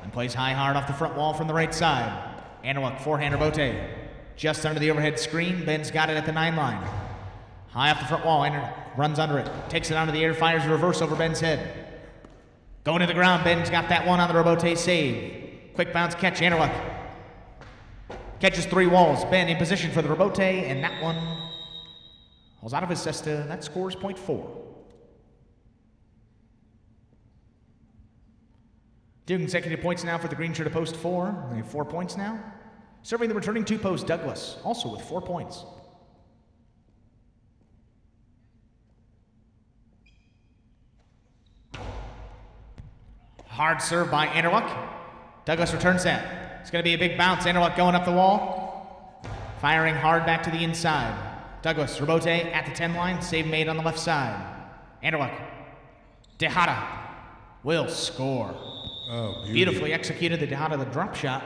And plays high hard off the front wall from the right side. Anderluck, forehand rebote. Just under the overhead screen. Ben's got it at the 9 line. High off the front wall. Ender runs under it. Takes it onto the air. Fires a reverse over Ben's head. Going to the ground. Ben's got that one on the rebote save. Quick bounce catch. Anderluck catches 3 walls. Ben in position for the rebote. And that one falls out of his cesta. That scores 0.4. 2 consecutive points now for the green shirt of post 4. We have 4 points now. Serving the returning 2 post, Douglas, also with 4 points. Hard serve by Anderluck. Douglas returns that. It's going to be a big bounce. Anderluck going up the wall. Firing hard back to the inside. Douglas, rebote at the 10 line. Save made on the left side. Anderluck. Tejada will score. Oh, beautifully executed the Tejada, the drop shot.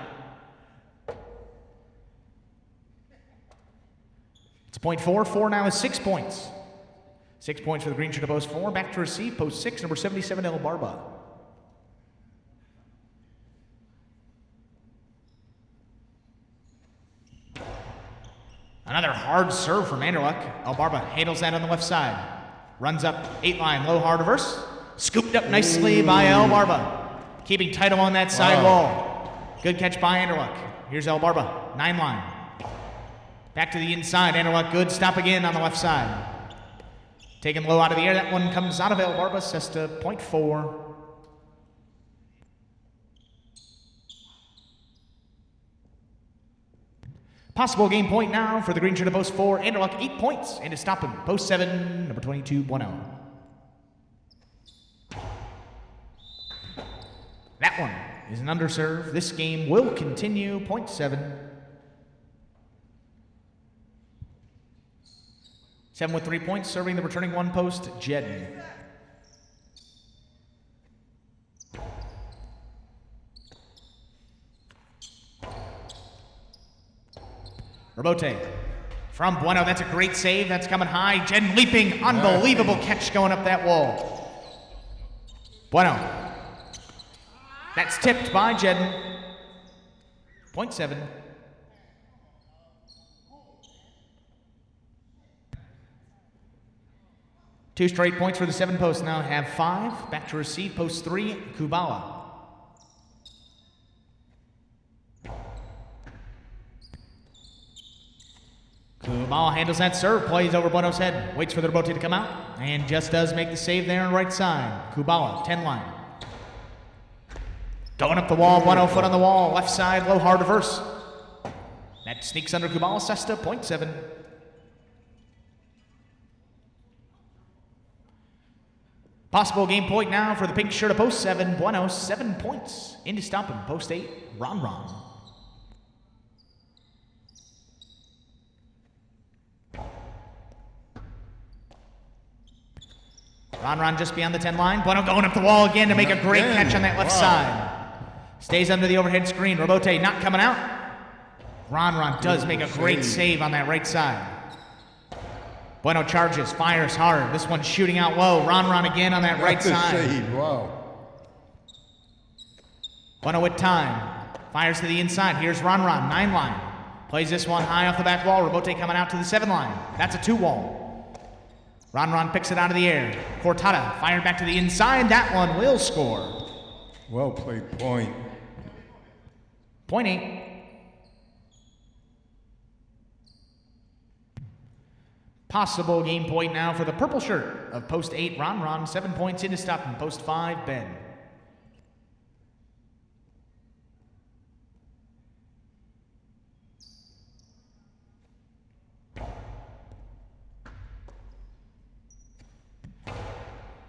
It's 0.4. 4 now is 6 points. 6 points for the green shirt of post 4. Back to receive, post 6, number 77, El Barba. Another hard serve from Anderluck. El Barba handles that on the left side. Runs up 8 line, low hard reverse. Scooped up nicely by El Barba. Keeping tight on that side wall. Good catch by Anderluck. Here's El Barba, 9 line. Back to the inside, Anderluck good. Stop again on the left side. Taken low out of the air. That one comes out of El Barba, cesta 0.4. Possible game point now for the green shirt of post 4. Anderluck 8 points and to stop him. Post 7, number 22, Bueno. That one is an underserve. This game will continue. 0.7. 7 with 3 points, serving the returning 1 post, Jeden. Rebote. From Bueno, that's a great save. That's coming high. Jeden leaping. Unbelievable catch going up that wall. Bueno. That's tipped by Jeden. 0.7. Two straight points for the 7 posts now have 5. Back to receive, post 3, Kubala. Kubala handles that serve, plays over Bueno's head, waits for the rebote to come out, and just does make the save there on right side. Kubala, 10 line. Going up the wall, Bueno foot on the wall, left side, low hard reverse. That sneaks under Kubala, Sesta, 0.7. Possible game point now for the pink shirt of post 7, Bueno, 7 points. Into stop him, post 8, Ron. Ron just beyond the 10 line. Bueno going up the wall again to make a great catch on that left side. Stays under the overhead screen. Rebote not coming out. Ron does make a great save on that right side. Bueno charges, fires hard. This one's shooting out low. Ron again on that right side. Save. Wow. Bueno with time. Fires to the inside. Here's Ron, 9 line. Plays this one high off the back wall. Rebote coming out to the 7 line. That's a 2 wall. Ron picks it out of the air. Cortada fired back to the inside. That one will score. Well played point. 0.8. Possible game point now for the purple shirt of post 8, Ron. 7 points into stop and post 5, Ben.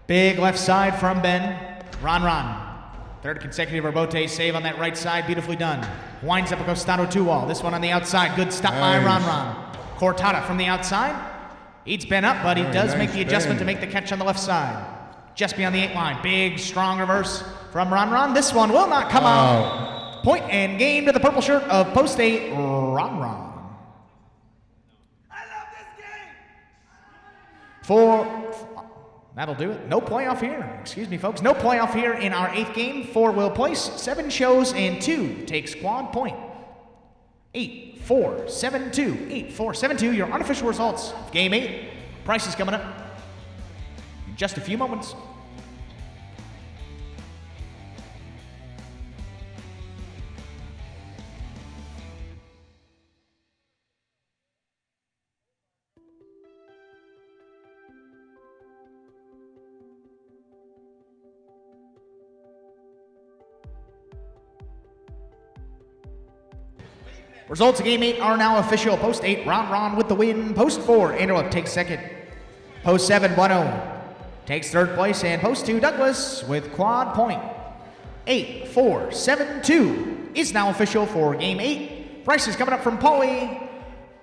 Big left side from Ben. Ron. Third consecutive rebote save on that right side. Beautifully done. Winds up a Costado 2 wall. This one on the outside. Good stop by Ron. Cortada from the outside. Eats Ben up, but he does make the adjustment to make the catch on the left side. Just beyond the 8 line. Big, strong reverse from Ron. This one will not come out. Point and game to the purple shirt of post 8, Ron. That'll do it. No playoff here. Excuse me, folks. No playoff here in our 8th game. 4 will place. 7 shows and 2 takes quad point. 8-4, 7-2. 8-4, 7-2. Your unofficial results of game 8. Price is coming up in just a few moments. Results of game 8 are now official. Post 8, Ron with the win. Post 4, Anderluck takes second. Post 7, Bueno takes third place. And post 2, Douglas with quad point. 8-4, 7-2 is now official for game 8. Price is coming up from Paulie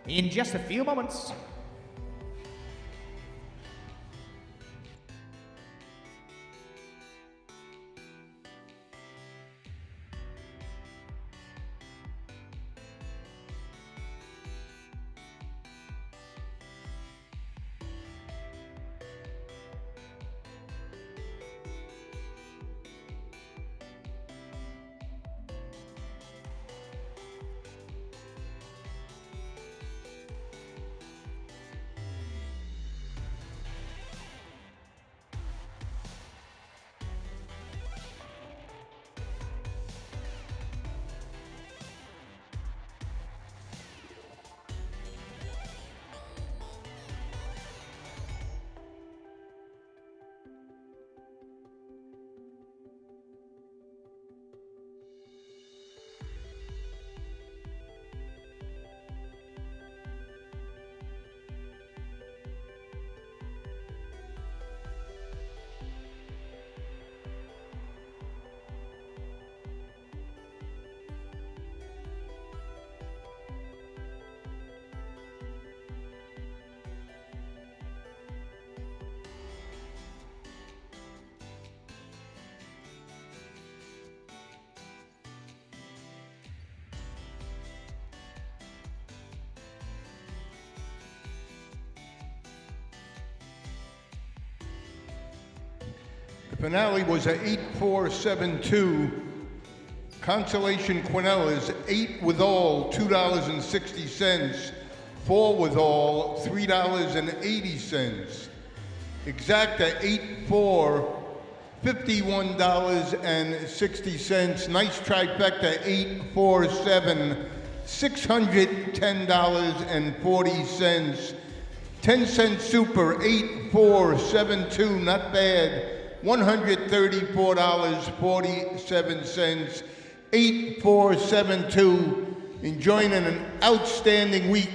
in just a few moments. finale was a 8-4-7-2. Consolation Quinellas, 8 with all, $2.60. 4 with all, $3.80. Exacta, 8-4, $51.60. Nice trifecta, 8-4-7, $610.40. 10-cent super, 8-4-7-2, not bad, $134.47. 8-4-7-2, enjoying an outstanding week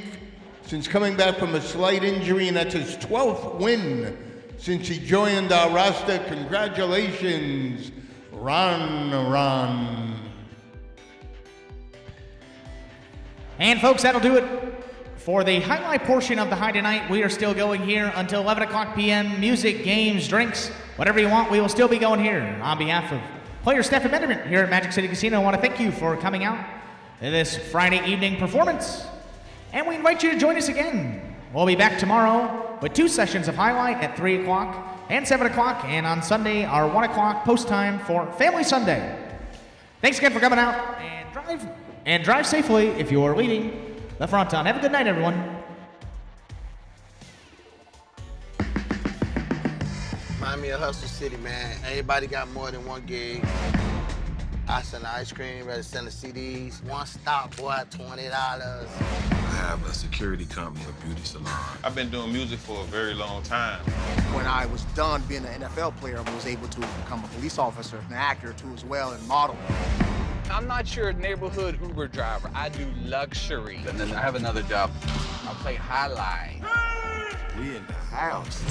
since coming back from a slight injury, and that's his 12th win since he joined our roster. Congratulations, Ron. And folks, that'll do it for the highlight portion of the high tonight. We are still going here until 11 o'clock p.m. Music, games, drinks, whatever you want, we will still be going here. On behalf of player, staff, and management here at Magic City Casino, I want to thank you for coming out to this Friday evening performance. And we invite you to join us again. We'll be back tomorrow with 2 sessions of highlight at 3 o'clock and 7 o'clock, and on Sunday, our 1 o'clock post time for Family Sunday. Thanks again for coming out, and drive safely if you're leaving the Fronton. Have a good night, everyone. Remind me of Hustle City, man. Everybody got more than one gig. I sell ice cream, ready to sell CDs. One stop, boy, $20. I have a security company, a beauty salon. I've been doing music for a very long time. When I was done being an NFL player, I was able to become a police officer, an actor too as well, and model. I'm not your neighborhood Uber driver. I do luxury. And then I have another job. I play highlight. We in the house.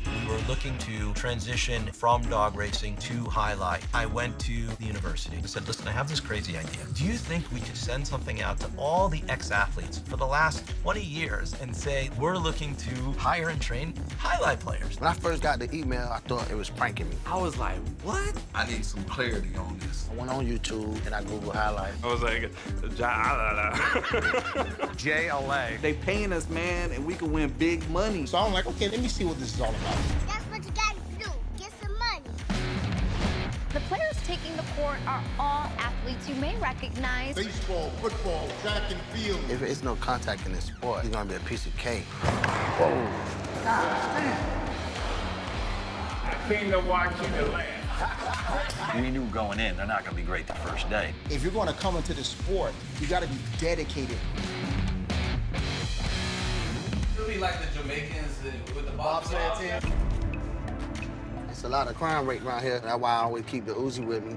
We were looking to transition from dog racing to highlight. I went to the university and said, listen, I have this crazy idea. Do you think we could send something out to all the ex-athletes for the last 20 years and say, we're looking to hire and train highlight players? When I first got the email, I thought it was pranking me. I was like, what? I need some clarity on this. I went on YouTube and I Googled highlight. I was like, Jai-Alai. They paying us, man, and we can win big money. So I'm like, okay, let me see what this is all about. That's what you gotta do. Get some money. The players taking the court are all athletes you may recognize. Baseball, football, track and field. If it's no contact in this sport, it's gonna be a piece of cake. Whoa. God damn. I came to watch you to laugh. We knew going in, they're not going to be great the first day. If you're going to come into the sport, you got to be dedicated. It'll be like the Jamaicans with the bobsled team. It's a lot of crime rate around here. That's why I always keep the Uzi with me.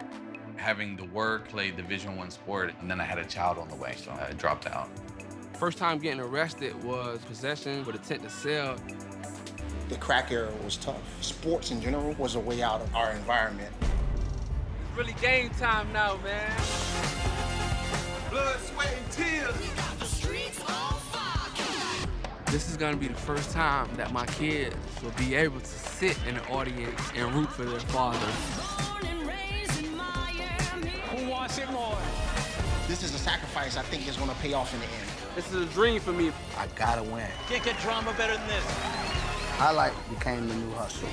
Having the work, played Division I sport, and then I had a child on the way, so I dropped out. First time getting arrested was possession with intent to sell. The crack era was tough. Sports in general was a way out of our environment. It's really game time now, man. Blood, sweat, and tears. This is gonna be the first time that my kids will be able to sit in the audience and root for their father. Who wants it more? This is a sacrifice I think is going to pay off in the end. This is a dream for me. I gotta win. Can't get drama better than this. Highlight became the new hustle.